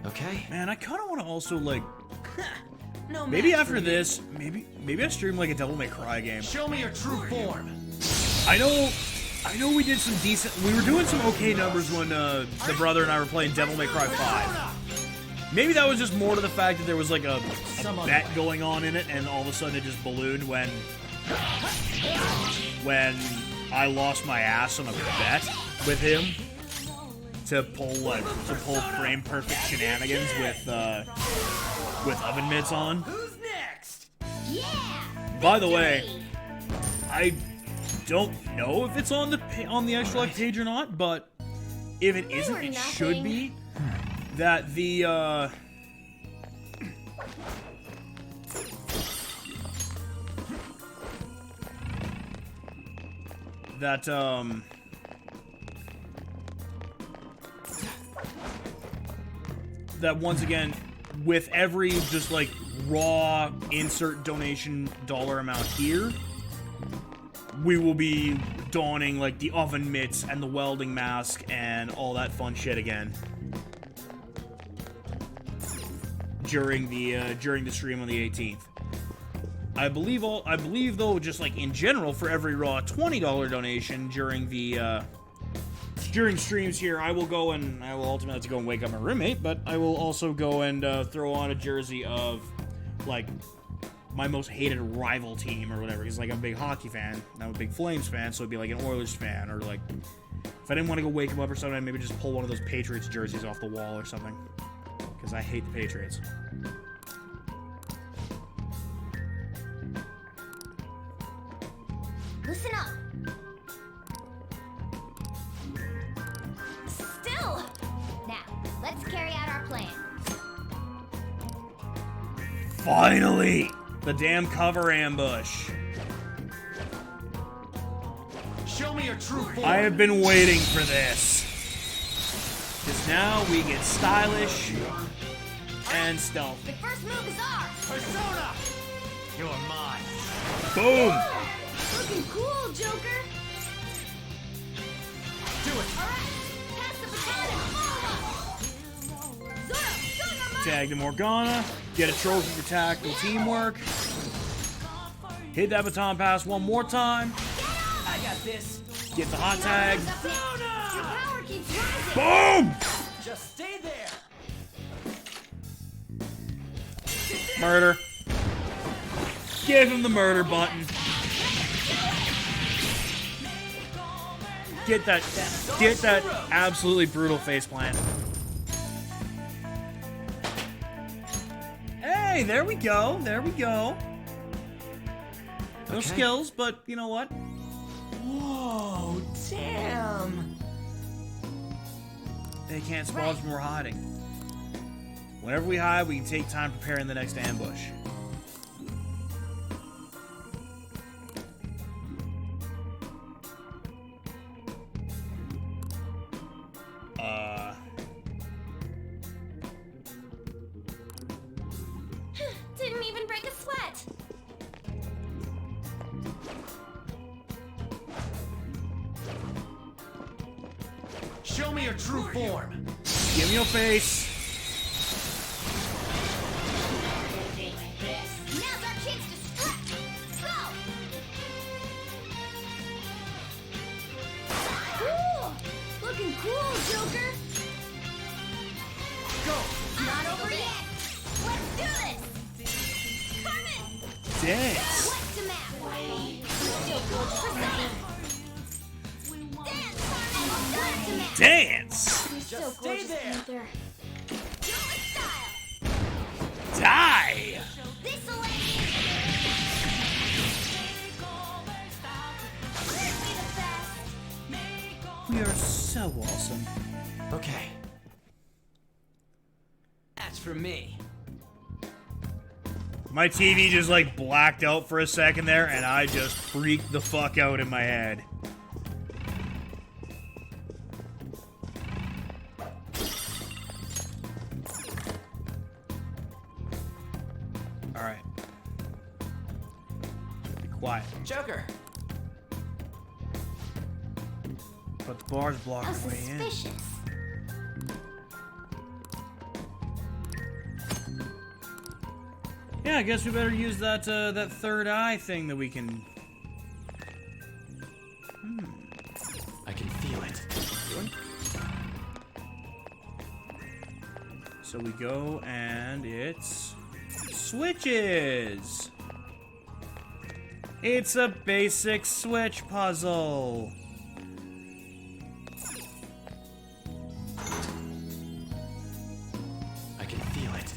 Okay. Man, I kind of want to also like. No Maybe match after for this, maybe I stream like a Devil May Cry game. Show me your true form. I know we did some decent. We were doing some okay numbers when the brother and I were playing Devil May Cry 5. Maybe that was just more to the fact that there was like a bet going on in it, and all of a sudden it just ballooned when I lost my ass on a bet with him to pull frame perfect shenanigans with oven mitts on. Who's next? Yeah. By the way, I don't know if it's on the actual like, page or not, but if it isn't, it should be. That the that once again, with every just like raw insert donation dollar amount here, we will be donning like the oven mitts and the welding mask and all that fun shit again during the stream on the 18th. I believe though, just like in general, for every raw $20 donation during the during streams here, I will ultimately have to go and wake up my roommate, but I will also go and throw on a jersey of like my most hated rival team or whatever, because like I'm a big hockey fan, I'm a big Flames fan, so it'd be like an Oilers fan, or like if I didn't want to go wake him up or something, I'd maybe just pull one of those Patriots jerseys off the wall or something, because I hate the Patriots. Listen up. Still. Now, let's carry out our plan. Finally! The damn cover ambush. Show me your true form. I have been waiting for this. Because now we get stylish and stealth. The first move is ours. Persona! You're mine. Boom! Looking cool, Joker. Do it. All right. Pass the baton and follow up. Zoro, Tag to Morgana. Get a trophy for tactical teamwork. Hit that baton pass one more time. I got this. Get the hot tag. Your power keeps rising. Boom! Just stay there. Murder. Give him the murder button. Get that absolutely brutal face plant. Hey, there we go. There we go. No skills, but you know what? Whoa, damn. They can't spot us when we're hiding. Whenever we hide, we can take time preparing the next ambush. Didn't even break a sweat. Show me your true form. Give me your face. Now's our chance to strike. Go. Cool. Looking cool, Joker. Go. Not over yet. Let's do this. Carmen. Dance. What's the map? Still coach persona. Dance, Carmen. What's the map? Dance. Just stay there. Do it style. Die. This'll let We are so awesome. Okay. That's for me. My TV just like blacked out for a second there, and I just freaked the fuck out in my head. Quiet. Joker! But the bar's blocking How the way in. suspicious. Yeah, I guess we better use that that third eye thing that we can. I can feel it. So we go and it's switches. It's a basic switch puzzle. I can feel it.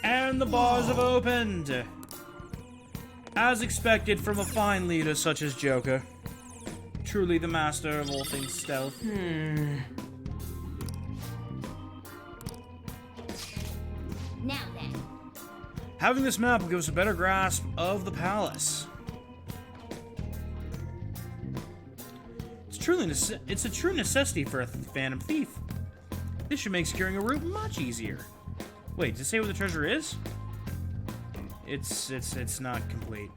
And the bars have opened. As expected from a fine leader such as Joker. Truly the master of all things stealth. Now then. Having this map will give us a better grasp of the palace. It's a true necessity for a phantom thief. This should make securing a route much easier. Wait, does it say where the treasure is? It's not complete.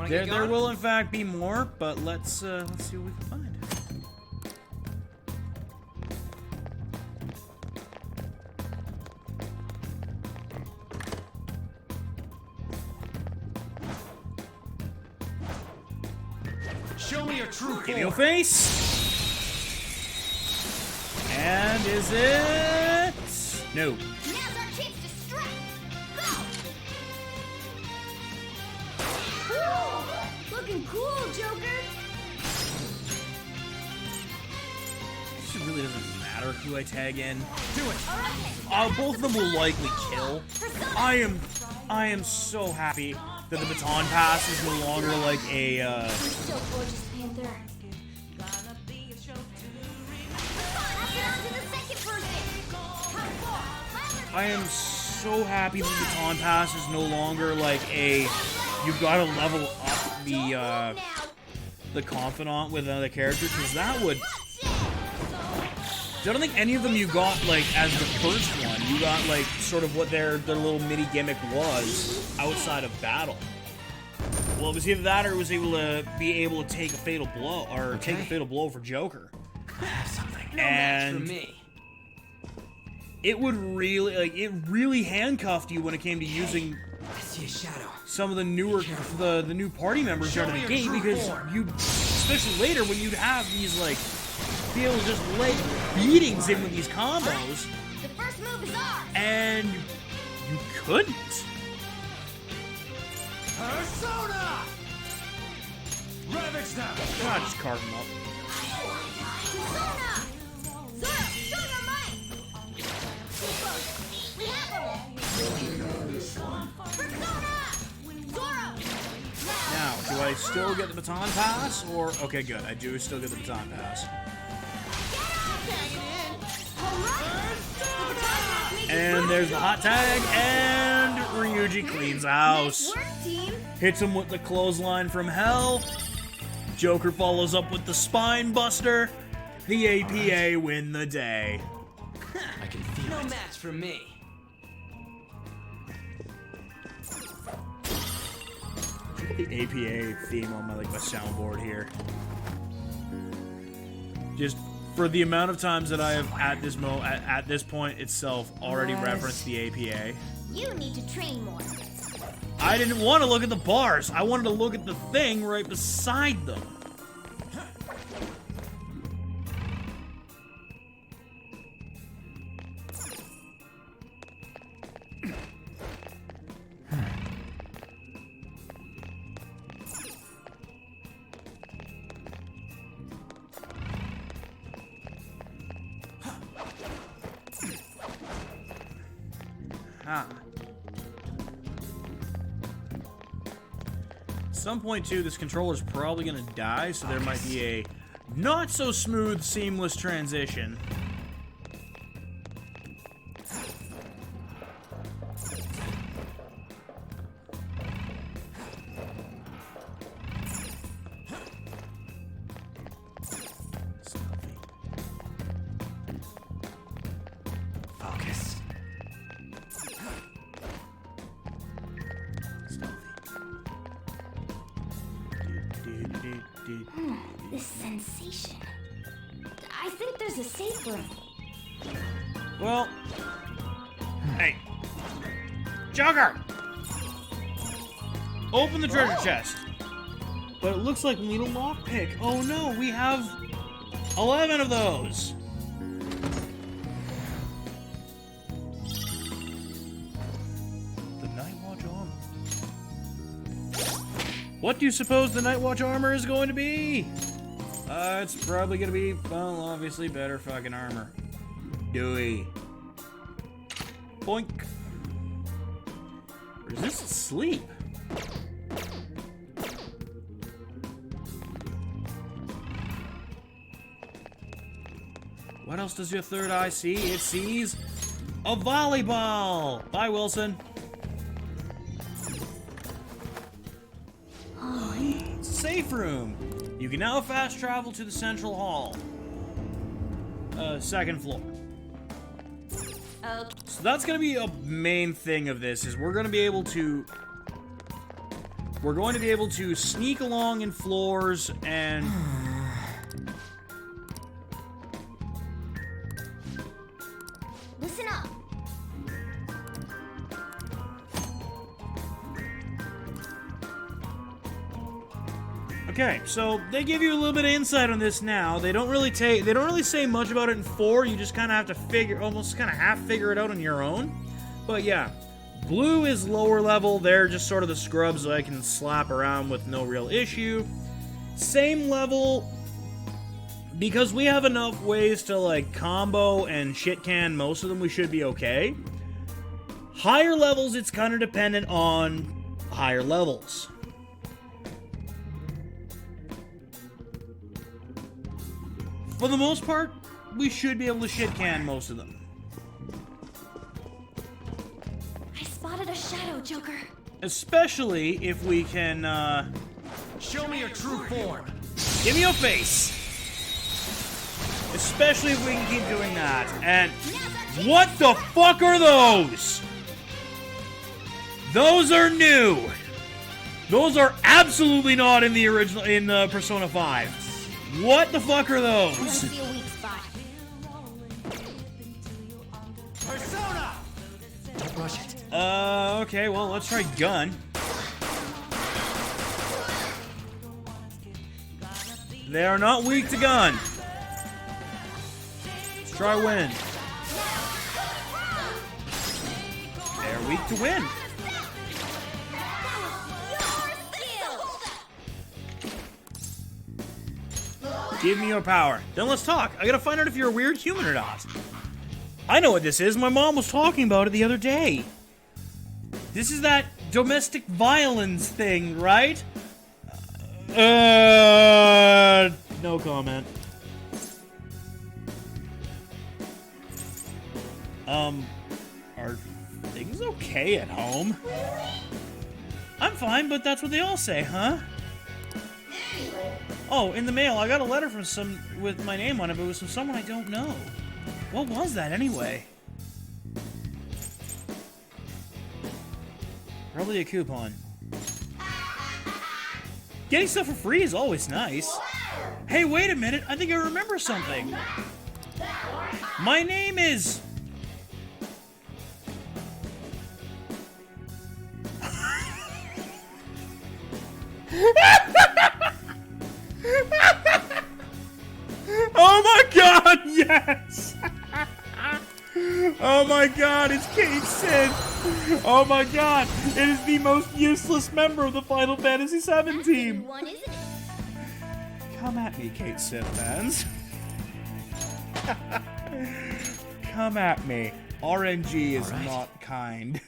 There will in fact be more, but let's see what we can find. Show me your true Give me your face. And is it? No. Now's our chance to strike. Go! Cool! Looking cool, Joker. It really doesn't matter who I tag in. Do it. Both of them will likely kill. I am so happy that the baton pass is no longer like a. So gorgeous, Panther. I am so happy that the baton pass is no longer like a. You've got to level up the confidant with another character, because that would. I don't think any of them you got like as the first one. You got like sort of what their little mini gimmick was outside of battle. Well, it was either that or it was able to take a fatal blow or take a fatal blow for Joker. And for me. It would really handcuffed you when it came to using I see a shadow. some of the the new party members out of the gate, because you, especially later when you'd have these like be able to just lay beatings in with these combos, The first move is ours. and you couldn't. Persona! Ravage them! God, just carve them up. Persona! Zoro, show your might! We have him! Persona! Zoro! Now, do I still get the baton pass, or okay, good, I do still get the baton pass. And there's the hot tag, and Ryuji cleans the house. Nice work, team! Hits him with the clothesline from hell. Joker follows up with the spine buster. The APA win the day. I can feel No it. match for me. The APA theme on my soundboard here. Just for the amount of times that I have at this point itself already referenced the APA. You need to train more. I didn't want to look at the bars. I wanted to look at the thing right beside them. Ah. At some point, too, this controller's probably going to die, so there might be a not so smooth, seamless transition. station. I think there's a safe room. Well, hey, Joker! Open the treasure chest. But it looks like we need a lockpick. Oh no, we have 11 of those. The Night Watch armor. What do you suppose the Night Watch armor is going to be? It's probably gonna be, well, obviously better fucking armor. Dewey. Boink. Resist sleep. What else does your third eye see? It sees a volleyball! Bye, Wilson. Safe room. You can now fast travel to the central hall. Second floor. Okay. So that's gonna be a main thing of this, is we're going to be able to sneak along in floors and Listen up. okay, so they give you a little bit of insight on this now. They don't really say much about it in 4. You just kind of have to almost kind of half figure it out on your own. But yeah, blue is lower level. They're just sort of the scrubs that I can slap around with no real issue. Same level, because we have enough ways to like combo and shit can most of them, we should be okay. Higher levels, it's kind of dependent on higher levels. For the most part, we should be able to shit can most of them. I spotted a shadow, Joker. Especially if we can, Show me your true form. give me your face. Especially if we can keep doing that. And what the fuck are those? Those are new. Those are absolutely not in the original, in Persona 5. What the fuck are those? See a weak spot. Persona! Don't rush it. Okay, well, let's try gun. They are not weak to gun. Let's try wind. They're weak to wind. Give me your power. Then let's talk. I gotta find out if you're a weird human or not. I know what this is. My mom was talking about it the other day. This is that domestic violence thing, right? No comment. Are things okay at home? I'm fine, but that's what they all say, huh? Oh, in the mail, I got a letter from some with my name on it, but it was from someone I don't know. What was that anyway? Probably a coupon. Getting stuff for free is always nice. Hey, wait a minute. I think I remember something. My name is... Oh my god, yes! Oh my god, it's Kate Sith! Oh my god, it is the most useless member of the Final Fantasy VII team! Come at me, Kate Sith fans. Come at me. RNG is not kind.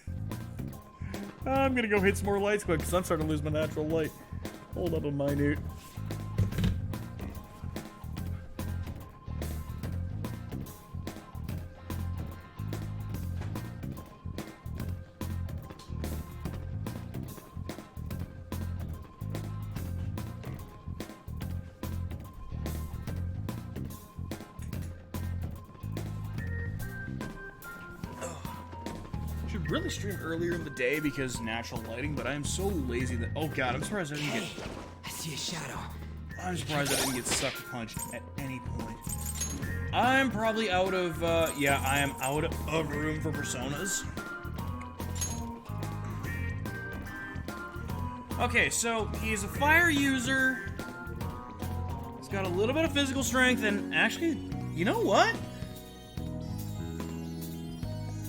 I'm gonna go hit some more lights quick, because I'm starting to lose my natural light. Hold up a minute. Really stream earlier in the day because natural lighting, but I am so lazy that... Oh god, I'm surprised I didn't get... I see a shadow. I'm surprised I didn't get sucker punched at any point. I'm probably out of, yeah, I am out of room for personas. Okay, so he's a fire user. He's got a little bit of physical strength, and actually, you know what?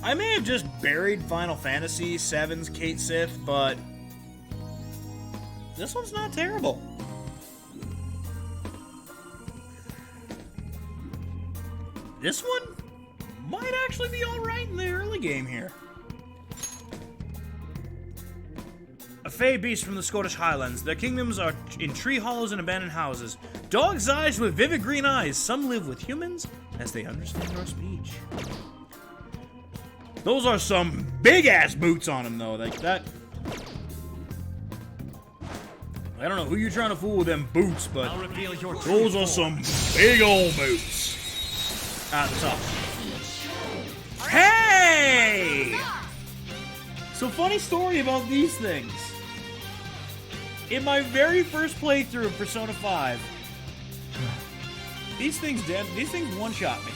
I may have just buried Final Fantasy VII's Kate Sith, but this one's not terrible. This one might actually be alright in the early game here. A fey beast from the Scottish Highlands. Their kingdoms are in tree hollows and abandoned houses. Dogs' eyes with vivid green eyes. Some live with humans as they understand our speech. Those are some big-ass boots on them, though. Like that. I don't know who you're trying to fool with them boots, but those are some big old boots. At the top. Hey! So funny story about these things. In my very first playthrough of Persona 5, these things one-shot me.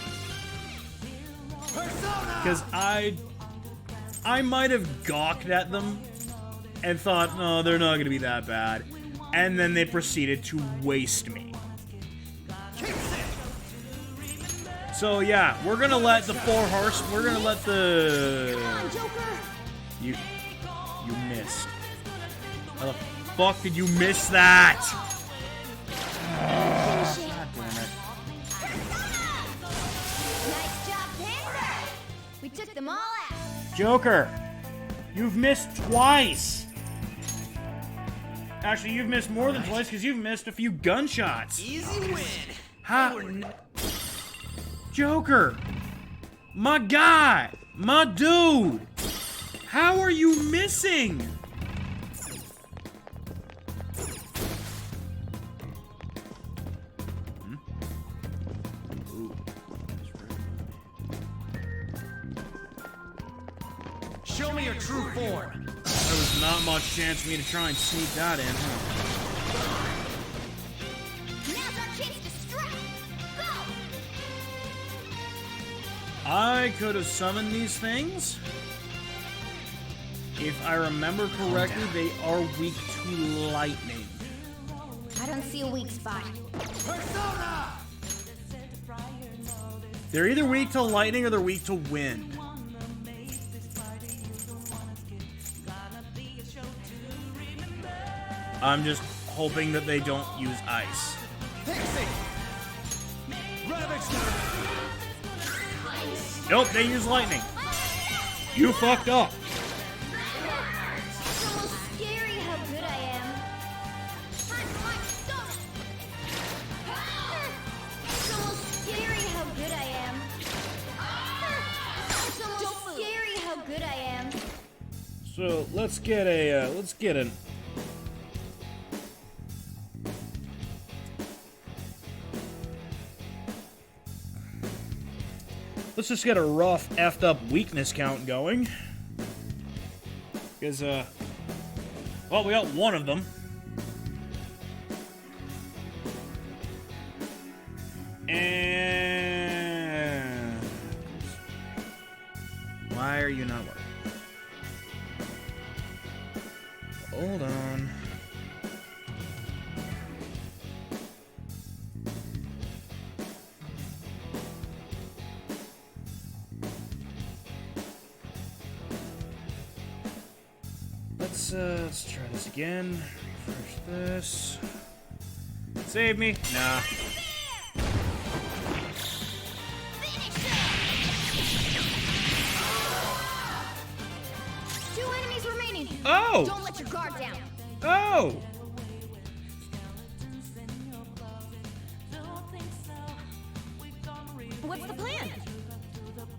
Because I might have gawked at them and thought, no, they're not going to be that bad. And then they proceeded to waste me. So yeah, we're gonna let the we're gonna let the... You missed. How the fuck did you miss that? God damn it. Nice job, Panda! We took them all out. Joker, you've missed twice. Actually, you've missed more than twice because you've missed a few gunshots. Easy win. How? Joker, my guy, my dude, how are you missing? Show me your true form. There was not much chance for me to try and sneak that in, huh? Now's our chance to strike. Go! I could have summoned these things. If I remember correctly, they are weak to lightning. I don't see a weak spot. Persona! They're either weak to lightning or they're weak to wind. I'm just hoping that they don't use ice. Nope, they use lightning. You fucked up. It's almost scary how good I am. It's almost scary how good I am. It's almost scary how good I am. So let's get an. Let's just get a rough, effed up weakness count going. Because, well, we got one of them. And... why are you not working? Hold on. Let's try this again. Refresh this. Save me. Nah. Two enemies remaining. Oh! Don't let your guard down. Oh! What's the plan?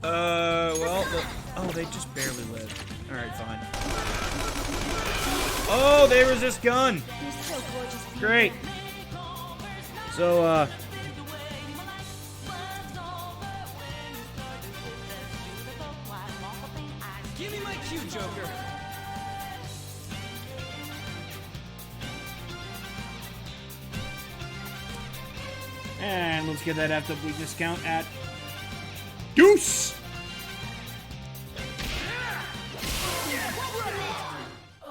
Well, oh, they just barely lived. Alright, fine. Oh, they resist gun! You're so gorgeous. Great. So, Give me my cue, Joker. And let's get that effed up weakness count at Deuce!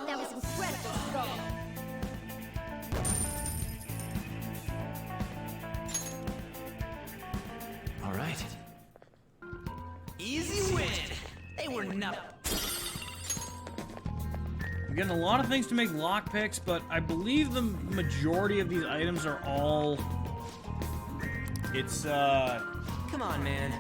That was incredible, bro. All right. Easy win. They were nothing. I'm getting a lot of things to make lockpicks, but I believe the majority of these items are all... It's, Come on, man.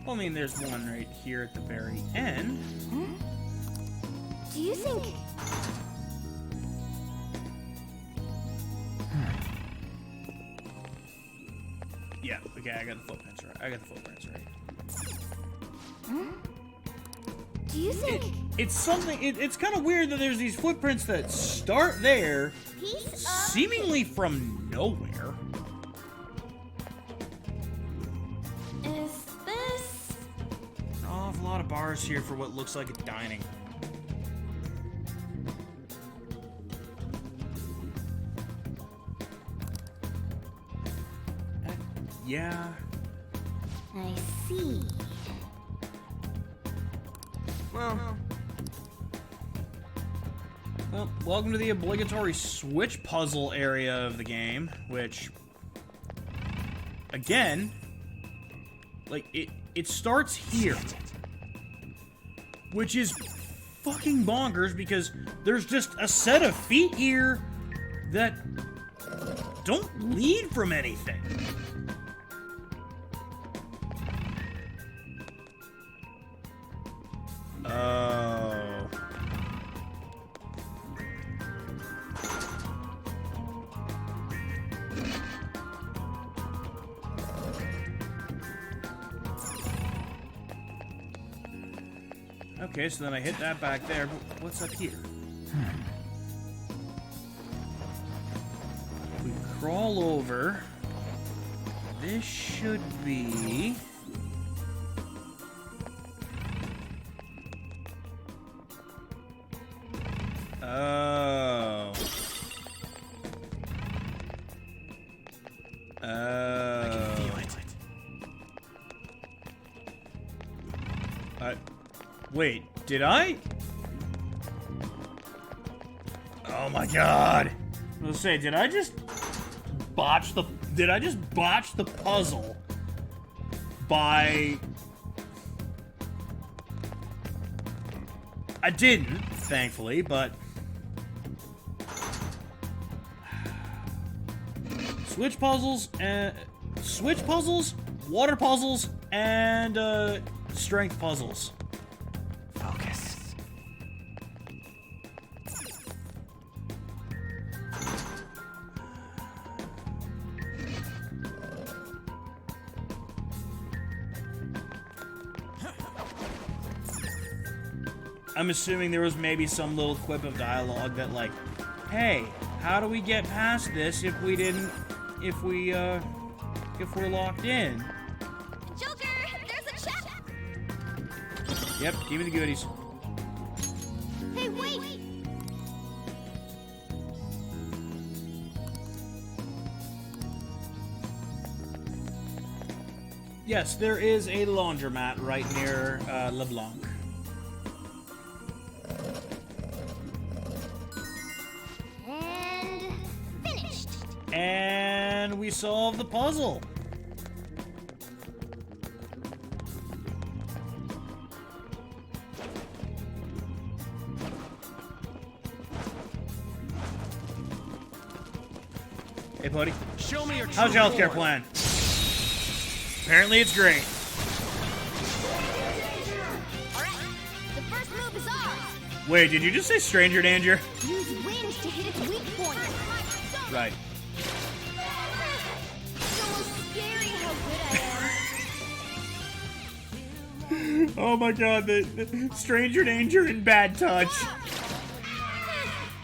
I mean, there's one right here at the very end. Do you think... Yeah, okay, I got the footprints right. Do you think... It's something, it's kind of weird that there's these footprints that start there, seemingly from nowhere. Is this... An awful lot of bars here for what looks like a dining. Yeah. I see. Well, welcome to the obligatory switch puzzle area of the game, which, again, like, it starts here. Which is fucking bonkers, because there's just a set of feet here that don't lead from anything. Oh. Okay, so then I hit that back there, but what's up here? We crawl over. This should be... Oh. I can feel it. Wait, did I? Oh my god. I was gonna say, did I just botch the puzzle by... I didn't, thankfully, but... Switch puzzles, water puzzles, and strength puzzles. Focus. I'm assuming there was maybe some little quip of dialogue that, like, hey, how do we get past this if we're locked in? Joker, there's a chest! Yep, give me the goodies. Hey, wait! Yes, there is a laundromat right near LeBlanc. And... finished! And we solved the puzzle. Hey, buddy. Show me your How's your healthcare plan? Apparently it's great. Alright, the first move is ours! Wait, did you just say stranger danger? Use wind to hit its weak point. Right. It's almost scary how good I am. Oh my god, the stranger danger and bad touch.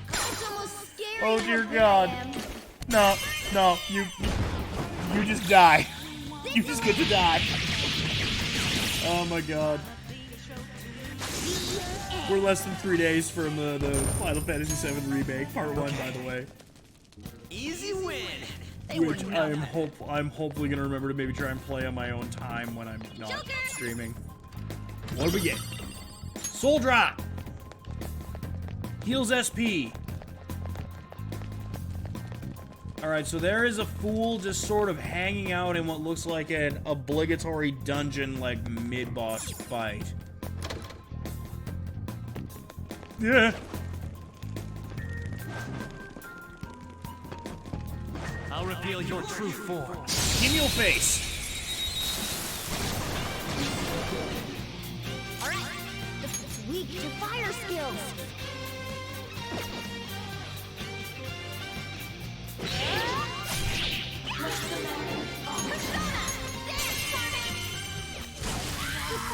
It's almost scary Oh how dear good god. I am. No, you just die. You just get to die. Oh my god. We're less than 3 days from the Final Fantasy VII Remake, Part 1, by the way. Easy win. Which I'm hopefully gonna remember to maybe try and play on my own time when I'm not streaming. What do we get? Soul Drop! Heals SP. Alright, so there is a fool just sort of hanging out in what looks like an obligatory dungeon, like, mid-boss fight. Yeah. I'll reveal your true form. Give me your face. Alright, it's weak to fire skills.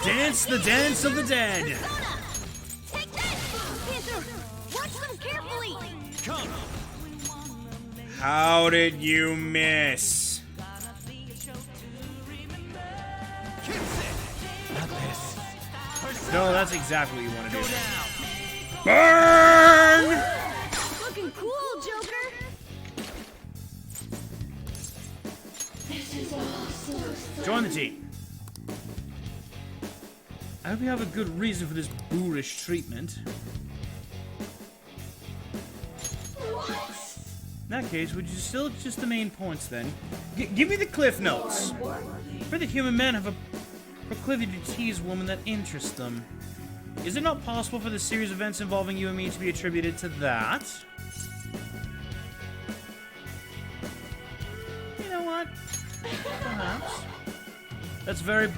Dance the dance of the dead. Take that! Panther, watch them carefully! Come! How did you miss? Not this. No, that's exactly what you want to do. Go Burn! Looking cool, Joker! Join the team. I hope you have a good reason for this boorish treatment. In that case, would you still just the main points then? Give me the cliff notes. For the human men have a proclivity to tease women that interest them. Is it not possible for the series of events involving you and me to be attributed to that? You know what? Perhaps. That's a very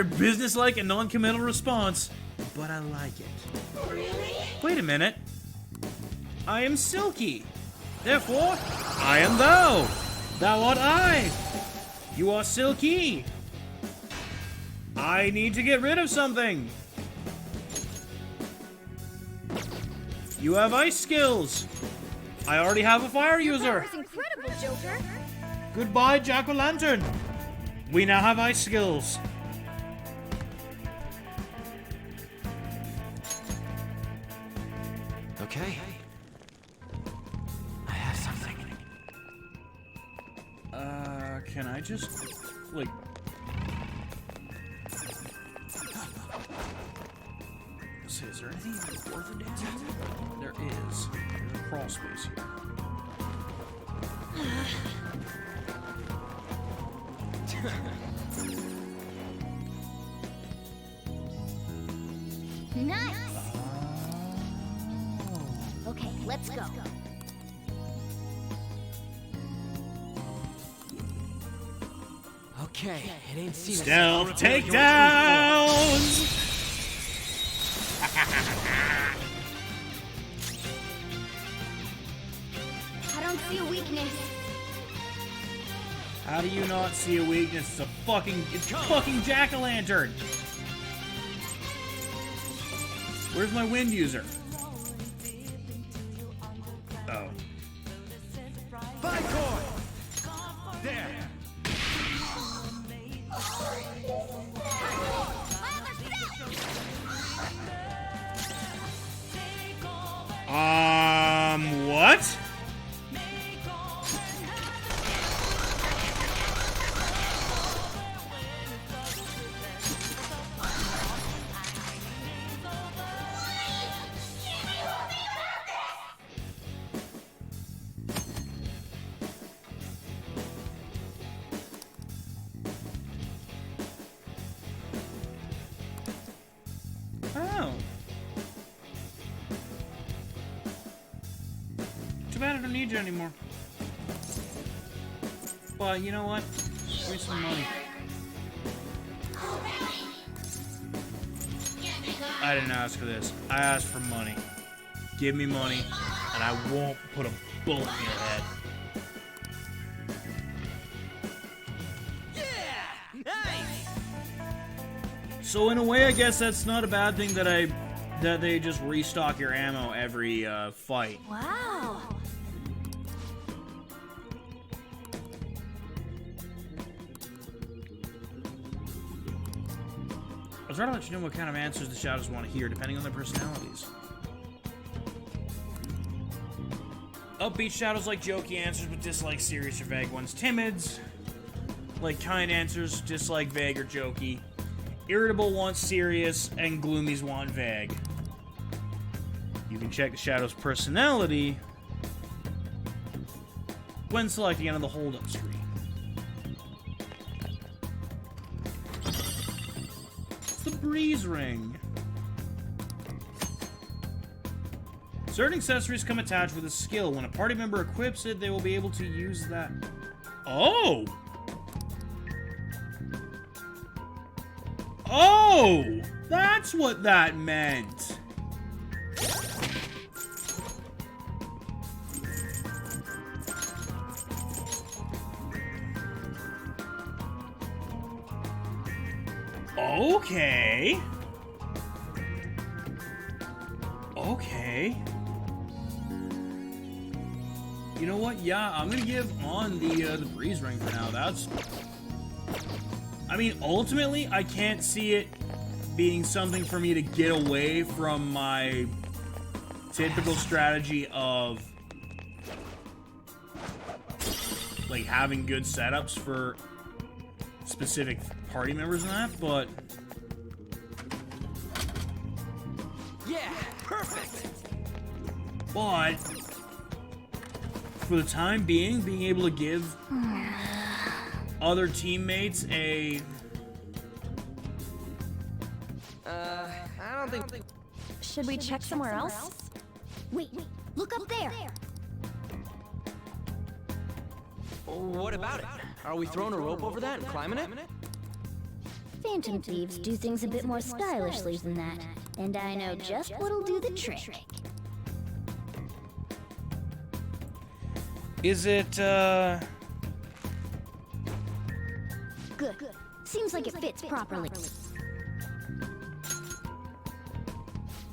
business-like and non-committal response, but I like it. Really? Wait a minute. I am Silky. Therefore, I am thou. Thou art I. You are Silky. I need to get rid of something. You have ice skills. I already have a fire user. That was incredible, Joker! Goodbye, Jack-o'-lantern. We now have ice skills. Okay. I have something. Can I just, like... Let's see, is there anything worth it dancing? There is. There's a crawl space here. Nice! Okay, let's go. Okay, it ain't seen Stealth takedowns! I don't see a weakness. How do you not see a weakness? It's fucking jack-o'-lantern! Where's my wind user? Oh. Vicor! There! What? Oh. Too bad I don't need you anymore. But you know what? Give me some money. I didn't ask for this. I asked for money. Give me money, and I won't put a bullet in your head. So in a way, I guess that's not a bad thing that they just restock your ammo every fight. Wow! I was try to let you know what kind of answers the Shadows want to hear, depending on their personalities. Upbeat Shadows like jokey answers, but dislike serious or vague ones. Timids like kind answers, dislike vague or jokey. Irritable wants serious, and gloomies want vague. You can check the Shadow's personality when selecting it on the hold-up screen. It's the Breeze Ring. Certain accessories come attached with a skill. When a party member equips it, they will be able to use that. Oh! Oh! That's what that meant! Okay. Okay. You know what? Yeah, I'm gonna give on the Breeze Ring for now. That's... I mean, ultimately, I can't see it being something for me to get away from my typical strategy of, like, having good setups for specific party members and that, but... Yeah, perfect! But... for the time being able to give other teammates a... I don't think... Should we check somewhere else? Wait, look up there! What about it? Are we throwing a rope over that and climbing it? Phantom thieves do things a bit more stylishly than that, and I know just what'll do the trick. Is it, Good. Seems like it fits properly.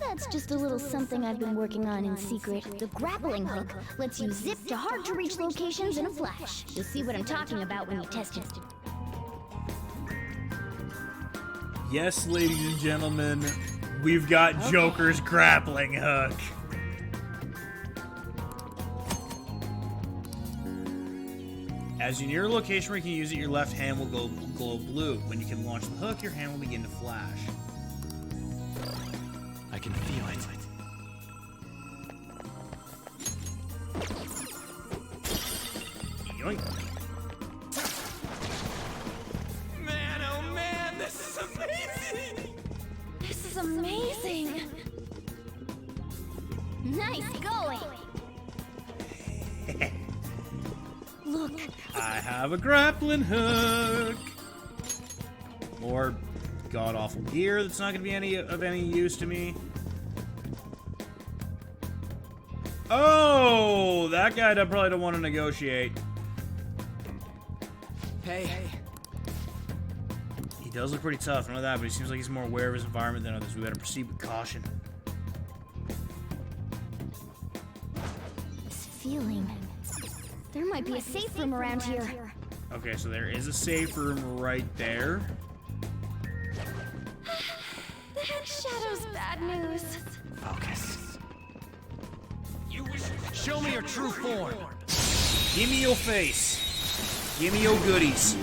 That's just a little something I've been working on in secret. The grappling hook lets you zip to hard-to-reach locations in a flash. You'll see what I'm talking about when you test it. yes, ladies and gentlemen, we've got Joker's grappling hook. As you near a location where you can use it, your left hand will glow blue. When you can launch the hook, your hand will begin to flash. I can feel it. Yoink. Man, oh man, this is amazing! This is amazing! Nice going! Look! I have a grappling hook! More god-awful gear that's not going to be of any use to me. Oh! That guy probably don't want to negotiate. Hey. He does look pretty tough, I know that, but he seems like he's more aware of his environment than others. We better proceed with caution. This feeling... There might be a safe room around here. Okay, so there is a safe room right there. That shadow's bad news. Focus. Show me your true form. Give me your face. Give me your goodies.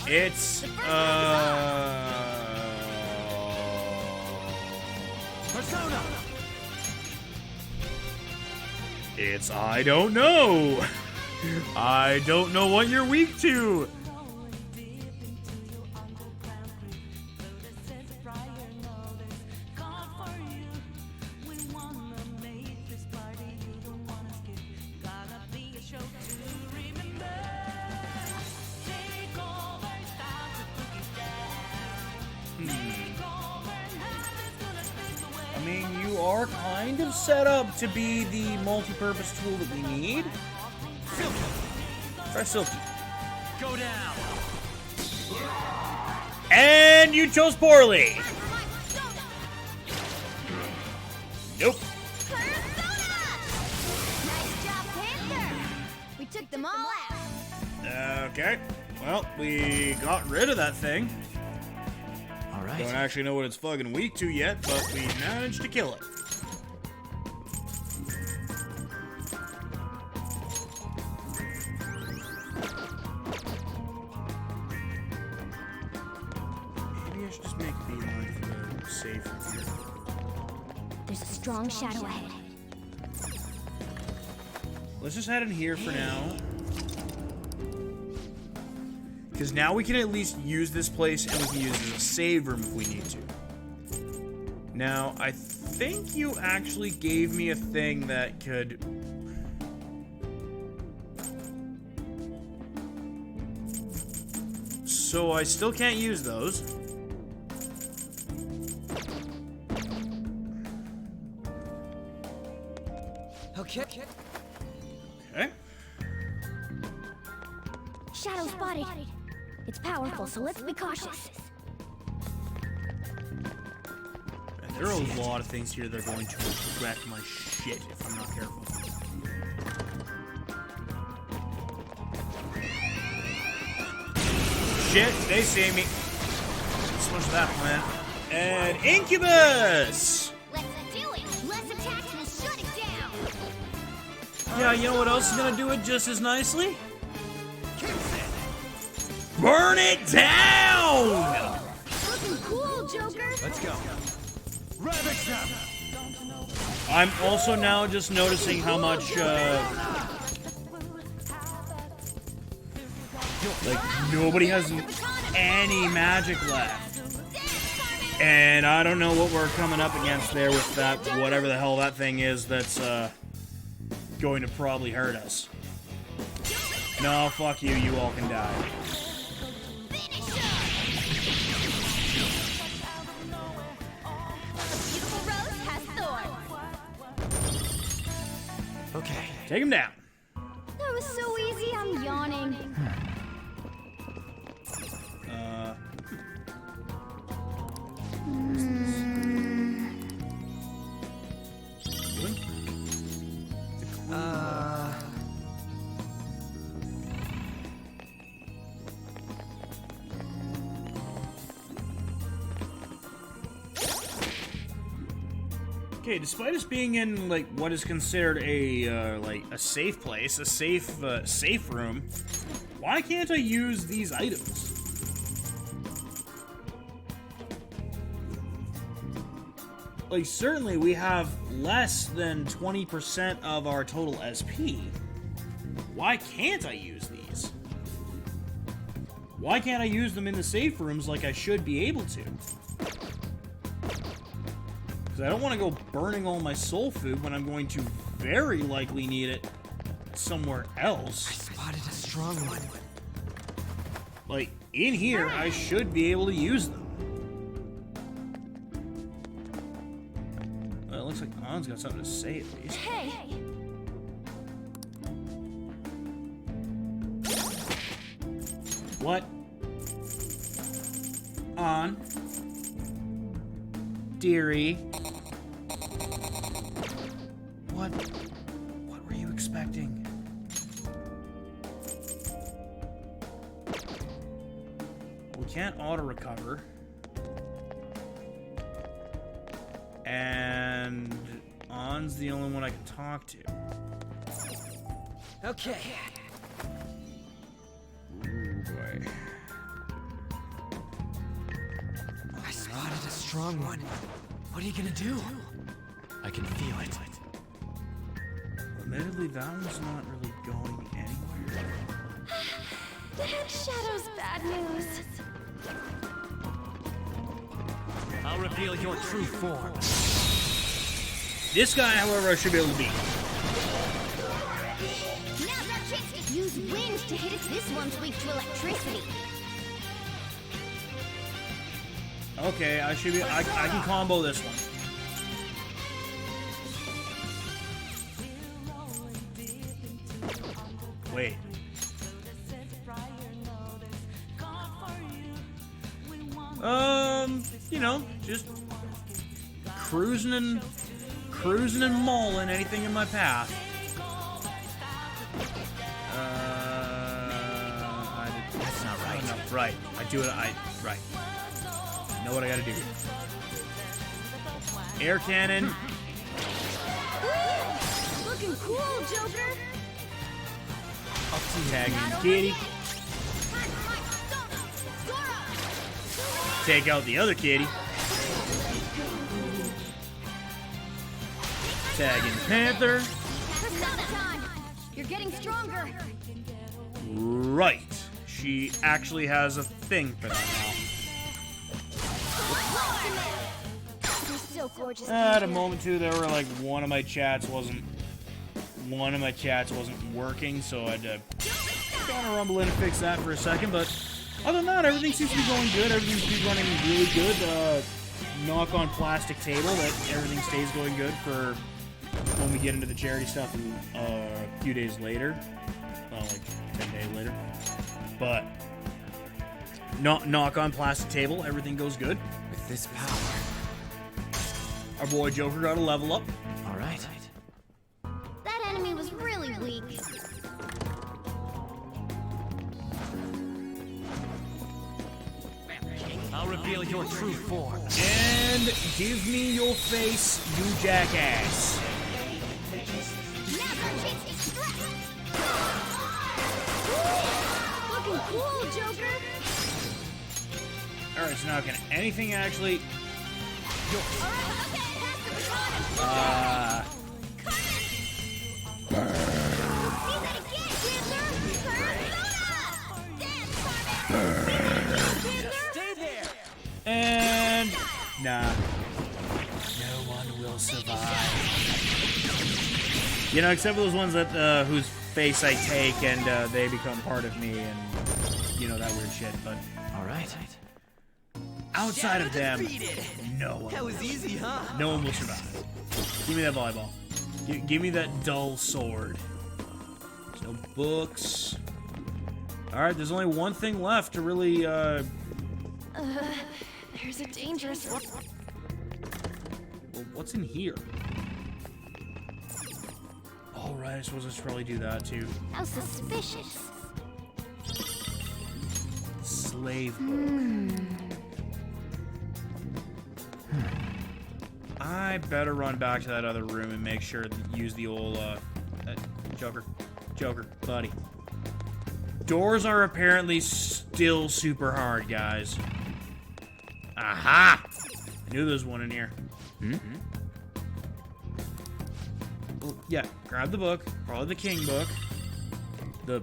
It's, Persona! It's I don't know. I don't know what you're weak to. I mean, you are kind of set up to be the multi-purpose tool that we need. Try Silky. Go down. And you chose poorly. Nope. Nice job, Panther! We took them all out. Okay. Well, we got rid of that thing. All right. right? Don't actually know what it's fucking weak to yet, but we managed to kill it. Maybe I should just make a beeline for the safe room here. There's a strong shadow ahead. Let's just head in here for now. Because now we can at least use this place, and we can use it as a save room if we need to. Now, I think you actually gave me a thing that could... So I still can't use those. Okay. Okay. Shadow spotted. It's powerful, so let's be cautious. And there are a lot of things here that are going to wreck my shit if I'm not careful. Shit, they see me. Smush that plant. And Incubus! Let's do it! Less attacks will shut it down! Yeah, you know what else is gonna do it just as nicely? Burn it down! Looking cool, Joker! Let's go. Ravage them! I'm also now just noticing how much, like, nobody has any magic left. And I don't know what we're coming up against there with that, whatever the hell that thing is that's, going to probably hurt us. No, fuck you, you all can die. Okay. Take him down. That was so easy, I'm yawning. Okay, despite us being in, like, what is considered a, like, a safe place, a safe room, why can't I use these items? Like, certainly we have less than 20% of our total SP. Why can't I use these? Why can't I use them in the safe rooms like I should be able to? Because I don't want to go burning all my soul food when I'm going to very likely need it somewhere else. I spotted a strong one. Like, in here, I should be able to use them. Well, it looks like An's got something to say at least. Hey! What? An? Dearie? What were you expecting? We can't auto-recover. And An's the only one I can talk to. Okay. Ooh, boy. I spotted a strong one. What are you gonna do? I can feel it. Admittedly, that one's not really going anywhere. That shadow's bad news. I'll reveal your true form. This guy, however, I should be able to beat. Now's our chance to use wind to hit it. This one's weak to electricity. Okay, I should be. I can combo this one. Wait. You know, just cruising and mauling anything in my path. That's not right. No, right. I do it. Right. I know what I gotta do. Air cannon. Looking cool, Joker. Tagging kitty. Take out the other kitty. Tagging Panther. Persona time. You're getting stronger. Right. She actually has a thing for that You're so gorgeous. now. At a moment too, there were like one of my chats wasn't working, so I had to kind of rumble in and fix that for a second. But other than that, everything seems to be going good. Everything seems to be running really good. Knock on plastic table that everything stays going good for when we get into the charity stuff a few days later, like 10 days later. But knock on plastic table, everything goes good. With this power, our boy Joker got a level up. All right. That enemy was really weak. I'll reveal your true form. And give me your face, you jackass. Looking cool, Joker. Alright, so now can anything actually... Stay there. And... Nah. No one will survive. You know, except for those ones that, whose face I take and, they become part of me and, you know, that weird shit, but... Alright. Outside of them, no one. That was easy, huh? No one will survive. Give me that volleyball. Give me that dull sword. There's no books. Alright, there's only one thing left to really, There's a dangerous one. Well, what's in here? Alright, I suppose I should probably do that too. How suspicious. Slave book. I better run back to that other room and make sure to use the old, Joker, buddy. Doors are apparently still super hard, guys. Aha! I knew there was one in here. Well, yeah, grab the book. Probably the king book. The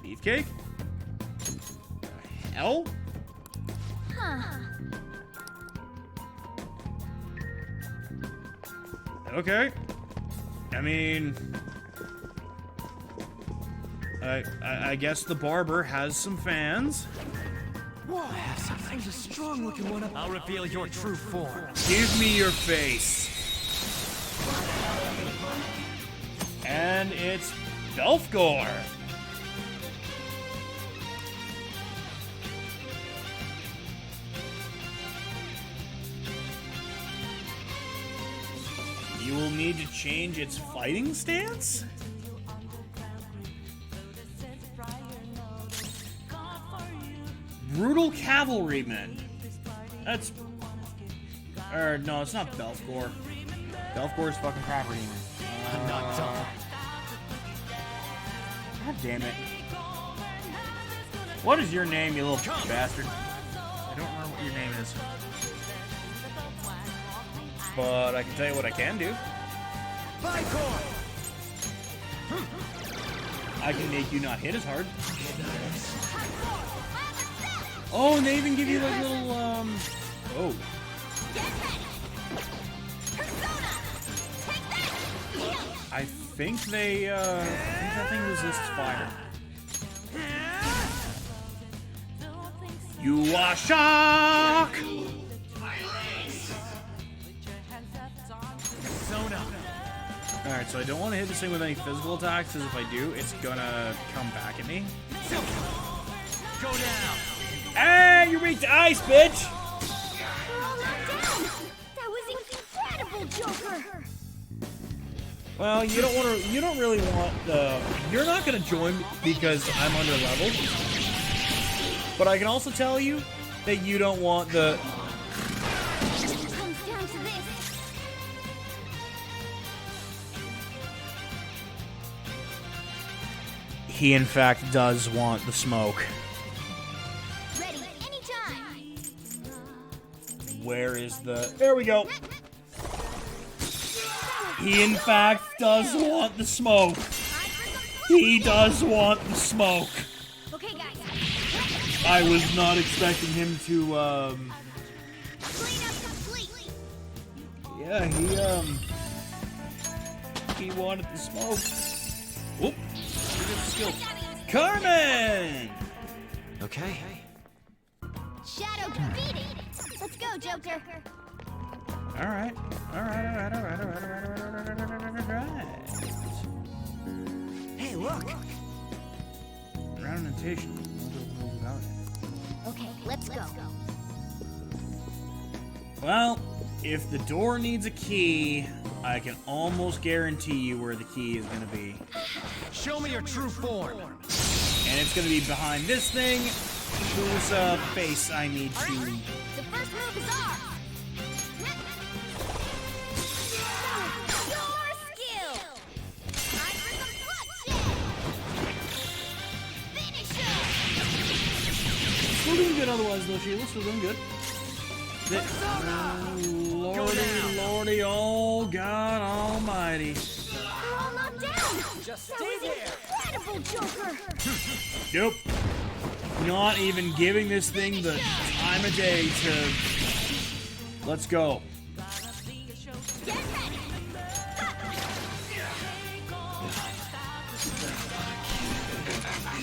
beefcake? The hell? Huh. Okay. I mean... I guess the barber has some fans. Whoa, there's a strong-looking one up. I'll reveal your true form. Give me your face. And it's Belfgor. You will need to change its fighting stance? Brutal cavalryman. That's... no, it's not Belfgor. Belfgor's fucking property. I'm not done. God damn it. What is your name, you little bastard? I don't remember what your name is. But I can tell you what I can do. I can make you not hit as hard. Oh, and they even give you like little, oh. I think they, I think that thing resists fire. You are shock! Alright, so I don't want to hit this thing with any physical attacks, because if I do, it's gonna come back at me. Go down! Hey, you're weak to ice, bitch! We're all knocked down! That was incredible, Joker! Well, you don't want to, you don't really want the, you're not gonna join because I'm under leveled. But I can also tell you, that you don't want the... Comes down to this. He, in fact, does want the smoke. Ready anytime. Where is the... There we go. He, in fact, does want the smoke. He does want the smoke. Okay, guys. I was not expecting him to, Cleanup complete. Yeah, he wanted the smoke. Whoop. Skill. Carmen! Okay. Shadow defeated. Let's go, Joker. Alright. Hey, look! Round notation. Okay, let's go. Well, if the door needs a key, I can almost guarantee you where the key is going to be. Show me your true form. And it's going to be behind this thing, whose face I need to... The first move is ours. Your skill. Time for some bloodshed. Finish him. Still doing good otherwise, though, Sheila. Still doing good. Lordy, oh God almighty. They're all knocked down. Just That stay was there. incredible, Joker. Nope. Not even giving this thing the time of day to... Let's go. Get ready.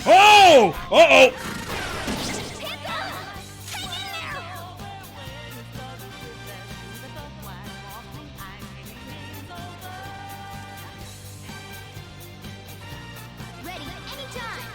Oh! Uh-oh! Ready anytime.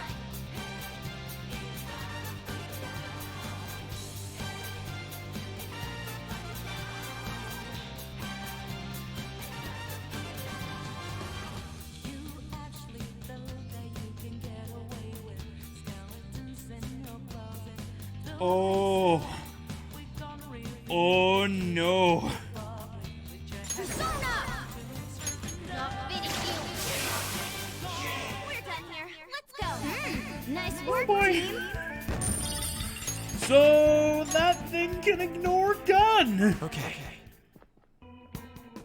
Oh. Oh no. Persona. Not fitting you. We're done here. Let's go. Nice work, team. So that thing can ignore gun. Okay.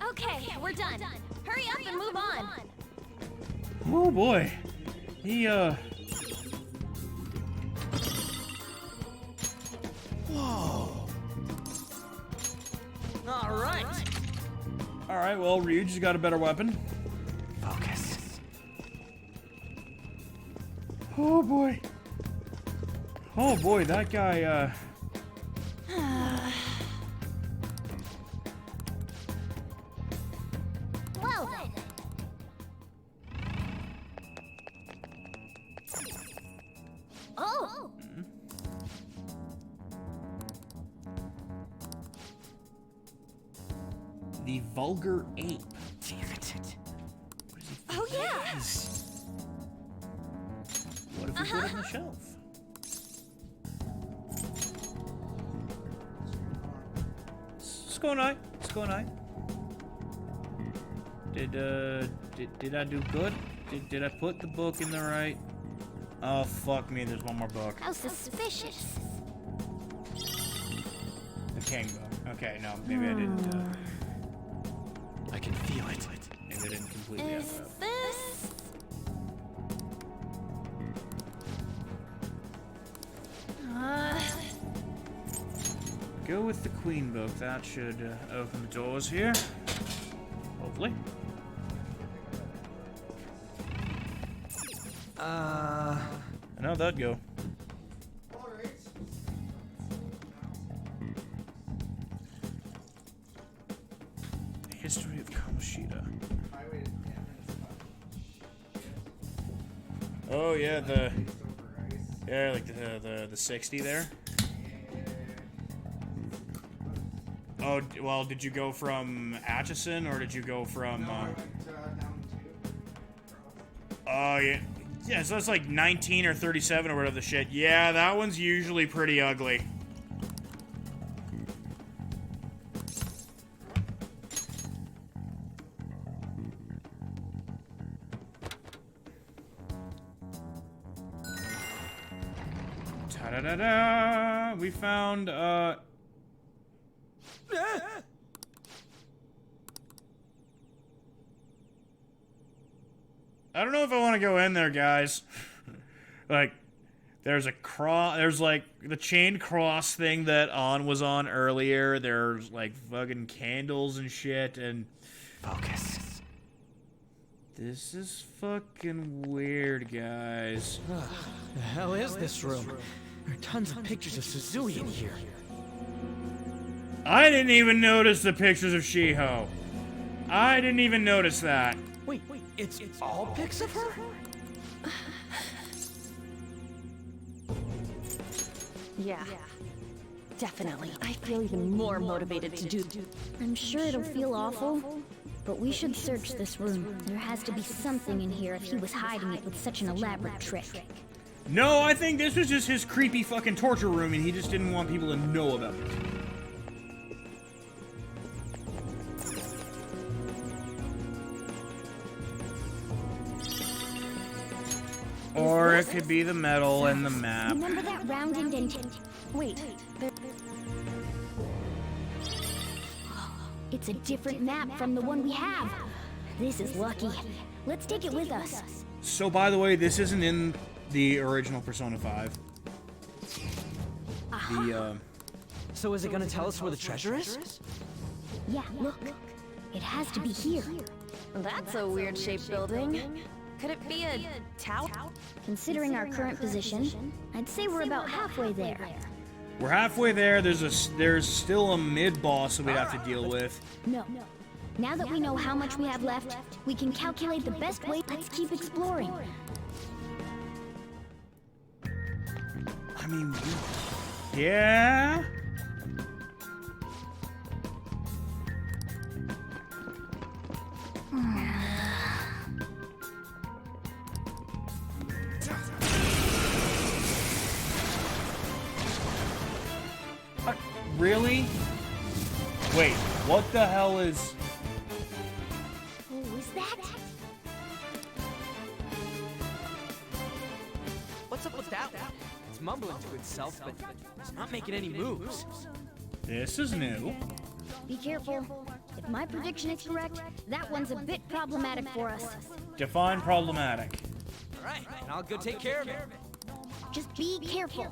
Okay, we're done. Hurry up and move on. Oh boy. He Whoa. All right. Alright, well, Ryuji's got a better weapon. Focus. Oh boy. Oh boy, that guy, Well then. Oh. the vulgar ape. Damn it. Oh yeah. What if we put it on the shelf? What's going on? What's going on? Did I do good? Did I put the book in the right? Oh fuck me! There's one more book. How suspicious. The king book. Okay, no, maybe I didn't. I can feel it. Maybe I didn't completely have Is that. this? Go with the queen book. That should open the doors here. Hopefully. And how'd that go? History of Kamoshida. Oh yeah, like the 60 there. Oh well, did you go from Atchison or did you go from? Oh yeah, yeah. So it's like 19 or 37 or whatever the shit. Yeah, that one's usually pretty ugly. Da-da-da-da! We found, I don't know if I want to go in there, guys. Like, there's there's like the chained cross thing that On was on earlier. There's like fucking candles and shit, and focus. This is fucking weird, guys. The hell is this room? There are tons of pictures of Suzui in here. I didn't even notice the pictures of Shiho. I didn't even notice that. Wait, it's all pics of her? Yeah. Definitely. I feel even more motivated to do. I'm sure it'll feel awful, but we should search this room. There has to be something in here if he was hiding it with such an elaborate trick. No, I think this was just his creepy fucking torture room and he just didn't want people to know about it. Or it could be the metal and the map. Remember that round indentation? Wait. It's a different map from the one we have. This is lucky. Let's take it with us. So, by the way, this isn't in the original Persona 5. So is it gonna tell us where the treasure is? Yeah, look. It has to be here. That's a weird shaped building. Could it be a tower? Considering our current position, I'd say we're about halfway there. We're halfway there. There's still a mid-boss that we'd have to deal with. No. Now that we know how much we have left, we can calculate the best way. Let's keep exploring. I mean, yeah? Really? Wait, what the hell is... Who is that? What's up with that one? It's mumbling to itself, but it's not making any moves. This is new. Be careful. If my prediction is correct, that one's a bit problematic for us. Define problematic. Alright, and I'll go take care of it. Just be careful.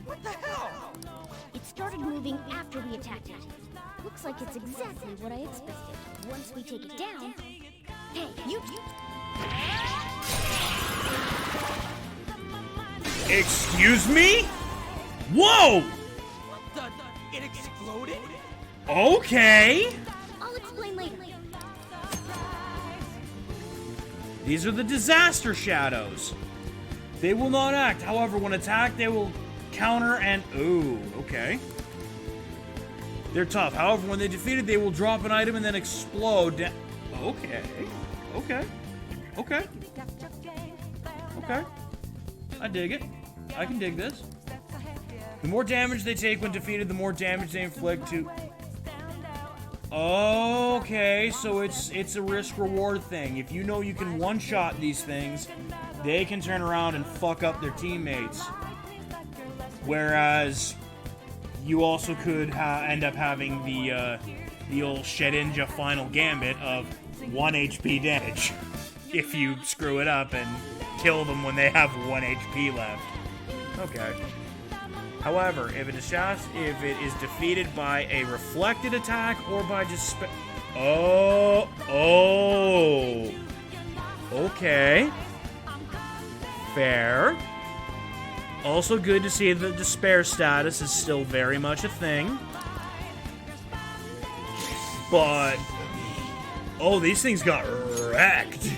What the hell? It started moving after we attacked it. Looks like it's exactly what I expected. Once we take it down... Hey, you... Excuse me? Whoa! It exploded? Okay. I'll explain later. These are the disaster shadows. They will not act. However, when attacked, they will counter and... Ooh, okay. They're tough. However, when they're defeated, they will drop an item and then explode. Okay. Okay. Okay. Okay. I dig it. I can dig this. The more damage they take when defeated, the more damage they inflict to... Okay, so it's a risk-reward thing. If you know you can one-shot these things, they can turn around and fuck up their teammates. Whereas, you also could end up having the old Shedinja final gambit of 1 HP damage. If you screw it up and kill them when they have 1 HP left. Okay. However, if it is defeated by a reflected attack or by just okay. Fair. Also good to see that despair status is still very much a thing. But oh, these things got wrecked.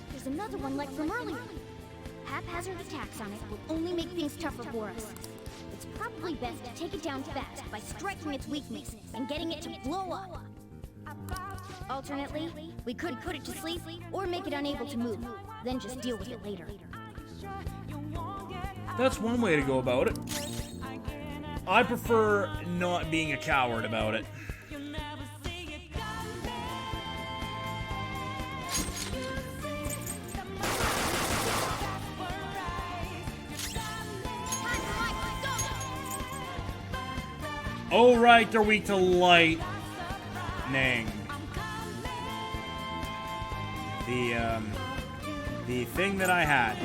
There's another one like from earlier. Haphazard attacks on it will only make things tougher for us. It's probably best to take it down fast by striking its weakness and getting it to blow up. Alternately, we could put it to sleep or make it unable to move, then just deal with it later. That's one way to go about it. I prefer not being a coward about it. Oh, right, they're weak to lightning. The thing that I had.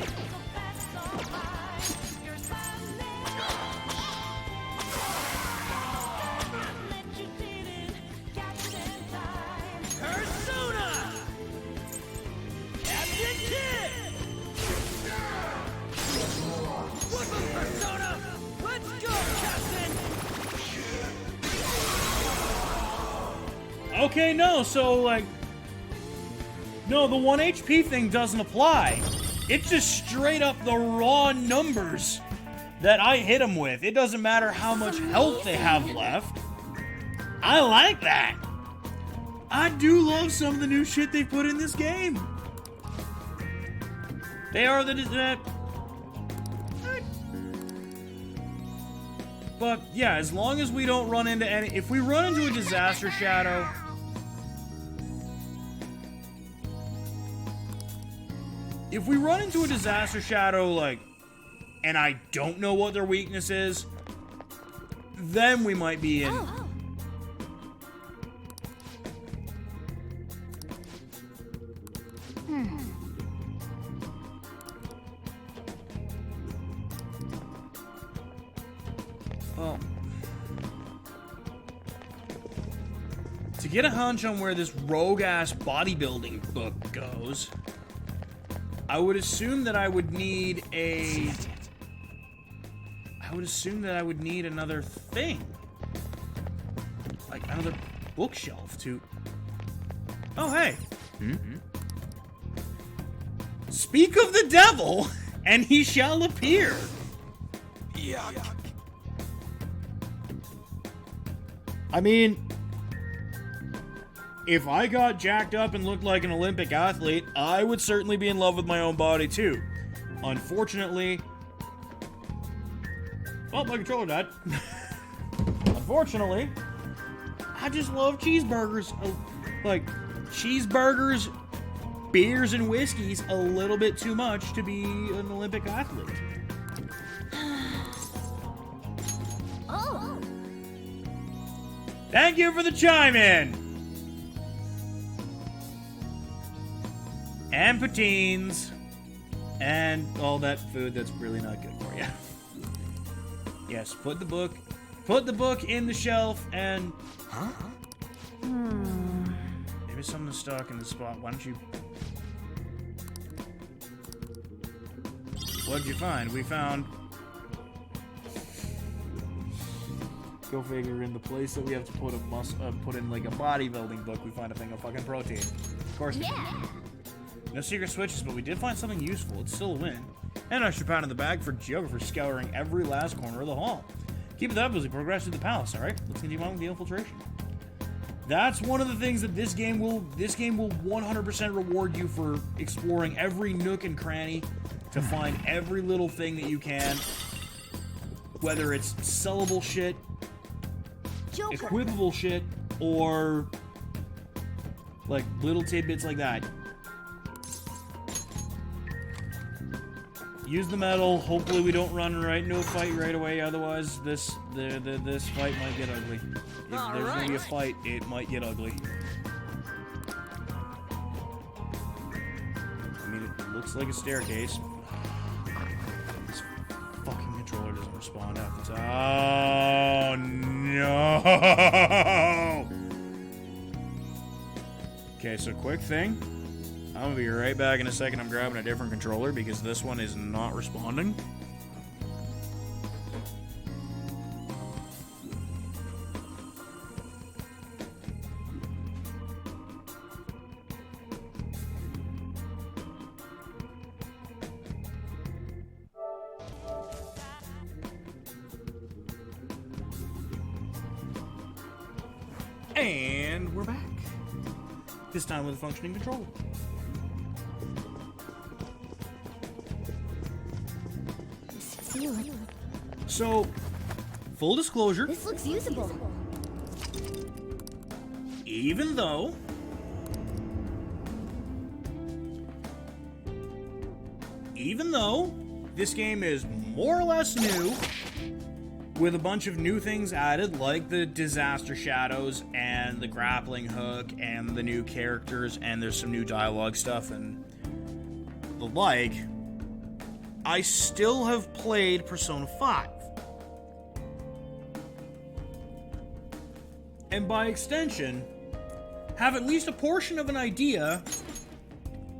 Persona! Captain Kid! Look at Persona! Let's go, Captain! Okay, no, so, like... No, the 1 HP thing doesn't apply. It's just straight up the raw numbers that I hit them with. It doesn't matter how much health they have left. I like that. I do love some of the new shit they put in this game. They are the... but, yeah, as long as we don't run into any... If we run into a disaster shadow... If we run into a disaster shadow, like, and I don't know what their weakness is, then we might be in... Well, to get a hunch on where this rogue-ass bodybuilding book goes... I would assume that I would need a... I would assume that I would need another thing. Like, another bookshelf to... Oh, hey. Speak of the devil, and he shall appear. Yuck. I mean... If I got jacked up and looked like an Olympic athlete, I would certainly be in love with my own body, too. Unfortunately... Oh, my controller died. Unfortunately, I just love cheeseburgers. Like, cheeseburgers, beers, and whiskeys a little bit too much to be an Olympic athlete. Oh! Thank you for the chime-in! And poutines, and all that food that's really not good for you. Yes, put the book in the shelf, and... Huh? Maybe something's stuck in the spot. Why don't you... What'd you find? We found... Go figure, in the place that we have to put put in like a bodybuilding book, we find a thing of fucking protein. Of course we do. No secret switches, but we did find something useful. It's still a win. And an extra pound in the bag for geographers scouring every last corner of the hall. Keep it up as we progress through the palace, alright? Let's continue on with the infiltration. That's one of the things that this game will 100% reward you for exploring every nook and cranny to find every little thing that you can. Whether it's sellable shit, equipable shit, or like little tidbits like that. Use the metal. Hopefully we don't run right into a fight right away. Otherwise, this fight might get ugly. If there's gonna be a fight, it might get ugly. I mean, it looks like a staircase. This fucking controller doesn't respond after time. Oh no! Okay, so quick thing. I'm gonna be right back in a second. I'm grabbing a different controller because this one is not responding. And we're back. This time with a functioning controller. So, full disclosure. This looks usable. Even though this game is more or less new, with a bunch of new things added, like the disaster shadows and the grappling hook and the new characters, and there's some new dialogue stuff and the like, I still have played Persona 5. And by extension, have at least a portion of an idea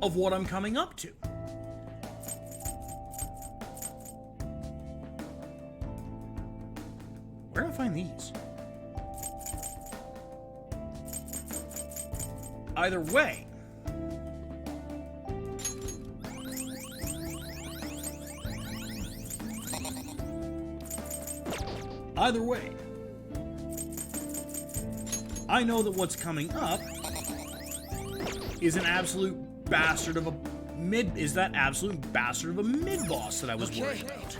of what I'm coming up to. Where do I find these? Either way, I know that what's coming up is an absolute bastard of a mid-boss that I was worried about.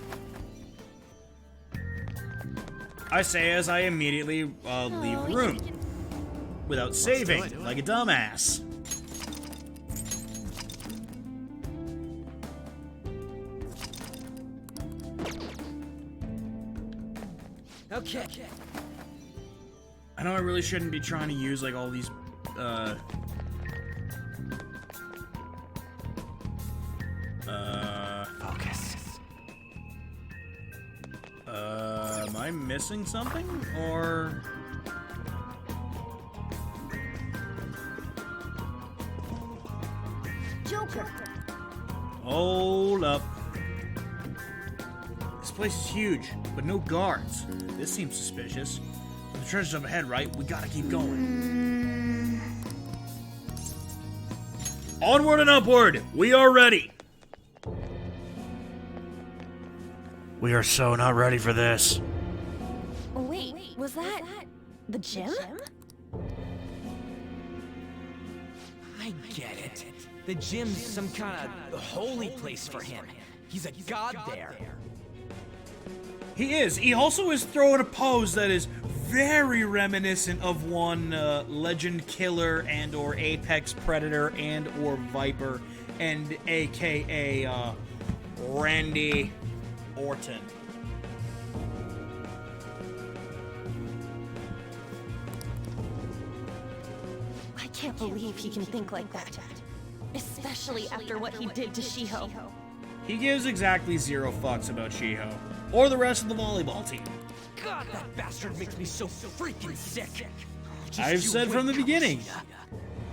I say as I immediately leave the room without saving, like a dumbass. Okay. I know I really shouldn't be trying to use like all these focus. Am I missing something? Or Joker. hold up. This place is huge, but no guards. This seems suspicious. The treasure's up ahead, right? We gotta keep going. Onward and upward! We are ready! We are so not ready for this. Wait, was that the gym? I get it. The gym's some kind of holy place for him. He's a god there. He is. He also is throwing a pose that is very reminiscent of one legend killer and or apex predator and or viper and aka Randy Orton. I can't believe he can think like that. Especially after what he did to Shiho. He gives exactly 0 fucks about Shiho or the rest of the volleyball team. God, that bastard makes me so freaking sick. I've said from the beginning,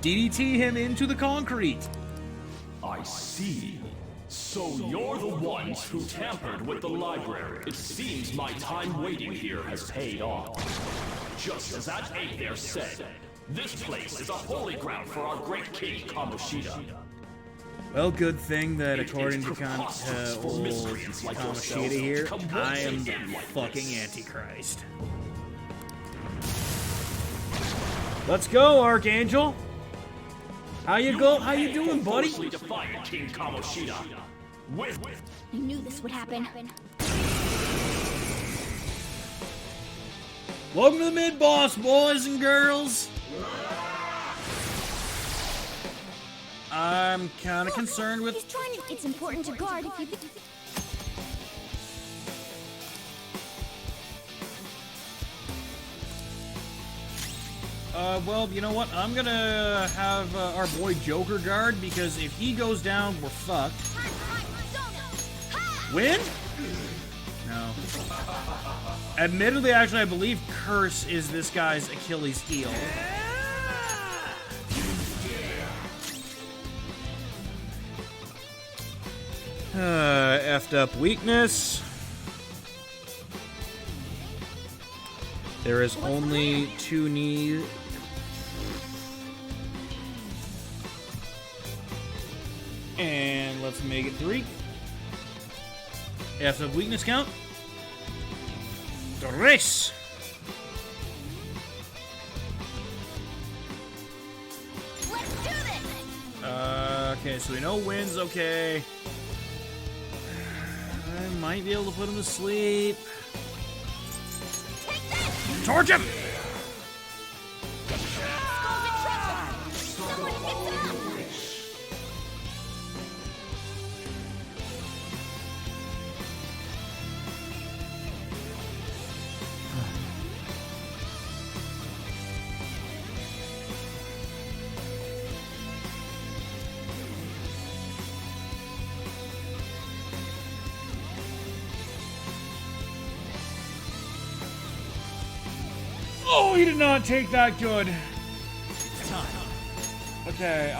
DDT him into the concrete. I see. So you're the ones who tampered with the library. It seems my time waiting here has paid off. Just as that ape there said, this place is a holy ground for our great king Kamoshida. Well, good thing that according to Kamoshida here, I am the fucking Antichrist. Let's go, Archangel. How you doing, buddy? King Kamoshida. I knew this would happen. Welcome to the mid-boss, boys and girls. I'm kind of concerned with... He's trying to... It's important to guard if you... Well, you know what? I'm gonna have our boy Joker guard, because if he goes down, we're fucked. Win? No. Admittedly, actually, I believe Curse is this guy's Achilles heel. Effed up weakness. There is only 2 knees. And let's make it 3. Effed up weakness count. 3. Okay, so we know wins, okay. I might be able to put him to sleep. Torch him! Oh, he did not take that good. Okay,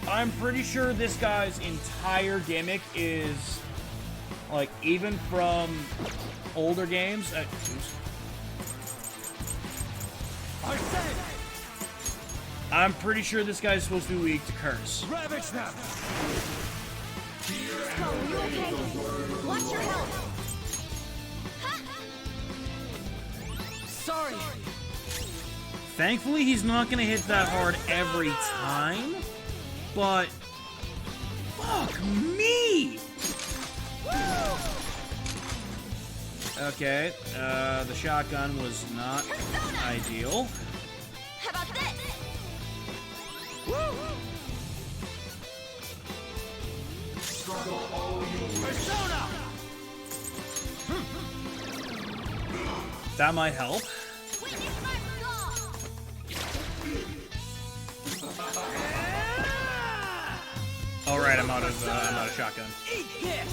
I'm pretty sure this guy's entire gimmick is, like, even from older games. I'm pretty sure this guy's supposed to be weak to curse. Ravage them! Go, you okay? Watch your health! Sorry! Thankfully, he's not gonna hit that hard every time, but fuck me! Okay, the shotgun was not ideal. How about this? Persona! That might help. All right, I'm out of shotgun. Eat this!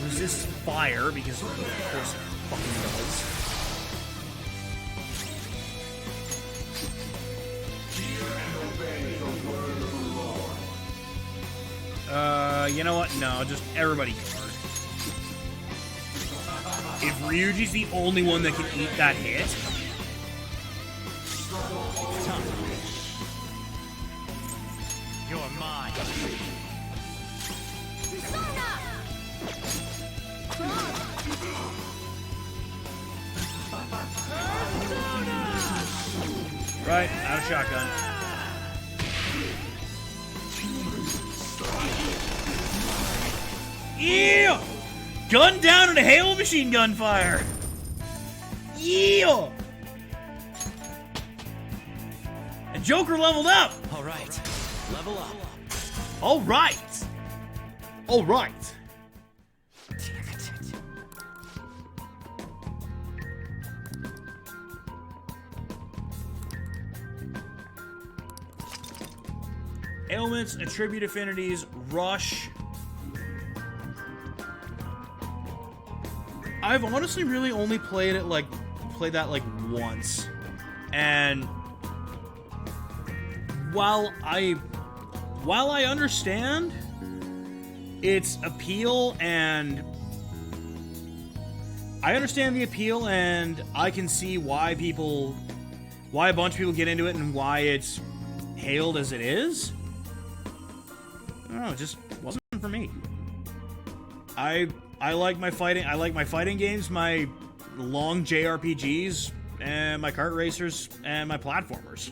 Resist fire because of course it fucking does. You know what? No, just everybody guard. If Ryuji's the only one that can eat that hit, You're mine. right, out of shotgun. Yeah! Gun down and a hail of machine gun fire! Yeah! And Joker leveled up! Alright, level up. Alright! Alright! Ailments, attribute affinities, rush. I've honestly really only played that like once. And while I understand its appeal and I understand the appeal and I can see why a bunch of people get into it and why it's hailed as it is. I don't know, it just wasn't for me. I like my fighting games, my long JRPGs, and my kart racers, and my platformers.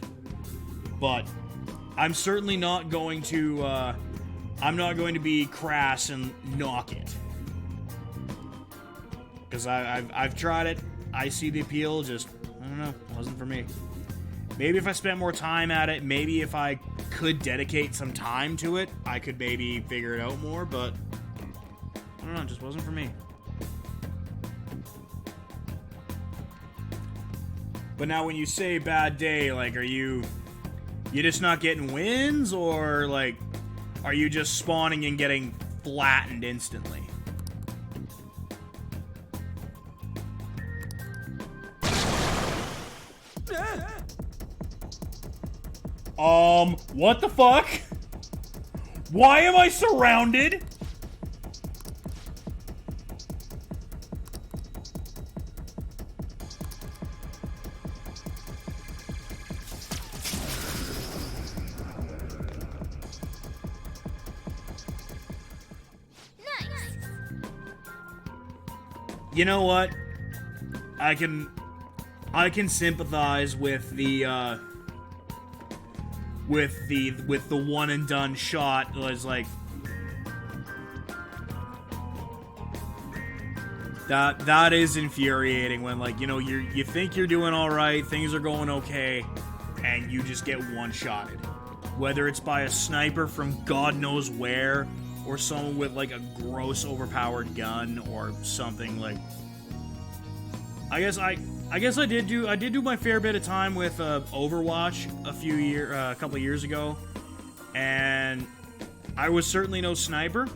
But I'm certainly not going to, I'm not going to be crass and knock it. Because I've tried it, I see the appeal, just, I don't know, it wasn't for me. Maybe if I spent more time at it, maybe if I could dedicate some time to it, I could maybe figure it out more, but I don't know, it just wasn't for me. But now when you say bad day, like, are you just not getting wins, or, like, are you just spawning and getting flattened instantly? What the fuck? Why am I surrounded? You know what? I can I can sympathize with the one and done shot. It was like that is infuriating when, like, you know, you think you're doing all right, things are going okay, and you just get one-shotted. Whether it's by a sniper from God knows where, or someone with like a gross overpowered gun or something. Like, I guess I did do my fair bit of time with Overwatch a couple of years ago, and I was certainly no sniper.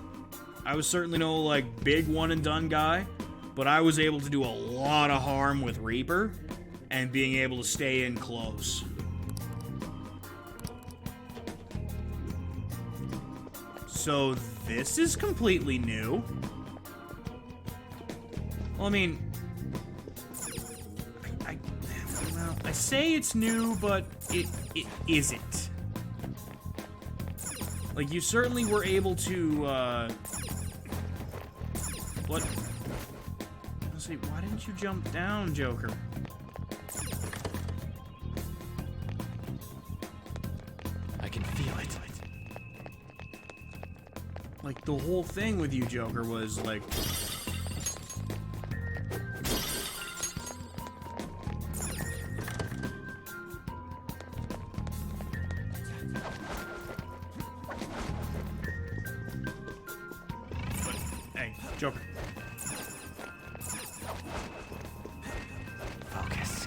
I was certainly no like big one and done guy, but I was able to do a lot of harm with Reaper and being able to stay in close. So this is completely new. Well, I mean, I say it's new, but it isn't. Like, you certainly were able to, what? Let's see, why didn't you jump down, Joker? I can feel it. Like, the whole thing with you, Joker, was like... Hey, Joker. Focus.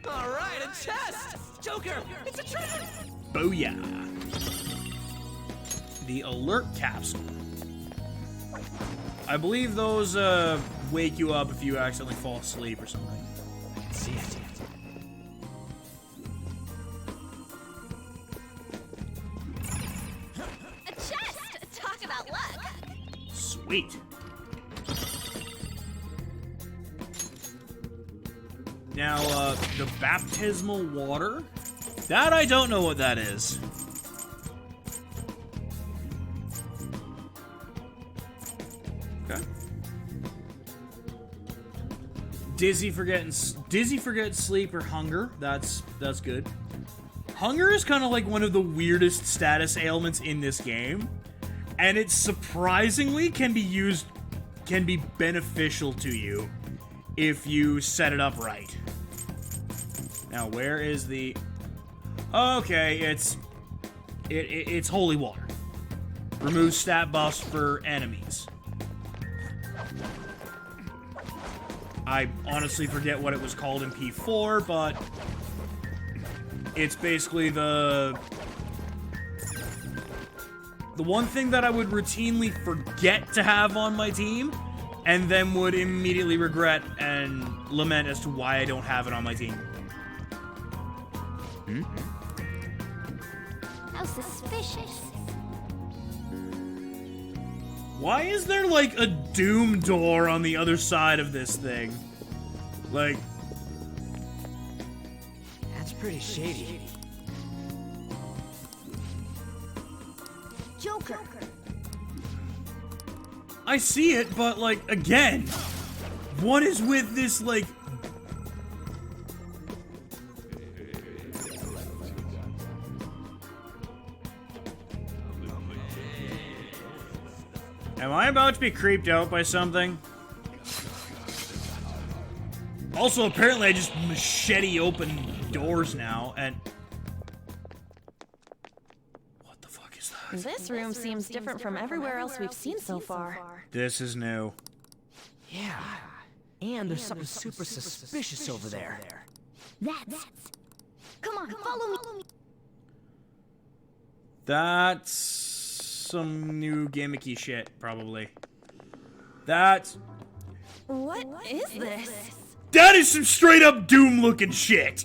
All right, a chest! Joker, it's a treasure! Booyah! The alert capsule. I believe those wake you up if you accidentally fall asleep or something. I can see it. A chest! Talk about luck! Sweet. Now, the baptismal water? That I don't know what that is. Okay. Dizzy forget sleep or hunger. That's good. Hunger is kind of like one of the weirdest status ailments in this game, and it surprisingly can be beneficial to you if you set it up right. Now, where is the... Okay, it's holy water. Removes stat buffs for enemies. I honestly forget what it was called in P4, but it's basically the one thing that I would routinely forget to have on my team, and then would immediately regret and lament as to why I don't have it on my team. How suspicious. Why is there, like, a doom door on the other side of this thing? Like... That's pretty shady. Joker. I see it, but, like, again, what is with this, like... Am I about to be creeped out by something? Also, apparently I just machete open doors now, and... What the fuck is that? This room seems different from everywhere else we've seen so far. This is new. Yeah. And there's something super suspicious over there. That's... Come on, follow me. That's some new gimmicky shit, probably. That's... What is this? That is some straight up Doom looking shit!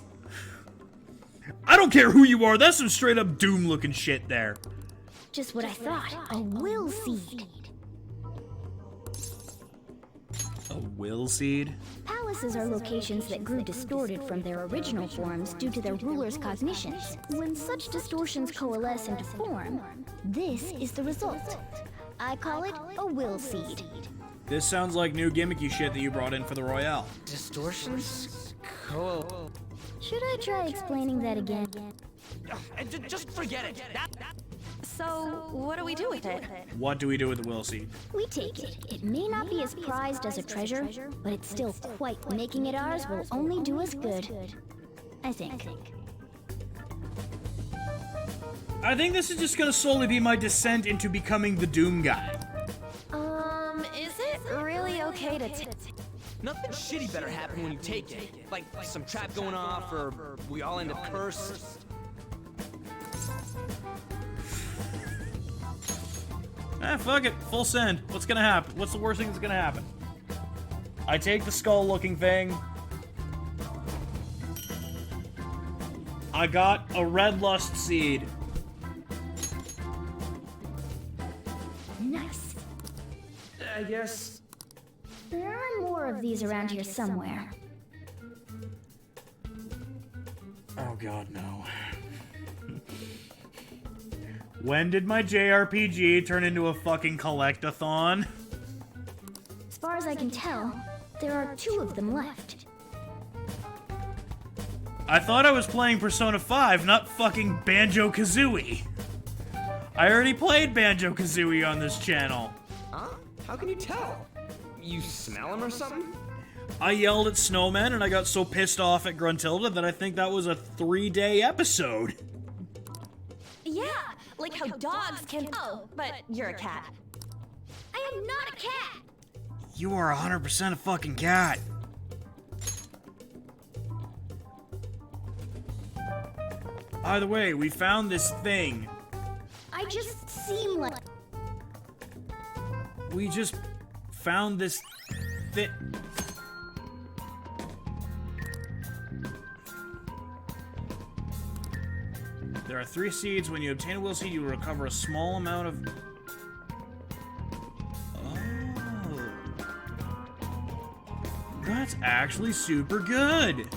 I don't care who you are, that's some straight up Doom looking shit there. Just what I thought. A will seed. A will seed? Palaces are locations that grew distorted from their original forms due to their rulers' cognitions. When such distortions coalesce into form, this is the result. I call it a will seed. This sounds like new gimmicky shit that you brought in for the Royale. Distortions? Cool. Should I try explaining that again? Just forget it. So, what do we do with it? What do we do with the will seed? We take it. It may not be as prized as a treasure, but it's still quite. Making it ours will only do us good. I think. I think this is just gonna slowly be my descent into becoming the Doom guy. Is it really okay to Nothing shitty better happen when you take it. Like some trap going off, or we all end up cursed. Fuck it. Full send. What's gonna happen? What's the worst thing that's gonna happen? I take the skull-looking thing. I got a red lust seed. Nice. I guess. There are more of these around here somewhere. Oh god, no. When did my JRPG turn into a fucking collect-a-thon? As far as I can tell, there are 2 of them left. I thought I was playing Persona 5, not fucking Banjo-Kazooie. I already played Banjo-Kazooie on this channel. Huh? How can you tell? You smell him or something? I yelled at snowmen and I got so pissed off at Gruntilda that I think that was a 3-day episode. Yeah, like how dogs can. Oh, but you're a cat. I am not a cat! You are 100% a fucking cat. Either way, we found this thing. I just seem like. We just found this thing. There are 3 seeds. When you obtain a will seed, you will recover a small amount of... Oh. That's actually super good.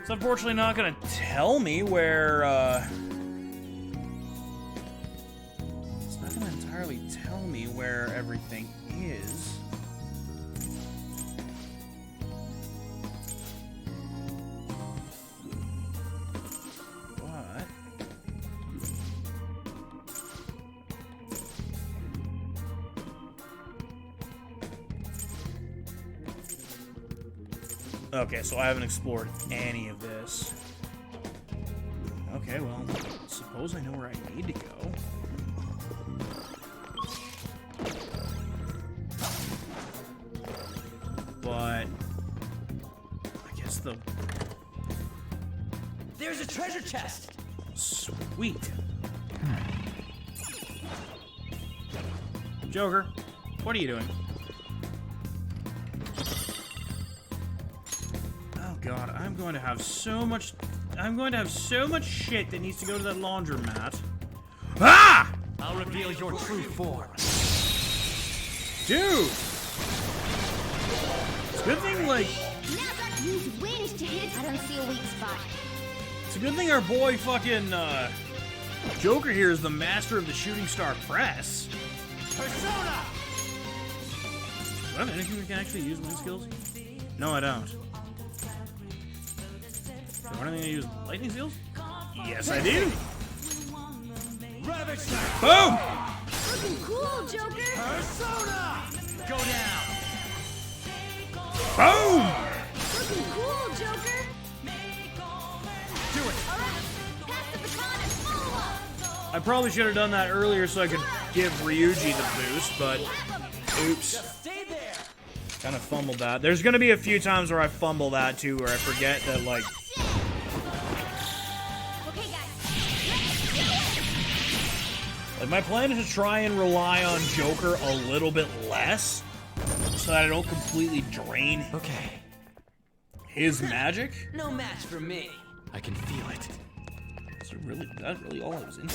It's unfortunately not gonna tell me where, It's not gonna entirely tell me where everything is. But... Okay, so I haven't explored any of this. Okay, well, suppose I know where I need to go. But... I guess the... There's a treasure chest! Sweet. Joker, what are you doing? Oh god, I'm going to have so much shit that needs to go to that laundromat. Ah! I'll reveal your true form. Dude! It's a good thing, like... Use wings to hit. I don't see a weak spot. It's a good thing our boy fucking, Joker here is the master of the shooting star press. Persona! Do I have anything that can actually use wing skills? No, I don't. Do I have anything to use lightning skills? Yes, I do. Boom! Looking cool, Joker! Persona! Go down! Boom! Looking cool, Joker! Do it! Pass the baton and follow up! I probably should have done that earlier so I could give Ryuji the boost, but oops. Stay there! Kind of fumbled that. There's gonna be a few times where I fumble that too, where I forget that, like... Okay, guys. Like, my plan is to try and rely on Joker a little bit less, so that I don't completely drain his magic. No match for me. I can feel it. Is it really, that's really all I was into?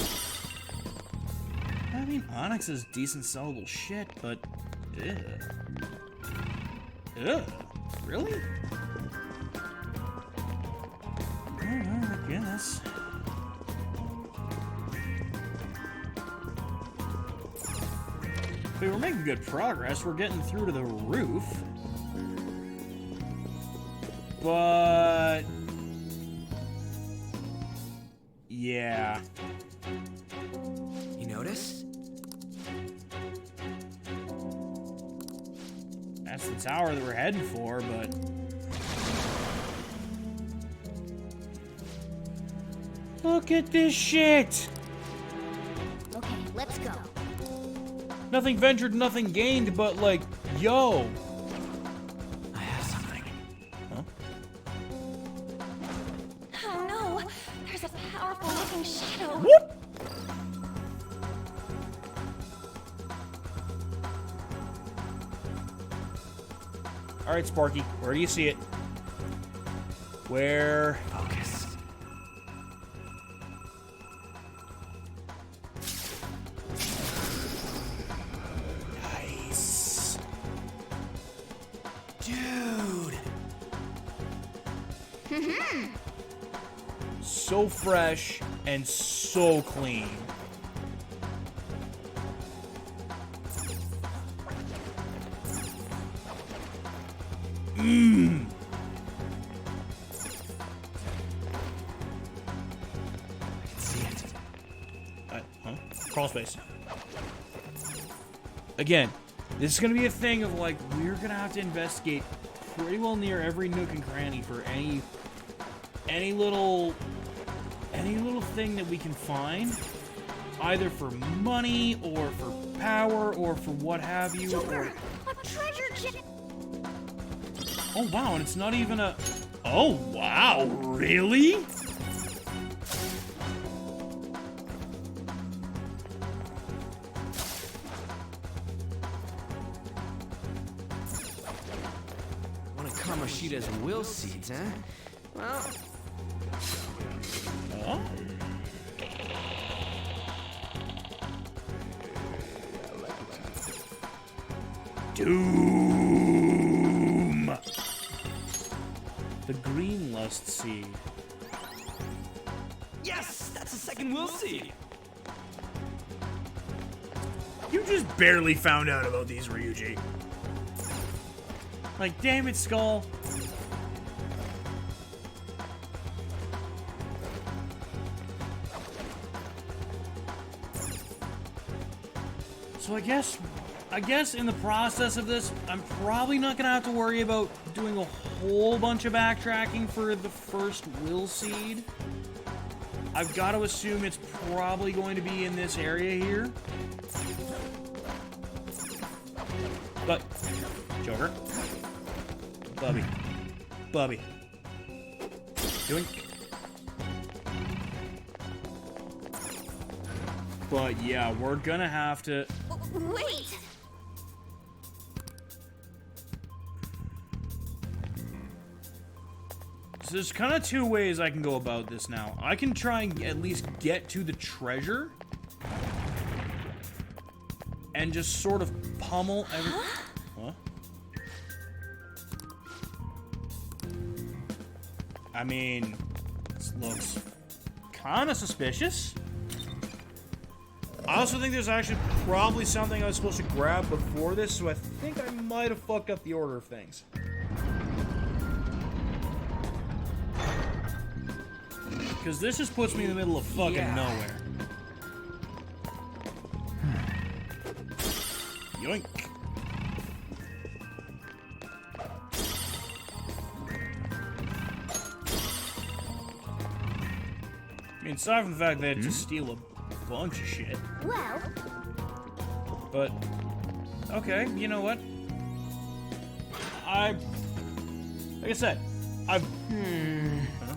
I mean, Onyx is decent sellable shit, but... Ugh. Ugh. Really? I don't know, I guess. we're making good progress. We're getting through to the roof. But... yeah. You notice? That's the tower that we're heading for, but... look at this shit! Okay, let's go. Nothing ventured, nothing gained, but like, yo! I have something. Huh? Oh no! There's a powerful looking shadow. Whoop! Alright, Sparky, where do you see it? Where? Focus. Nice. Dude! So fresh and so clean. Mmm. I can see it. Huh? Crawl space. Again, this is gonna be a thing of like, we're gonna have to investigate pretty well near every nook and cranny for any little thing that we can find, either for money or for power or for what have you. Joker, a treasure chest. Oh wow, and it's not even a... oh wow, really? One of Kamoshida's will seeds, huh? Well... Huh? Doom! The green lust seed. Yes! That's a second will seed! You just barely found out about these, Ryuji. Like, damn it, Skull. So I guess in the process of this, I'm probably not gonna have to worry about doing a whole bunch of backtracking for the first will seed. I've got to assume it's probably going to be in this area here. But, Joker. Bubby. Doing. But yeah, we're gonna have to... Wait! So there's kind of two ways I can go about this now. I can try and at least get to the treasure. And just sort of pummel every... Huh? I mean, this looks kind of suspicious. I also think there's actually probably something I was supposed to grab before this, so I think I might have fucked up the order of things. Because this just puts me in the middle of fucking nowhere. Yoink. I mean, aside from the fact that to steal a bunch of shit. Well... But, okay, you know what? Like I said, I've... Huh?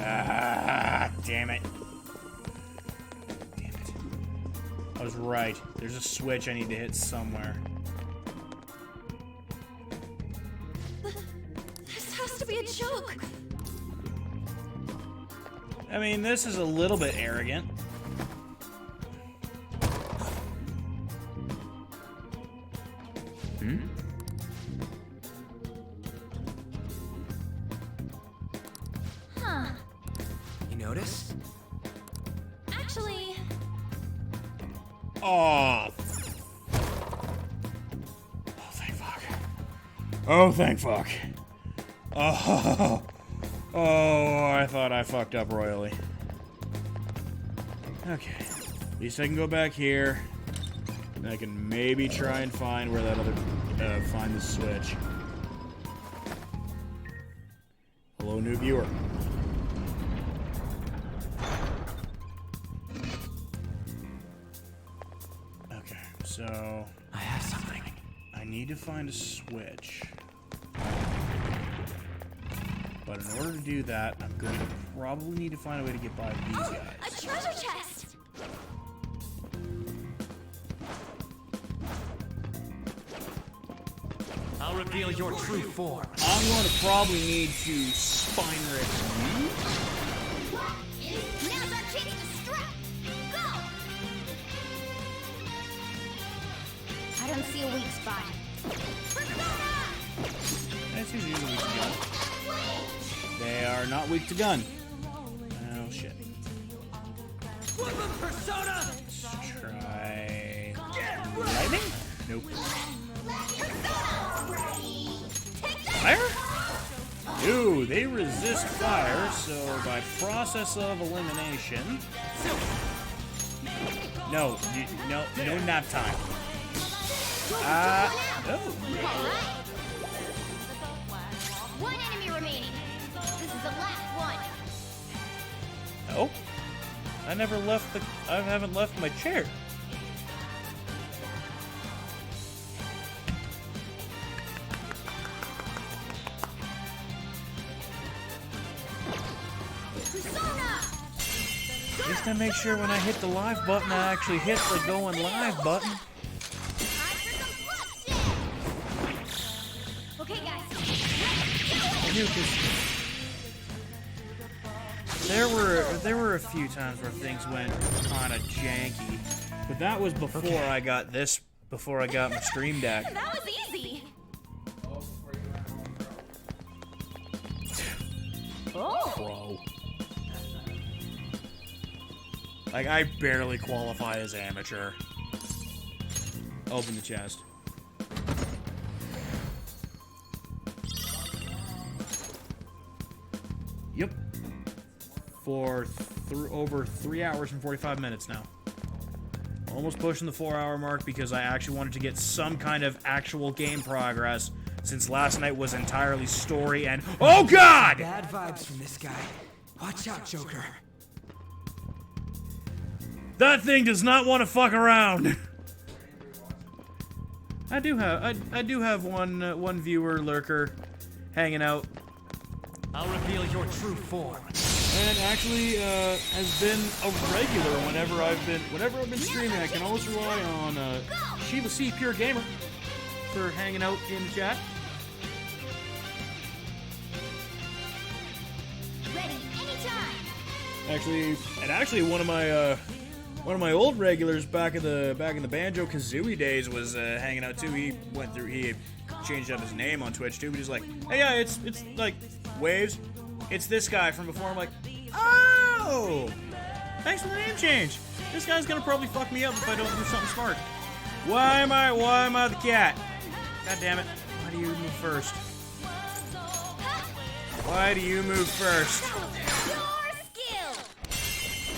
Ah, damn it. I was right. There's a switch I need to hit somewhere. This has to be a joke. I mean, this is a little bit arrogant. Huh. You notice? Oh. Oh, thank fuck. Oh, thank fuck. Oh. Oh, I thought I fucked up royally. Okay. At least I can go back here. And I can maybe try and find where that other... find the switch. Hello, new viewer. Okay, so... I have something. I need to find a switch. But in order to do that, I'm going to probably need to find a way to get by these guys. A treasure chest! I'll reveal your true form. I'm going to probably need to spine rip you. Now's our chance to strike! Go! I don't see a weak spot. That's usually weak to gun. They are not weak to gun. Oh, shit. Persona! Let's try... lightning? Nope. Fire? Ooh, they resist fire, so by process of elimination... No, no nap time. Oh. One enemy remaining. This is the last one. Nope. I haven't left my chair. Just to make sure when I hit the live button, I actually hit the going live button. Okay, guys. I knew, 'cause there were a few times where things went kind of janky, but that was before I got this. Before I got my stream deck. That was easy. Pro. Like, I barely qualify as amateur. Open the chest. Yep. For over 3 hours and 45 minutes now. Almost pushing the 4-hour mark because I actually wanted to get some kind of actual game progress, since last night was entirely story and— oh god! Bad vibes from this guy. Watch out, Joker. That thing does not want to fuck around. I do have one viewer lurker hanging out. I'll reveal your true form. And actually has been a regular whenever I've been streaming. I can always rely on Shiva C Pure Gamer for hanging out in the chat. Ready anytime. Actually, one of my old regulars back in the Banjo-Kazooie days was hanging out too. He had changed up his name on Twitch too. But he's like, hey, yeah, it's like Waves. It's this guy from before. I'm like, oh, thanks for the name change. This guy's gonna probably fuck me up if I don't do something smart. Why am I the cat? God damn it! Why do you move first? Why do you move first?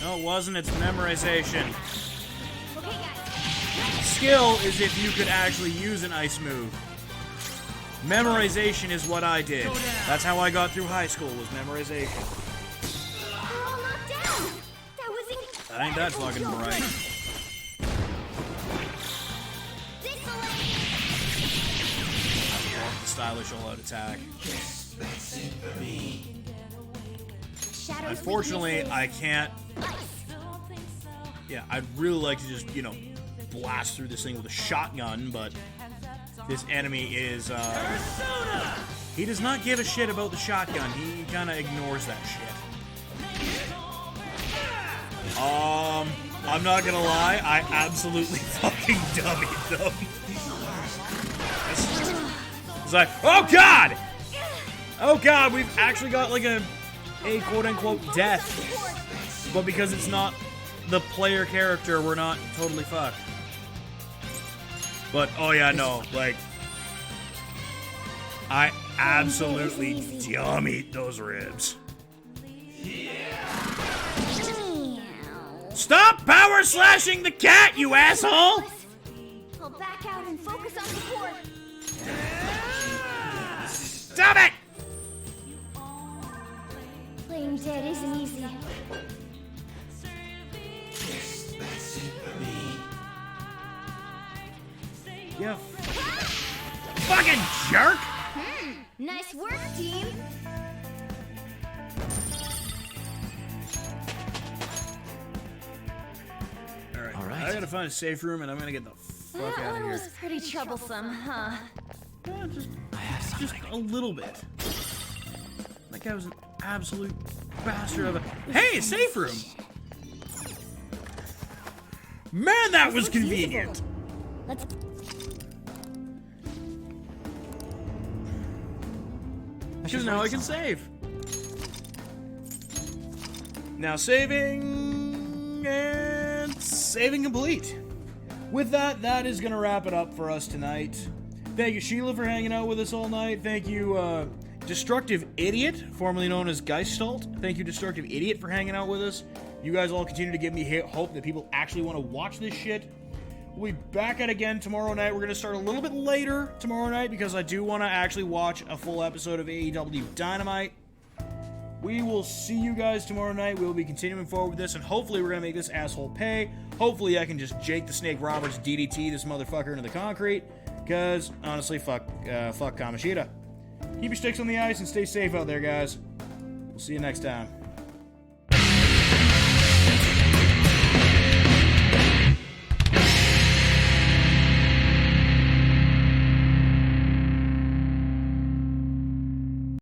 No, it wasn't. It's memorization. Skill is if you could actually use an ice move. Memorization is what I did. That's how I got through high school, was memorization. We're all knocked down. That was incredible. That ain't that fucking right. The stylish all-out attack. That's it for me. Unfortunately, I can't. Yeah, I'd really like to just, blast through this thing with a shotgun, but this enemy is, he does not give a shit about the shotgun. He kind of ignores that shit. I'm not gonna lie, I absolutely fucking dummied them. It's like, oh god! Oh god, we've actually got like a quote-unquote death. But because it's not the player character, we're not totally fucked. But, oh yeah, no, like, I absolutely dumb eat those ribs. Stop power slashing the cat, you asshole! I'll back out and focus on support. Stop it! Playing dead isn't easy. You fucking jerk! Nice work, team. All right. I gotta find a safe room, and I'm gonna get the fuck That out of one here. was pretty troublesome, huh? Yeah, just a little bit. That guy was an absolute bastard of a. Hey, safe room! Man, that was convenient. Let's. Because now I can save. Now saving and saving complete. With that, that is gonna wrap it up for us tonight. Thank you, Sheila, for hanging out with us all night. Thank you, Destructive Idiot, formerly known as Geistalt. Thank you, Destructive Idiot, for hanging out with us. You guys all continue to give me hope that people actually want to watch this shit. We'll be back at again tomorrow night. We're going to start a little bit later tomorrow night because I do want to actually watch a full episode of AEW Dynamite. We will see you guys tomorrow night. We will be continuing forward with this, and hopefully we're going to make this asshole pay. Hopefully I can just Jake the Snake Roberts DDT this motherfucker into the concrete, because, honestly, fuck Kamoshida. Keep your sticks on the ice and stay safe out there, guys. We'll see you next time.